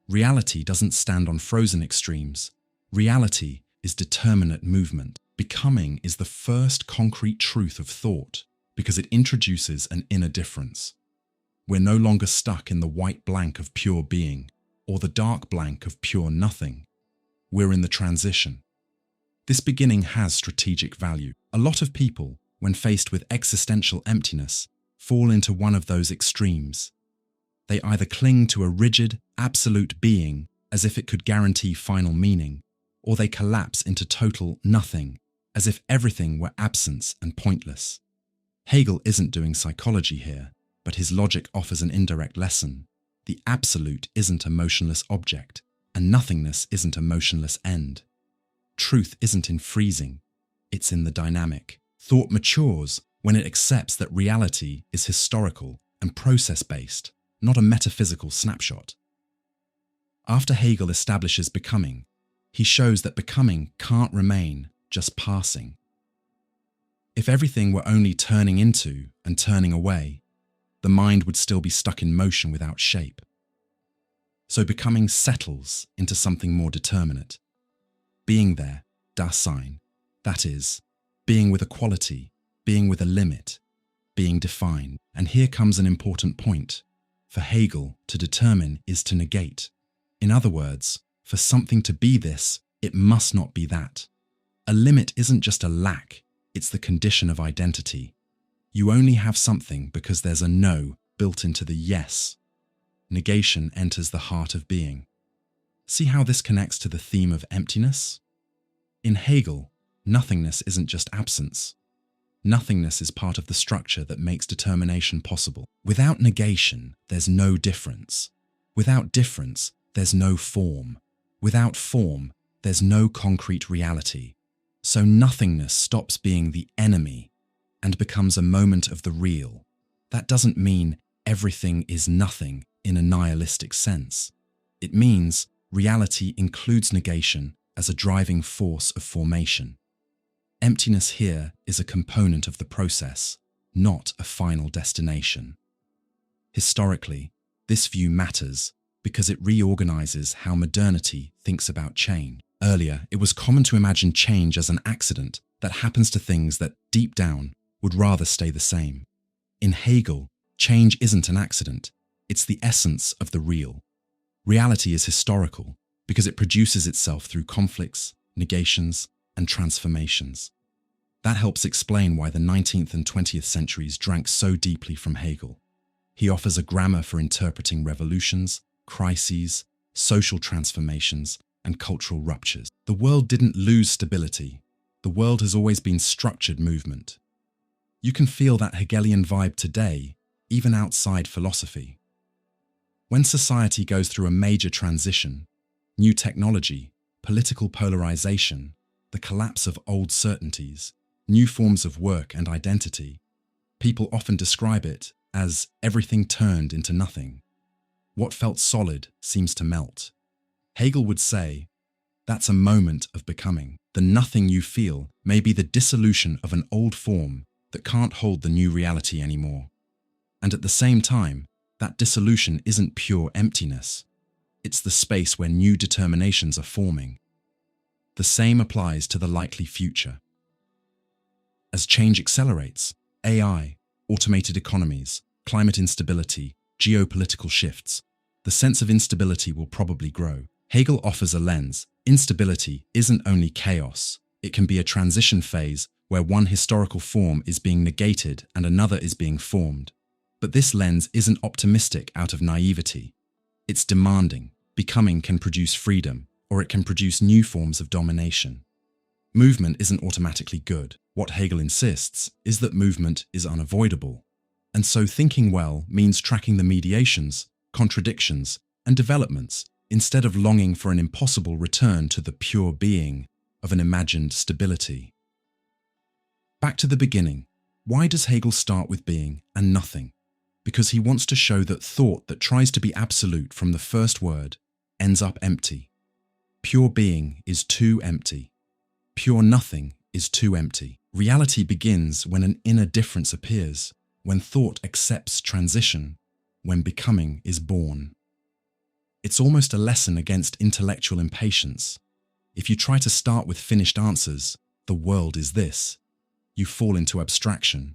Reality doesn't stand on frozen extremes. Reality is determinate movement. Becoming is the first concrete truth of thought because it introduces an inner difference. We're no longer stuck in the white blank of pure being or the dark blank of pure nothing. we're in the transition. This beginning has strategic value. A lot of people, when faced with existential emptiness, fall into one of those extremes. They either cling to a rigid, absolute being as if it could guarantee final meaning, or they collapse into total nothing, as if everything were absence and pointless. Hegel isn't doing psychology here, but his logic offers an indirect lesson. The absolute isn't a motionless object, and nothingness isn't a motionless end. Truth isn't in freezing, it's in the dynamic. Thought matures when it accepts that reality is historical and process-based, not a metaphysical snapshot. After Hegel establishes becoming, he shows that becoming can't remain just passing. If everything were only turning into and turning away, the mind would still be stuck in motion without shape. So becoming settles into something more determinate. Being there, Dasein, that is, being with a quality, being with a limit, being defined. And here comes an important point. For Hegel, to determine is to negate. In other words, for something to be this, it must not be that. A limit isn't just a lack, it's the condition of identity. You only have something because there's a no built into the yes. Negation enters the heart of being. See how this connects to the theme of emptiness? In Hegel, nothingness isn't just absence. Nothingness is part of the structure that makes determination possible. Without negation, there's no difference. Without difference, there's no form. Without form, there's no concrete reality. So nothingness stops being the enemy and becomes a moment of the real. That doesn't mean everything is nothing in a nihilistic sense. It means reality includes negation as a driving force of formation. Emptiness here is a component of the process, not a final destination. Historically, this view matters because it reorganizes how modernity thinks about change. Earlier, it was common to imagine change as an accident that happens to things that, deep down, would rather stay the same. In Hegel, change isn't an accident, it's the essence of the real. Reality is historical because it produces itself through conflicts, negations, and transformations. That helps explain why the 19th and 20th centuries drank so deeply from Hegel. He offers a grammar for interpreting revolutions, crises, social transformations, and cultural ruptures. The world didn't lose stability. The world has always been structured movement. You can feel that Hegelian vibe today, even outside philosophy. When society goes through a major transition, new technology, political polarization, the collapse of old certainties, new forms of work and identity, people often describe it as everything turned into nothing. What felt solid seems to melt. Hegel would say, that's a moment of becoming. The nothing you feel may be the dissolution of an old form that can't hold the new reality anymore. And at the same time, that dissolution isn't pure emptiness. It's the space where new determinations are forming. The same applies to the likely future. As change accelerates, AI, automated economies, climate instability, geopolitical shifts, the sense of instability will probably grow. Hegel offers a lens. Instability isn't only chaos. It can be a transition phase where one historical form is being negated and another is being formed. But this lens isn't optimistic out of naivety. It's demanding. Becoming can produce freedom, or it can produce new forms of domination. Movement isn't automatically good. What Hegel insists is that movement is unavoidable. And so thinking well means tracking the mediations, contradictions, and developments instead of longing for an impossible return to the pure being of an imagined stability. Back to the beginning. Why does Hegel start with being and nothing? Because he wants to show that thought that tries to be absolute from the first word ends up empty. Pure being is too empty. Pure nothing is too empty. Reality begins when an inner difference appears, when thought accepts transition, when becoming is born. It's almost a lesson against intellectual impatience. If you try to start with finished answers, the world is this, you fall into abstraction.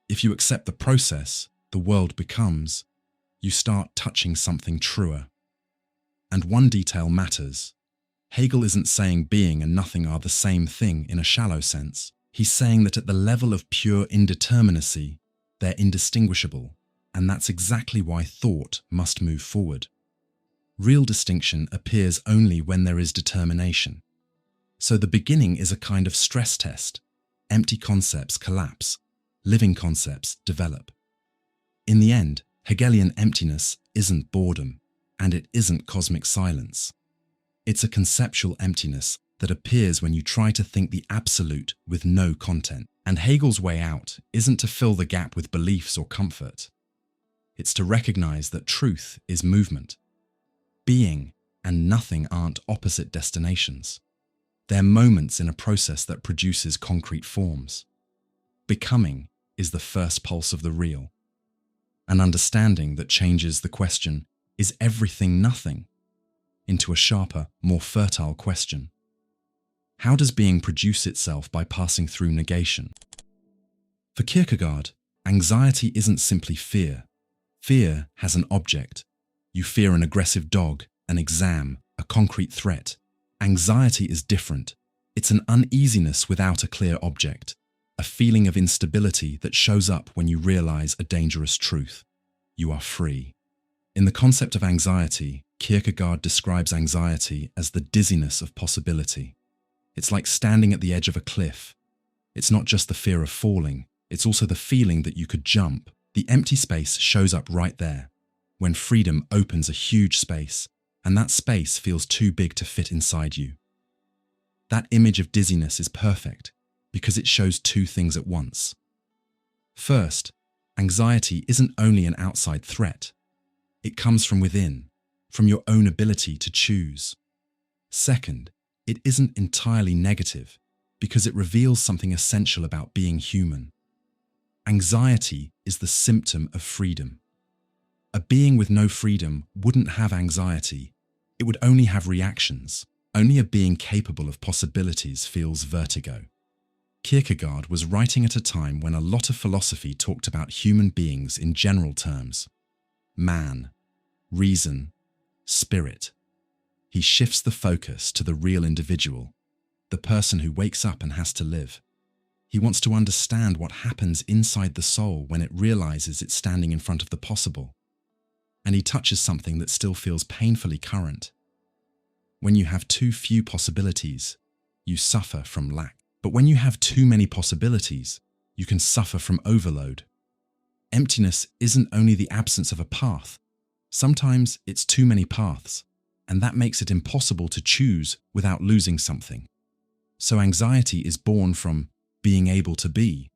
If you accept the process, the world becomes, you start touching something truer. And one detail matters. Hegel isn't saying being and nothing are the same thing in a shallow sense. He's saying that at the level of pure indeterminacy, they're indistinguishable, and that's exactly why thought must move forward. Real distinction appears only when there is determination. So the beginning is a kind of stress test. Empty concepts collapse, living concepts develop. In the end, Hegelian emptiness isn't boredom, and it isn't cosmic silence. It's a conceptual emptiness that appears when you try to think the absolute with no content. And Hegel's way out isn't to fill the gap with beliefs or comfort. It's to recognize that truth is movement. Being and nothing aren't opposite destinations. They're moments in a process that produces concrete forms. Becoming is the first pulse of the real. An understanding that changes the question, is everything nothing? Into a sharper, more fertile question. How does being produce itself by passing through negation? For Kierkegaard, anxiety isn't simply fear. Fear has an object. You fear an aggressive dog, an exam, a concrete threat. Anxiety is different. It's an uneasiness without a clear object, a feeling of instability that shows up when you realize a dangerous truth. You are free. In the concept of anxiety, Kierkegaard describes anxiety as the dizziness of possibility. It's like standing at the edge of a cliff. It's not just the fear of falling, it's also the feeling that you could jump. The empty space shows up right there, when freedom opens a huge space, and that space feels too big to fit inside you. That image of dizziness is perfect, because it shows two things at once. First, anxiety isn't only an outside threat. It comes from within, from your own ability to choose. Second, it isn't entirely negative, because it reveals something essential about being human. Anxiety is the symptom of freedom. A being with no freedom wouldn't have anxiety. It would only have reactions. Only a being capable of possibilities feels vertigo. Kierkegaard was writing at a time when a lot of philosophy talked about human beings in general terms. Man, reason, spirit. He shifts the focus to the real individual, the person who wakes up and has to live. He wants to understand what happens inside the soul when it realizes it's standing in front of the possible. And he touches something that still feels painfully current. When you have too few possibilities, you suffer from lack. But when you have too many possibilities, you can suffer from overload. Emptiness isn't only the absence of a path. Sometimes it's too many paths, and that makes it impossible to choose without losing something. So anxiety is born from being able to be.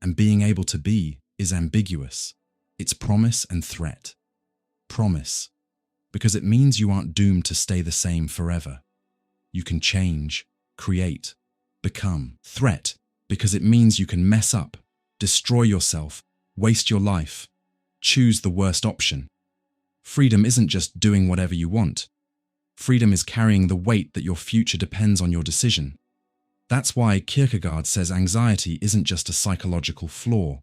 And being able to be is ambiguous. It's promise and threat. Promise, because it means you aren't doomed to stay the same forever. You can change, create, become. Threat, because it means you can mess up, destroy yourself, waste your life, choose the worst option. Freedom isn't just doing whatever you want. Freedom is carrying the weight that your future depends on your decision. That's why Kierkegaard says anxiety isn't just a psychological flaw.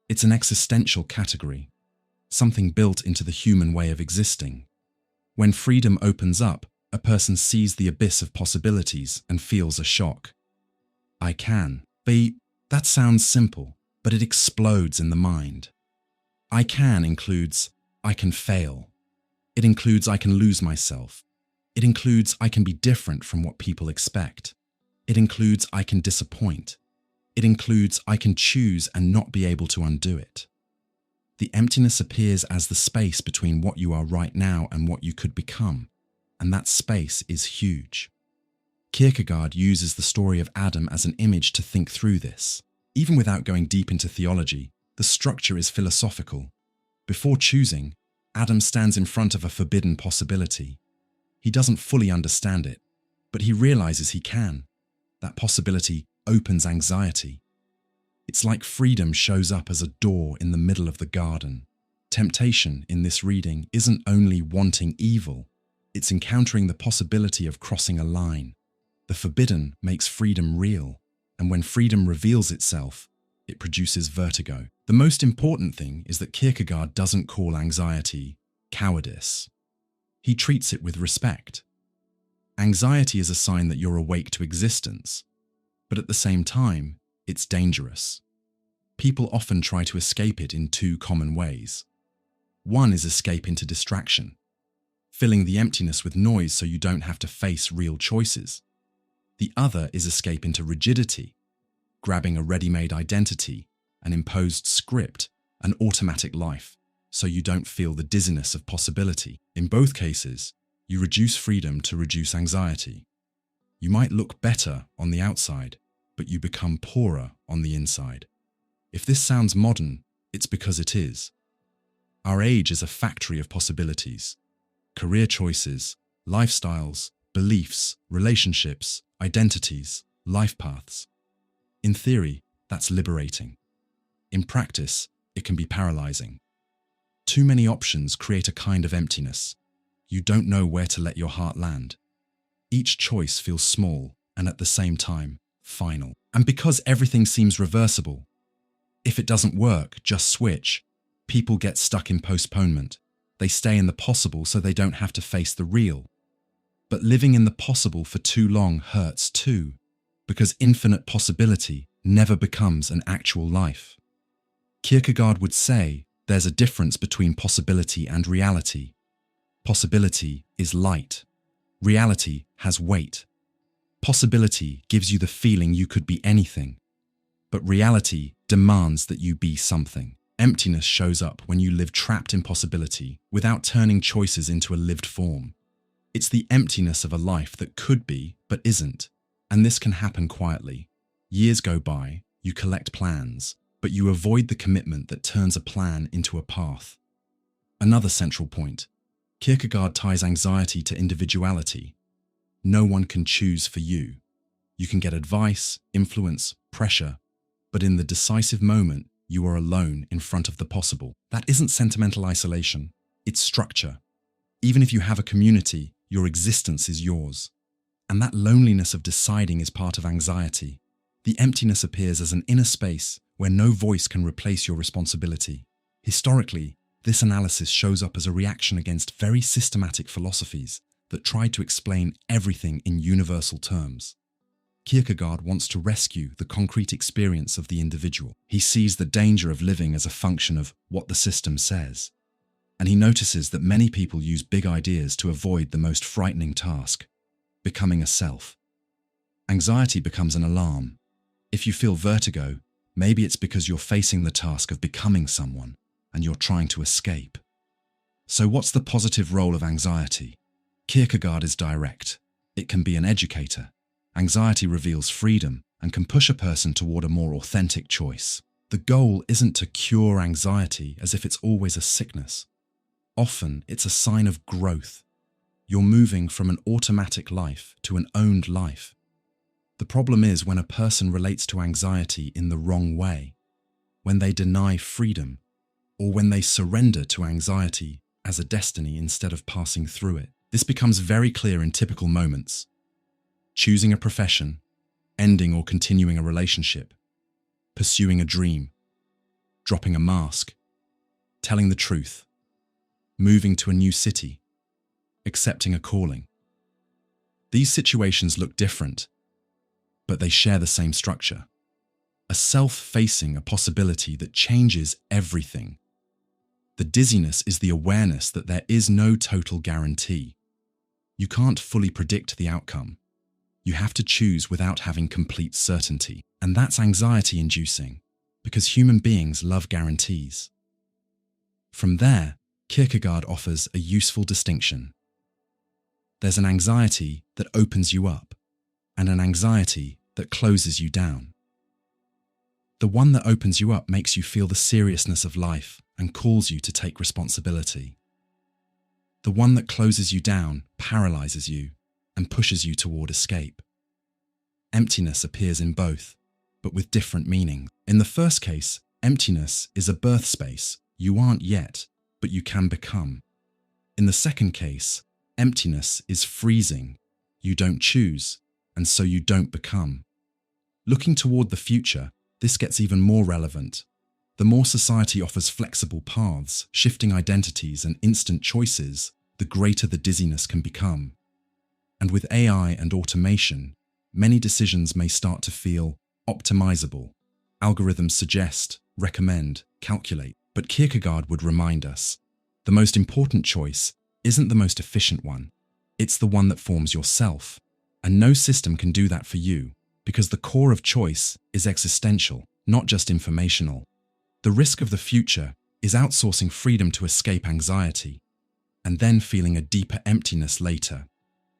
It's an existential category, something built into the human way of existing. When freedom opens up, a person sees the abyss of possibilities and feels a shock. I can be. That sounds simple, but it explodes in the mind. I can includes I can fail. It includes I can lose myself. It includes I can be different from what people expect. It includes I can disappoint. It includes I can choose and not be able to undo it. The emptiness appears as the space between what you are right now and what you could become, and that space is huge. Kierkegaard uses the story of Adam as an image to think through this. Even without going deep into theology, the structure is philosophical. Before choosing, Adam stands in front of a forbidden possibility. He doesn't fully understand it, but he realizes he can. That possibility opens anxiety. It's like freedom shows up as a door in the middle of the garden. Temptation in this reading isn't only wanting evil, it's encountering the possibility of crossing a line. The forbidden makes freedom real, and when freedom reveals itself, it produces vertigo. The most important thing is that Kierkegaard doesn't call anxiety cowardice. He treats it with respect. Anxiety is a sign that you're awake to existence, but at the same time, it's dangerous. People often try to escape it in two common ways. One is escape into distraction, filling the emptiness with noise so you don't have to face real choices. The other is escape into rigidity, grabbing a ready-made identity, an imposed script, an automatic life, so you don't feel the dizziness of possibility. In both cases, you reduce freedom to reduce anxiety. You might look better on the outside, but you become poorer on the inside. If this sounds modern, it's because it is. Our age is a factory of possibilities. Career choices, lifestyles, beliefs, relationships, identities, life paths. In theory, that's liberating. In practice, it can be paralyzing. Too many options create a kind of emptiness. You don't know where to let your heart land. Each choice feels small and at the same time, final. And because everything seems reversible, if it doesn't work, just switch. People get stuck in postponement. They stay in the possible so they don't have to face the real. But living in the possible for too long hurts too, because infinite possibility never becomes an actual life. Kierkegaard would say there's a difference between possibility and reality. Possibility is light. Reality has weight. Possibility gives you the feeling you could be anything, but reality demands that you be something. Emptiness shows up when you live trapped in possibility without turning choices into a lived form. It's the emptiness of a life that could be but isn't, and this can happen quietly. Years go by, you collect plans, but you avoid the commitment that turns a plan into a path. Another central point. Kierkegaard ties anxiety to individuality. No one can choose for you. You can get advice, influence, pressure, but in the decisive moment, you are alone in front of the possible. That isn't sentimental isolation, it's structure. Even if you have a community, your existence is yours. And that loneliness of deciding is part of anxiety. The emptiness appears as an inner space where no voice can replace your responsibility. Historically, this analysis shows up as a reaction against very systematic philosophies that tried to explain everything in universal terms. Kierkegaard wants to rescue the concrete experience of the individual. He sees the danger of living as a function of what the system says. And he notices that many people use big ideas to avoid the most frightening task, becoming a self. Anxiety becomes an alarm. If you feel vertigo, maybe it's because you're facing the task of becoming someone and you're trying to escape. So what's the positive role of anxiety? Kierkegaard is direct. It can be an educator. Anxiety reveals freedom and can push a person toward a more authentic choice. The goal isn't to cure anxiety as if it's always a sickness. Often, it's a sign of growth. You're moving from an automatic life to an owned life. The problem is when a person relates to anxiety in the wrong way, when they deny freedom, or when they surrender to anxiety as a destiny instead of passing through it. This becomes very clear in typical moments. Choosing a profession, ending or continuing a relationship, pursuing a dream, dropping a mask, telling the truth, moving to a new city, accepting a calling. These situations look different, but they share the same structure. A self facing a possibility that changes everything. The dizziness is the awareness that there is no total guarantee. You can't fully predict the outcome. You have to choose without having complete certainty. And that's anxiety-inducing, because human beings love guarantees. From there, Kierkegaard offers a useful distinction. There's an anxiety that opens you up, and an anxiety that closes you down. The one that opens you up makes you feel the seriousness of life and calls you to take responsibility. The one that closes you down paralyzes you and pushes you toward escape. Emptiness appears in both, but with different meanings. In the first case, emptiness is a birth space. You aren't yet, but you can become. In the second case, emptiness is freezing. You don't choose, and so you don't become. Looking toward the future, this gets even more relevant. The more society offers flexible paths, shifting identities, and instant choices, the greater the dizziness can become. And with AI and automation, many decisions may start to feel optimizable. Algorithms suggest, recommend, calculate. But Kierkegaard would remind us, the most important choice isn't the most efficient one. It's the one that forms yourself. And no system can do that for you, because the core of choice is existential, not just informational. The risk of the future is outsourcing freedom to escape anxiety, and then feeling a deeper emptiness later,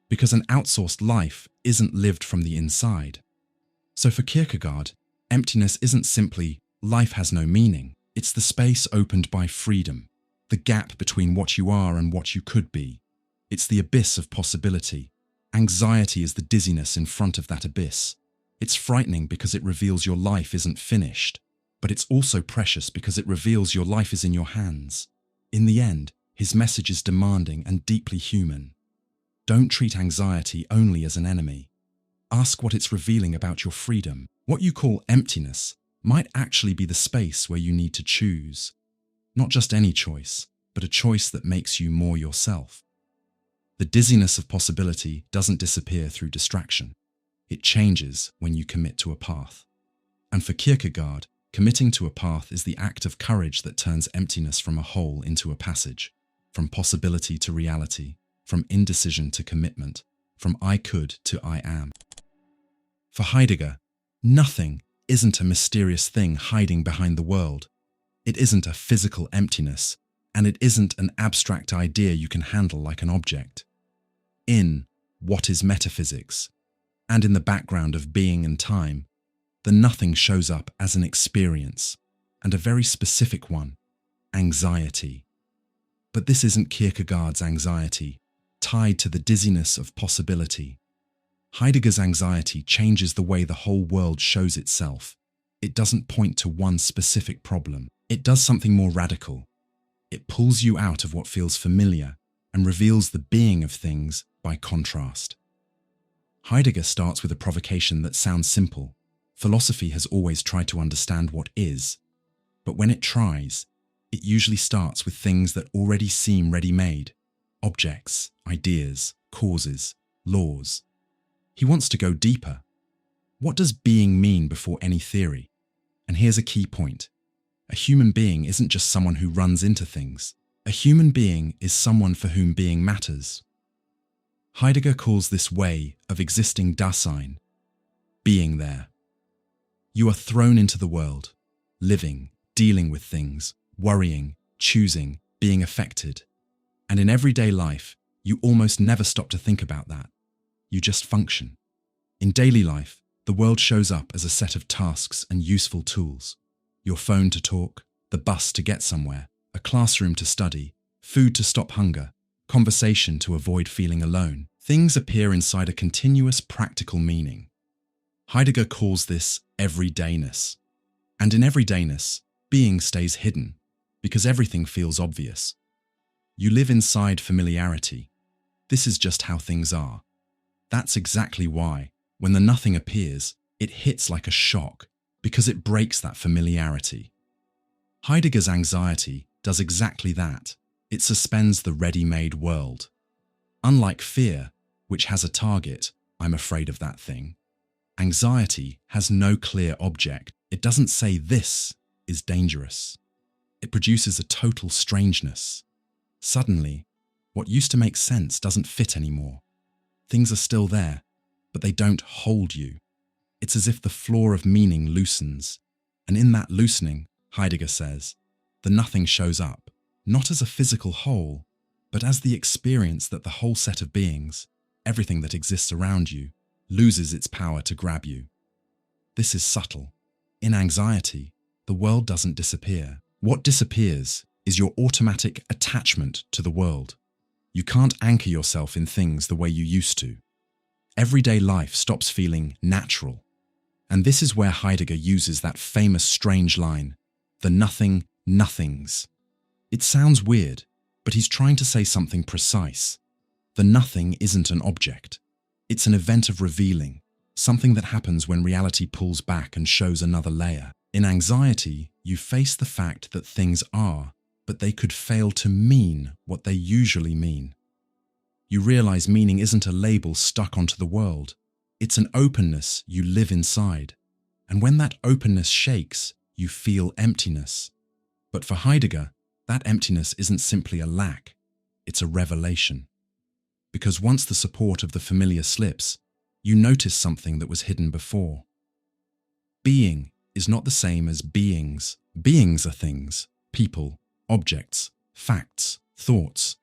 because an outsourced life isn't lived from the inside. So for Kierkegaard, emptiness isn't simply life has no meaning. It's the space opened by freedom, the gap between what you are and what you could be. It's the abyss of possibility. Anxiety is the dizziness in front of that abyss. It's frightening because it reveals your life isn't finished, but it's also precious because it reveals your life is in your hands. In the end, his message is demanding and deeply human. Don't treat anxiety only as an enemy. Ask what it's revealing about your freedom. What you call emptiness might actually be the space where you need to choose. Not just any choice, but a choice that makes you more yourself. The dizziness of possibility doesn't disappear through distraction. It changes when you commit to a path. And for Kierkegaard, committing to a path is the act of courage that turns emptiness from a hole into a passage, from possibility to reality, from indecision to commitment, from I could to I am. For Heidegger, nothing isn't a mysterious thing hiding behind the world. It isn't a physical emptiness, and it isn't an abstract idea you can handle like an object. In What is Metaphysics, and in the background of being and time, the nothing shows up as an experience, and a very specific one, anxiety. But this isn't Kierkegaard's anxiety, tied to the dizziness of possibility. Heidegger's anxiety changes the way the whole world shows itself. It doesn't point to one specific problem. It does something more radical. It pulls you out of what feels familiar and reveals the being of things by contrast. Heidegger starts with a provocation that sounds simple. Philosophy has always tried to understand what is, but when it tries, it usually starts with things that already seem ready-made: objects, ideas, causes, laws. He wants to go deeper. What does being mean before any theory? And here's a key point. A human being isn't just someone who runs into things. A human being is someone for whom being matters. Heidegger calls this way of existing Dasein, being there. You are thrown into the world, living, dealing with things, worrying, choosing, being affected. And in everyday life, you almost never stop to think about that. You just function. In daily life, the world shows up as a set of tasks and useful tools. Your phone to talk, the bus to get somewhere, a classroom to study, food to stop hunger, conversation to avoid feeling alone. Things appear inside a continuous practical meaning. Heidegger calls this everydayness. And in everydayness, being stays hidden, because everything feels obvious. You live inside familiarity. This is just how things are. That's exactly why, when the nothing appears, it hits like a shock, because it breaks that familiarity. Heidegger's anxiety does exactly that. It suspends the ready-made world. Unlike fear, which has a target, I'm afraid of that thing, anxiety has no clear object. It doesn't say this is dangerous. It produces a total strangeness. Suddenly, what used to make sense doesn't fit anymore. Things are still there, but they don't hold you. It's as if the floor of meaning loosens, and in that loosening, Heidegger says, the nothing shows up, not as a physical whole, but as the experience that the whole set of beings, everything that exists around you, loses its power to grab you. This is subtle. In anxiety, the world doesn't disappear. What disappears is your automatic attachment to the world. You can't anchor yourself in things the way you used to. Everyday life stops feeling natural. And this is where Heidegger uses that famous strange line, the nothing nothings. It sounds weird, but he's trying to say something precise. The nothing isn't an object. It's an event of revealing, something that happens when reality pulls back and shows another layer. In anxiety, you face the fact that things are, but they could fail to mean what they usually mean. You realize meaning isn't a label stuck onto the world. It's an openness you live inside. And when that openness shakes, you feel emptiness. But for Heidegger, that emptiness isn't simply a lack, it's a revelation. Because once the support of the familiar slips, you notice something that was hidden before. Being is not the same as beings. Beings are things, people, objects, facts, thoughts.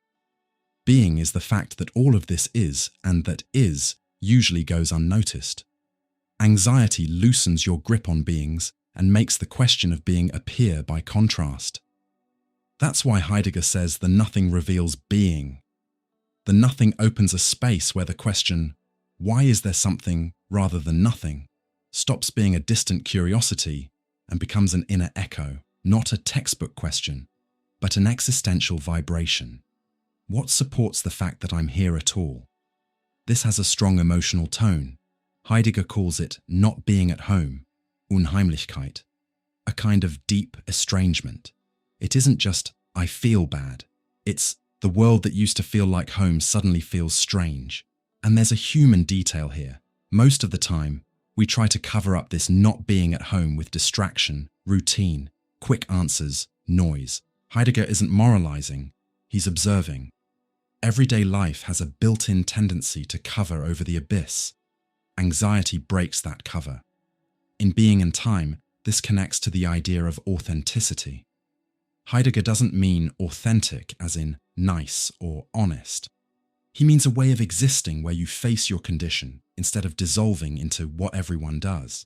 Being is the fact that all of this is, and that is usually goes unnoticed. Anxiety loosens your grip on beings and makes the question of being appear by contrast. That's why Heidegger says the nothing reveals being. The nothing opens a space where the question, why is there something rather than nothing, stops being a distant curiosity and becomes an inner echo, not a textbook question, but an existential vibration. What supports the fact that I'm here at all? This has a strong emotional tone. Heidegger calls it not being at home, Unheimlichkeit, a kind of deep estrangement. It isn't just, I feel bad. It's, the world that used to feel like home suddenly feels strange. And there's a human detail here. Most of the time, we try to cover up this not being at home with distraction, routine, quick answers, noise. Heidegger isn't moralizing, he's observing. Everyday life has a built-in tendency to cover over the abyss. Anxiety breaks that cover. In Being and Time, this connects to the idea of authenticity. Heidegger doesn't mean authentic as in nice or honest. He means a way of existing where you face your condition instead of dissolving into what everyone does.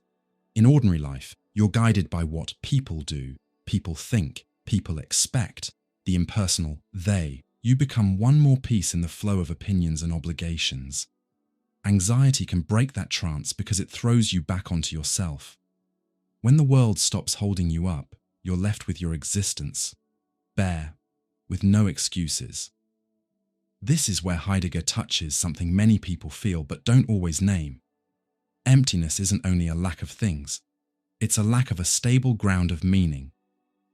In ordinary life, you're guided by what people do, people think, people expect, the impersonal they. You become one more piece in the flow of opinions and obligations. Anxiety can break that trance because it throws you back onto yourself. When the world stops holding you up, you're left with your existence, bare, with no excuses. This is where Heidegger touches something many people feel but don't always name. Emptiness isn't only a lack of things, it's a lack of a stable ground of meaning.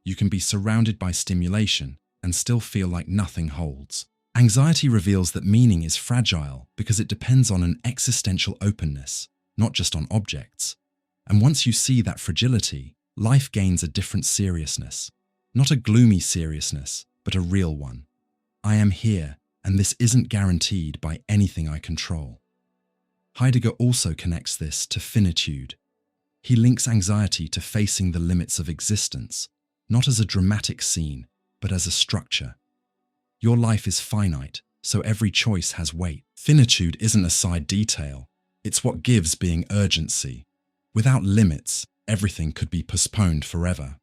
You can be surrounded by stimulation and still feel like nothing holds. Anxiety reveals that meaning is fragile because it depends on an existential openness, not just on objects. And once you see that fragility, life gains a different seriousness. Not a gloomy seriousness, but a real one. I am here, and this isn't guaranteed by anything I control. Heidegger also connects this to finitude. He links anxiety to facing the limits of existence, not as a dramatic scene, but as a structure. Your life is finite, so every choice has weight. Finitude isn't a side detail, it's what gives being urgency. Without limits, everything could be postponed forever.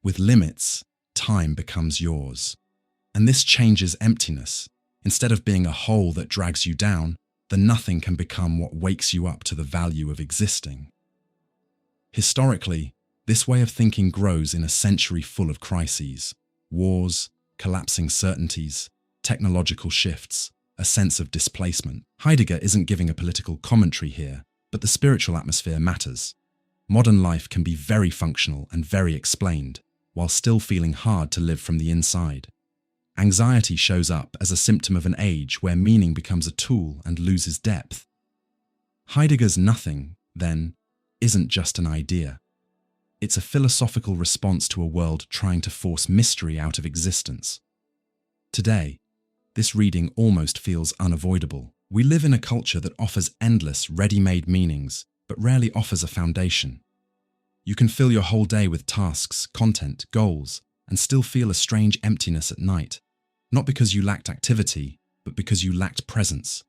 With limits, time becomes yours. And this changes emptiness. Instead of being a hole that drags you down, the nothing can become what wakes you up to the value of existing. Historically, this way of thinking grows in a century full of crises. Wars, collapsing certainties, technological shifts, a sense of displacement. Heidegger isn't giving a political commentary here, but the spiritual atmosphere matters. Modern life can be very functional and very explained, while still feeling hard to live from the inside. Anxiety shows up as a symptom of an age where meaning becomes a tool and loses depth. Heidegger's nothing, then, isn't just an idea. It's a philosophical response to a world trying to force mystery out of existence. Today, this reading almost feels unavoidable. We live in a culture that offers endless, ready-made meanings, but rarely offers a foundation. You can fill your whole day with tasks, content, goals, and still feel a strange emptiness at night, not because you lacked activity, but because you lacked presence.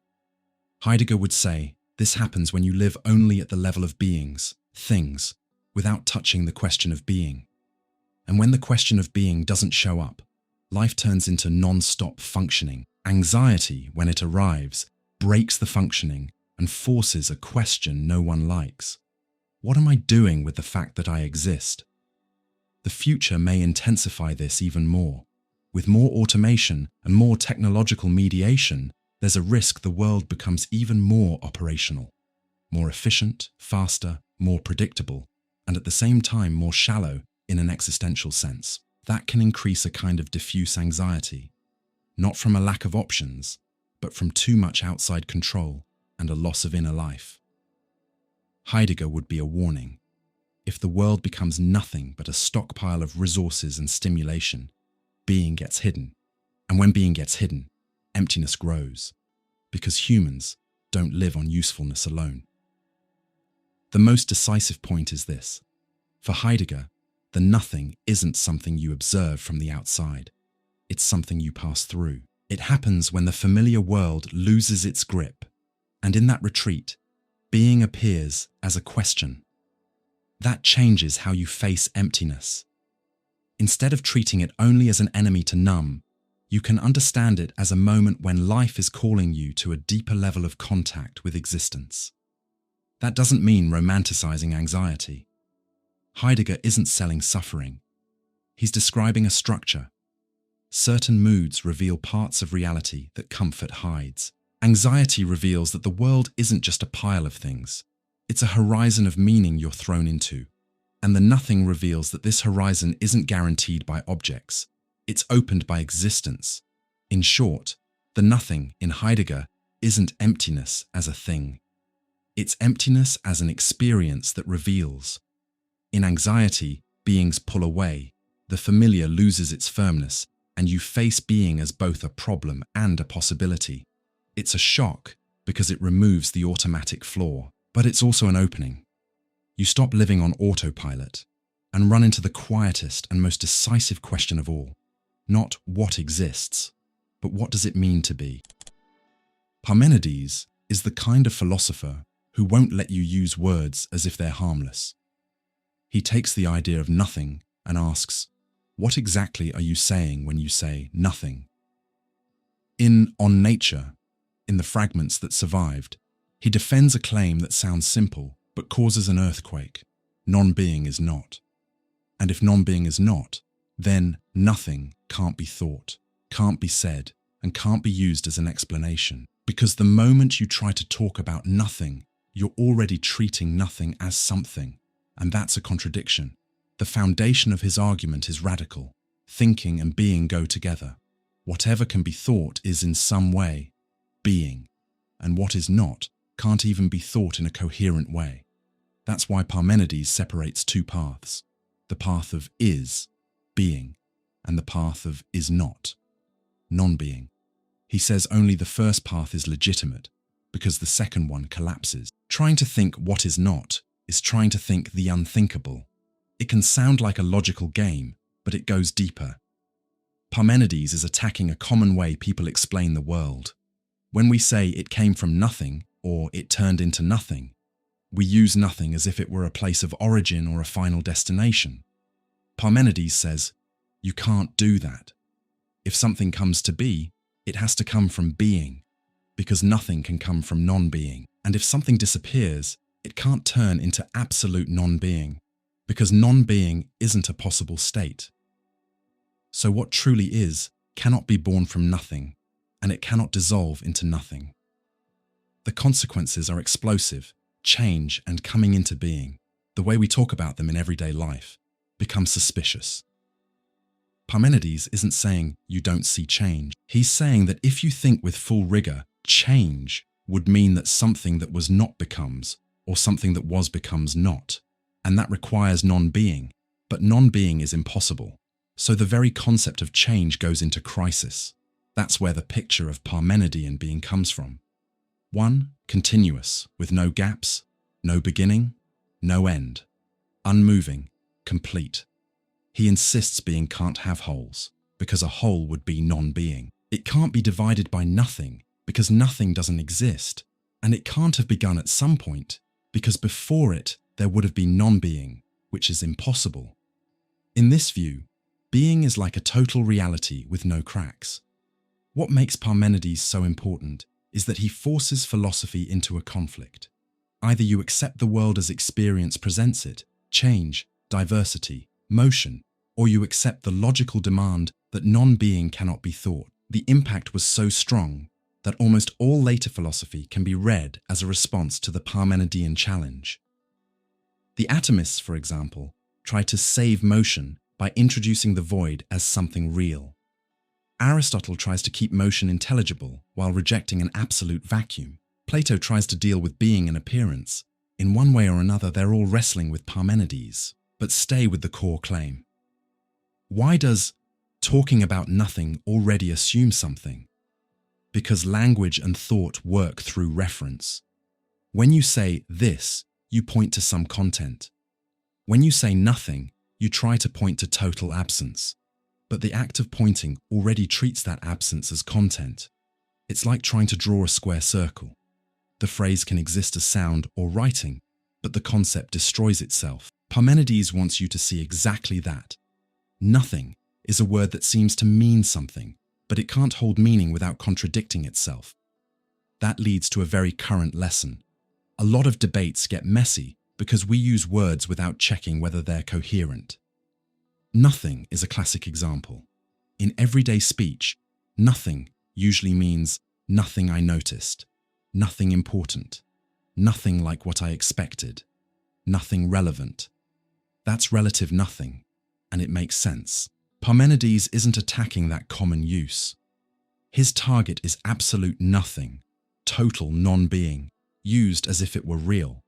Heidegger would say, this happens when you live only at the level of beings, things, without touching the question of being. And when the question of being doesn't show up, life turns into non-stop functioning. Anxiety, when it arrives, breaks the functioning and forces a question no one likes. What am I doing with the fact that I exist? The future may intensify this even more. With more automation and more technological mediation, there's a risk the world becomes even more operational, more efficient, faster, more predictable, and at the same time more shallow in an existential sense. That can increase a kind of diffuse anxiety, not from a lack of options, but from too much outside control and a loss of inner life. Heidegger would be a warning. If the world becomes nothing but a stockpile of resources and stimulation, being gets hidden. And when being gets hidden, emptiness grows, because humans don't live on usefulness alone. The most decisive point is this. For Heidegger, the nothing isn't something you observe from the outside. It's something you pass through. It happens when the familiar world loses its grip, and in that retreat, being appears as a question. That changes how you face emptiness. Instead of treating it only as an enemy to numb, you can understand it as a moment when life is calling you to a deeper level of contact with existence. That doesn't mean romanticizing anxiety. Heidegger isn't selling suffering. He's describing a structure. Certain moods reveal parts of reality that comfort hides. Anxiety reveals that the world isn't just a pile of things. It's a horizon of meaning you're thrown into. And the nothing reveals that this horizon isn't guaranteed by objects. It's opened by existence. In short, the nothing in Heidegger isn't emptiness as a thing. It's emptiness as an experience that reveals. In anxiety, beings pull away, the familiar loses its firmness, and you face being as both a problem and a possibility. It's a shock because it removes the automatic flaw, but it's also an opening. You stop living on autopilot and run into the quietest and most decisive question of all. Not what exists, but what does it mean to be? Parmenides is the kind of philosopher who won't let you use words as if they're harmless. He takes the idea of nothing and asks, what exactly are you saying when you say nothing? In On Nature, in the fragments that survived, he defends a claim that sounds simple but causes an earthquake. Non-being is not. And if non-being is not, then nothing can't be thought, can't be said, and can't be used as an explanation. Because the moment you try to talk about nothing, you're already treating nothing as something, and that's a contradiction. The foundation of his argument is radical. Thinking and being go together. Whatever can be thought is in some way being, and what is not can't even be thought in a coherent way. That's why Parmenides separates two paths, the path of is, being, and the path of is not, non-being. He says only the first path is legitimate, because the second one collapses. Trying to think what is not is trying to think the unthinkable. It can sound like a logical game, but it goes deeper. Parmenides is attacking a common way people explain the world. When we say it came from nothing, or it turned into nothing, we use nothing as if it were a place of origin or a final destination. Parmenides says, you can't do that. If something comes to be, it has to come from being, because nothing can come from non-being. And if something disappears, it can't turn into absolute non-being, because non-being isn't a possible state. So what truly is cannot be born from nothing, and it cannot dissolve into nothing. The consequences are explosive, change and coming into being. The way we talk about them in everyday life becomes suspicious. Parmenides isn't saying you don't see change. He's saying that if you think with full rigor, change would mean that something that was not becomes, or something that was becomes not. And that requires non-being, but non-being is impossible. So the very concept of change goes into crisis. That's where the picture of Parmenidean being comes from. One, continuous, with no gaps, no beginning, no end. Unmoving, complete. He insists being can't have holes, because a hole would be non-being. It can't be divided by nothing, because nothing doesn't exist. And it can't have begun at some point, because before it, there would have been non-being, which is impossible. In this view, being is like a total reality with no cracks. What makes Parmenides so important is that he forces philosophy into a conflict. Either you accept the world as experience presents it, change, diversity, motion, or you accept the logical demand that non-being cannot be thought. The impact was so strong that almost all later philosophy can be read as a response to the Parmenidean challenge. The atomists, for example, tried to save motion by introducing the void as something real. Aristotle tries to keep motion intelligible while rejecting an absolute vacuum. Plato tries to deal with being and appearance. In one way or another, they're all wrestling with Parmenides, but stay with the core claim. Why does talking about nothing already assume something? Because language and thought work through reference. When you say this, you point to some content. When you say nothing, you try to point to total absence. But the act of pointing already treats that absence as content. It's like trying to draw a square circle. The phrase can exist as sound or writing, but the concept destroys itself. Parmenides wants you to see exactly that. Nothing is a word that seems to mean something, but it can't hold meaning without contradicting itself. That leads to a very current lesson. A lot of debates get messy because we use words without checking whether they're coherent. Nothing is a classic example. In everyday speech, nothing usually means nothing I noticed, nothing important, nothing like what I expected, nothing relevant. That's relative nothing, and it makes sense. Parmenides isn't attacking that common use. His target is absolute nothing, total non-being, used as if it were real.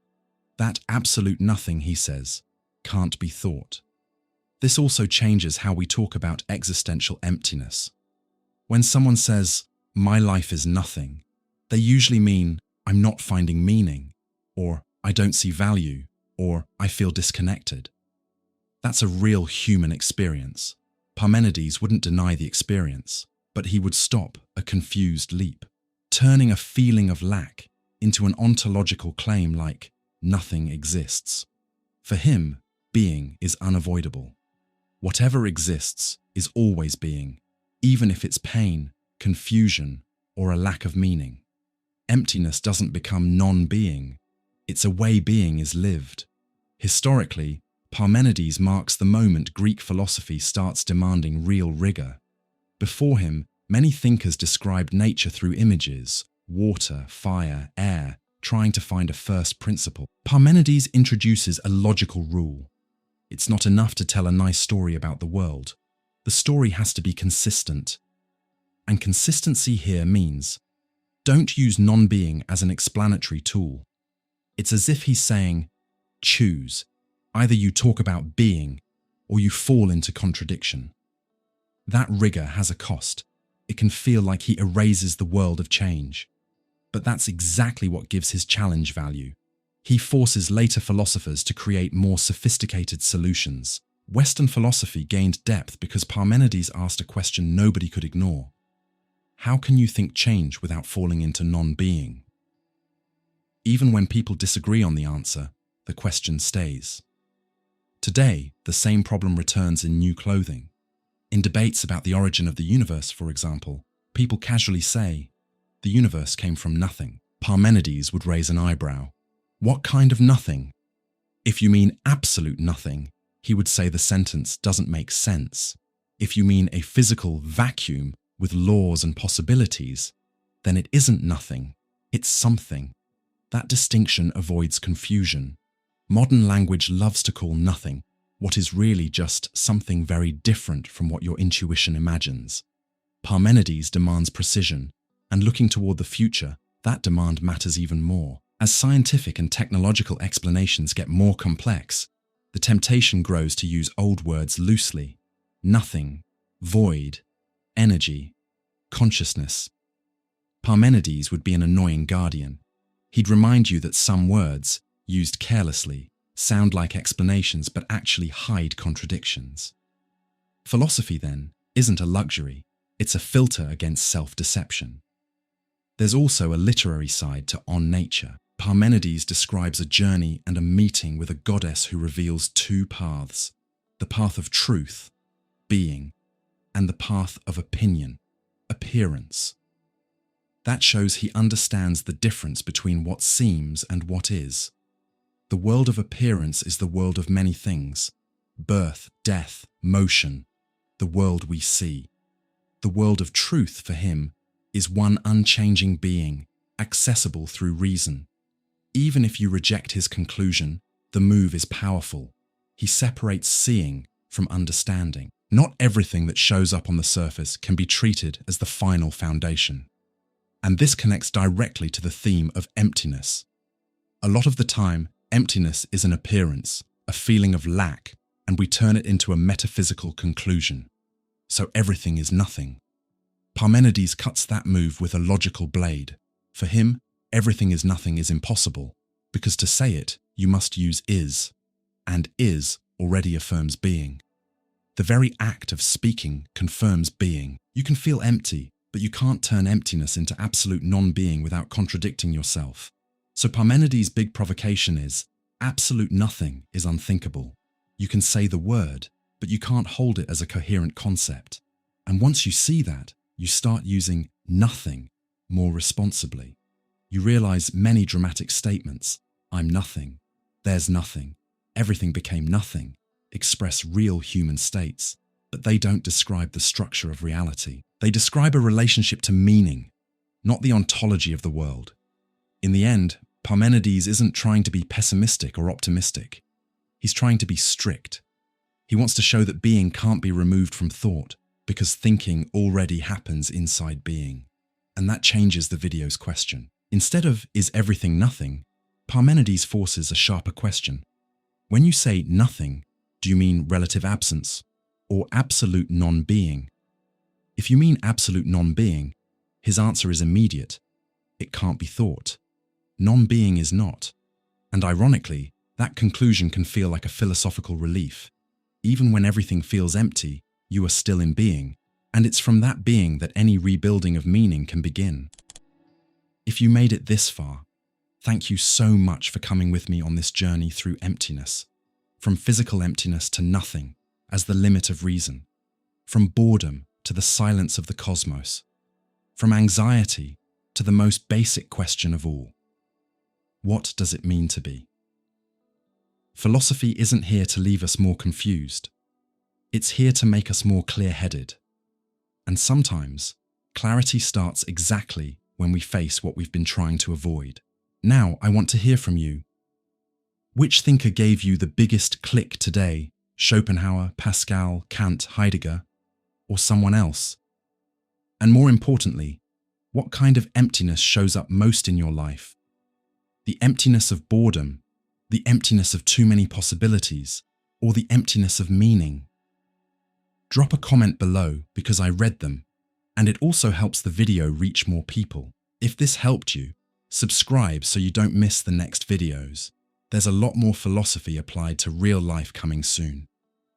That absolute nothing, he says, can't be thought. This also changes how we talk about existential emptiness. When someone says, "My life is nothing," they usually mean, "I'm not finding meaning," or "I don't see value," or "I feel disconnected." That's a real human experience. Parmenides wouldn't deny the experience, but he would stop a confused leap, turning a feeling of lack into an ontological claim like, "Nothing exists." For him, being is unavoidable. Whatever exists is always being, even if it's pain, confusion, or a lack of meaning. Emptiness doesn't become non-being. It's a way being is lived. Historically, Parmenides marks the moment Greek philosophy starts demanding real rigor. Before him, many thinkers described nature through images, water, fire, air, trying to find a first principle. Parmenides introduces a logical rule. It's not enough to tell a nice story about the world. The story has to be consistent. And consistency here means, don't use non-being as an explanatory tool. It's as if he's saying, choose. Either you talk about being, or you fall into contradiction. That rigor has a cost. It can feel like he erases the world of change. But that's exactly what gives his challenge value. He forces later philosophers to create more sophisticated solutions. Western philosophy gained depth because Parmenides asked a question nobody could ignore. How can you think change without falling into non-being? Even when people disagree on the answer, the question stays. Today, the same problem returns in new clothing. In debates about the origin of the universe, for example, people casually say, "The universe came from nothing." Parmenides would raise an eyebrow. What kind of nothing? If you mean absolute nothing, he would say the sentence doesn't make sense. If you mean a physical vacuum with laws and possibilities, then it isn't nothing, it's something. That distinction avoids confusion. Modern language loves to call nothing what is really just something very different from what your intuition imagines. Parmenides demands precision, and looking toward the future, that demand matters even more. As scientific and technological explanations get more complex, the temptation grows to use old words loosely. Nothing, void, energy, consciousness. Parmenides would be an annoying guardian. He'd remind you that some words, used carelessly, sound like explanations but actually hide contradictions. Philosophy, then, isn't a luxury, it's a filter against self-deception. There's also a literary side to On Nature. Parmenides describes a journey and a meeting with a goddess who reveals two paths: the path of truth, being, and the path of opinion, appearance. That shows he understands the difference between what seems and what is. The world of appearance is the world of many things: birth, death, motion, the world we see. The world of truth for him is one unchanging being, accessible through reason. Even if you reject his conclusion, the move is powerful. He separates seeing from understanding. Not everything that shows up on the surface can be treated as the final foundation. And this connects directly to the theme of emptiness. A lot of the time, emptiness is an appearance, a feeling of lack, and we turn it into a metaphysical conclusion. So everything is nothing. Parmenides cuts that move with a logical blade. For him, everything is nothing is impossible, because to say it, you must use is, and is already affirms being. The very act of speaking confirms being. You can feel empty, but you can't turn emptiness into absolute non-being without contradicting yourself. So Parmenides' big provocation is, absolute nothing is unthinkable. You can say the word, but you can't hold it as a coherent concept. And once you see that, you start using nothing more responsibly. You realize many dramatic statements, I'm nothing, there's nothing, everything became nothing, express real human states, but they don't describe the structure of reality. They describe a relationship to meaning, not the ontology of the world. In the end, Parmenides isn't trying to be pessimistic or optimistic. He's trying to be strict. He wants to show that being can't be removed from thought, because thinking already happens inside being. And that changes the video's question. Instead of, is everything nothing, Parmenides forces a sharper question. When you say nothing, do you mean relative absence or absolute non-being? If you mean absolute non-being, his answer is immediate. It can't be thought. Non-being is not. And ironically, that conclusion can feel like a philosophical relief. Even when everything feels empty, you are still in being, and it's from that being that any rebuilding of meaning can begin. If you made it this far, thank you so much for coming with me on this journey through emptiness. From physical emptiness to nothing, as the limit of reason. From boredom to the silence of the cosmos. From anxiety to the most basic question of all. What does it mean to be? Philosophy isn't here to leave us more confused. It's here to make us more clear-headed. And sometimes, clarity starts exactly when we face what we've been trying to avoid. Now, I want to hear from you. Which thinker gave you the biggest click today? Schopenhauer, Pascal, Kant, Heidegger, or someone else? And more importantly, what kind of emptiness shows up most in your life? The emptiness of boredom, the emptiness of too many possibilities, or the emptiness of meaning? Drop a comment below because I read them, and it also helps the video reach more people. If this helped you, subscribe so you don't miss the next videos. There's a lot more philosophy applied to real life coming soon.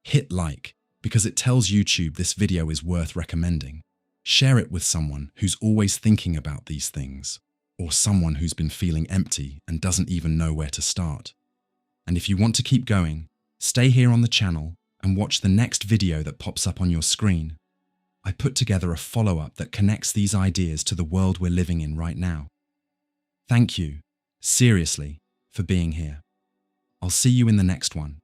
Hit like because it tells YouTube this video is worth recommending. Share it with someone who's always thinking about these things, or someone who's been feeling empty and doesn't even know where to start. And if you want to keep going, stay here on the channel and watch the next video that pops up on your screen. I put together a follow-up that connects these ideas to the world we're living in right now. Thank you, seriously, for being here. I'll see you in the next one.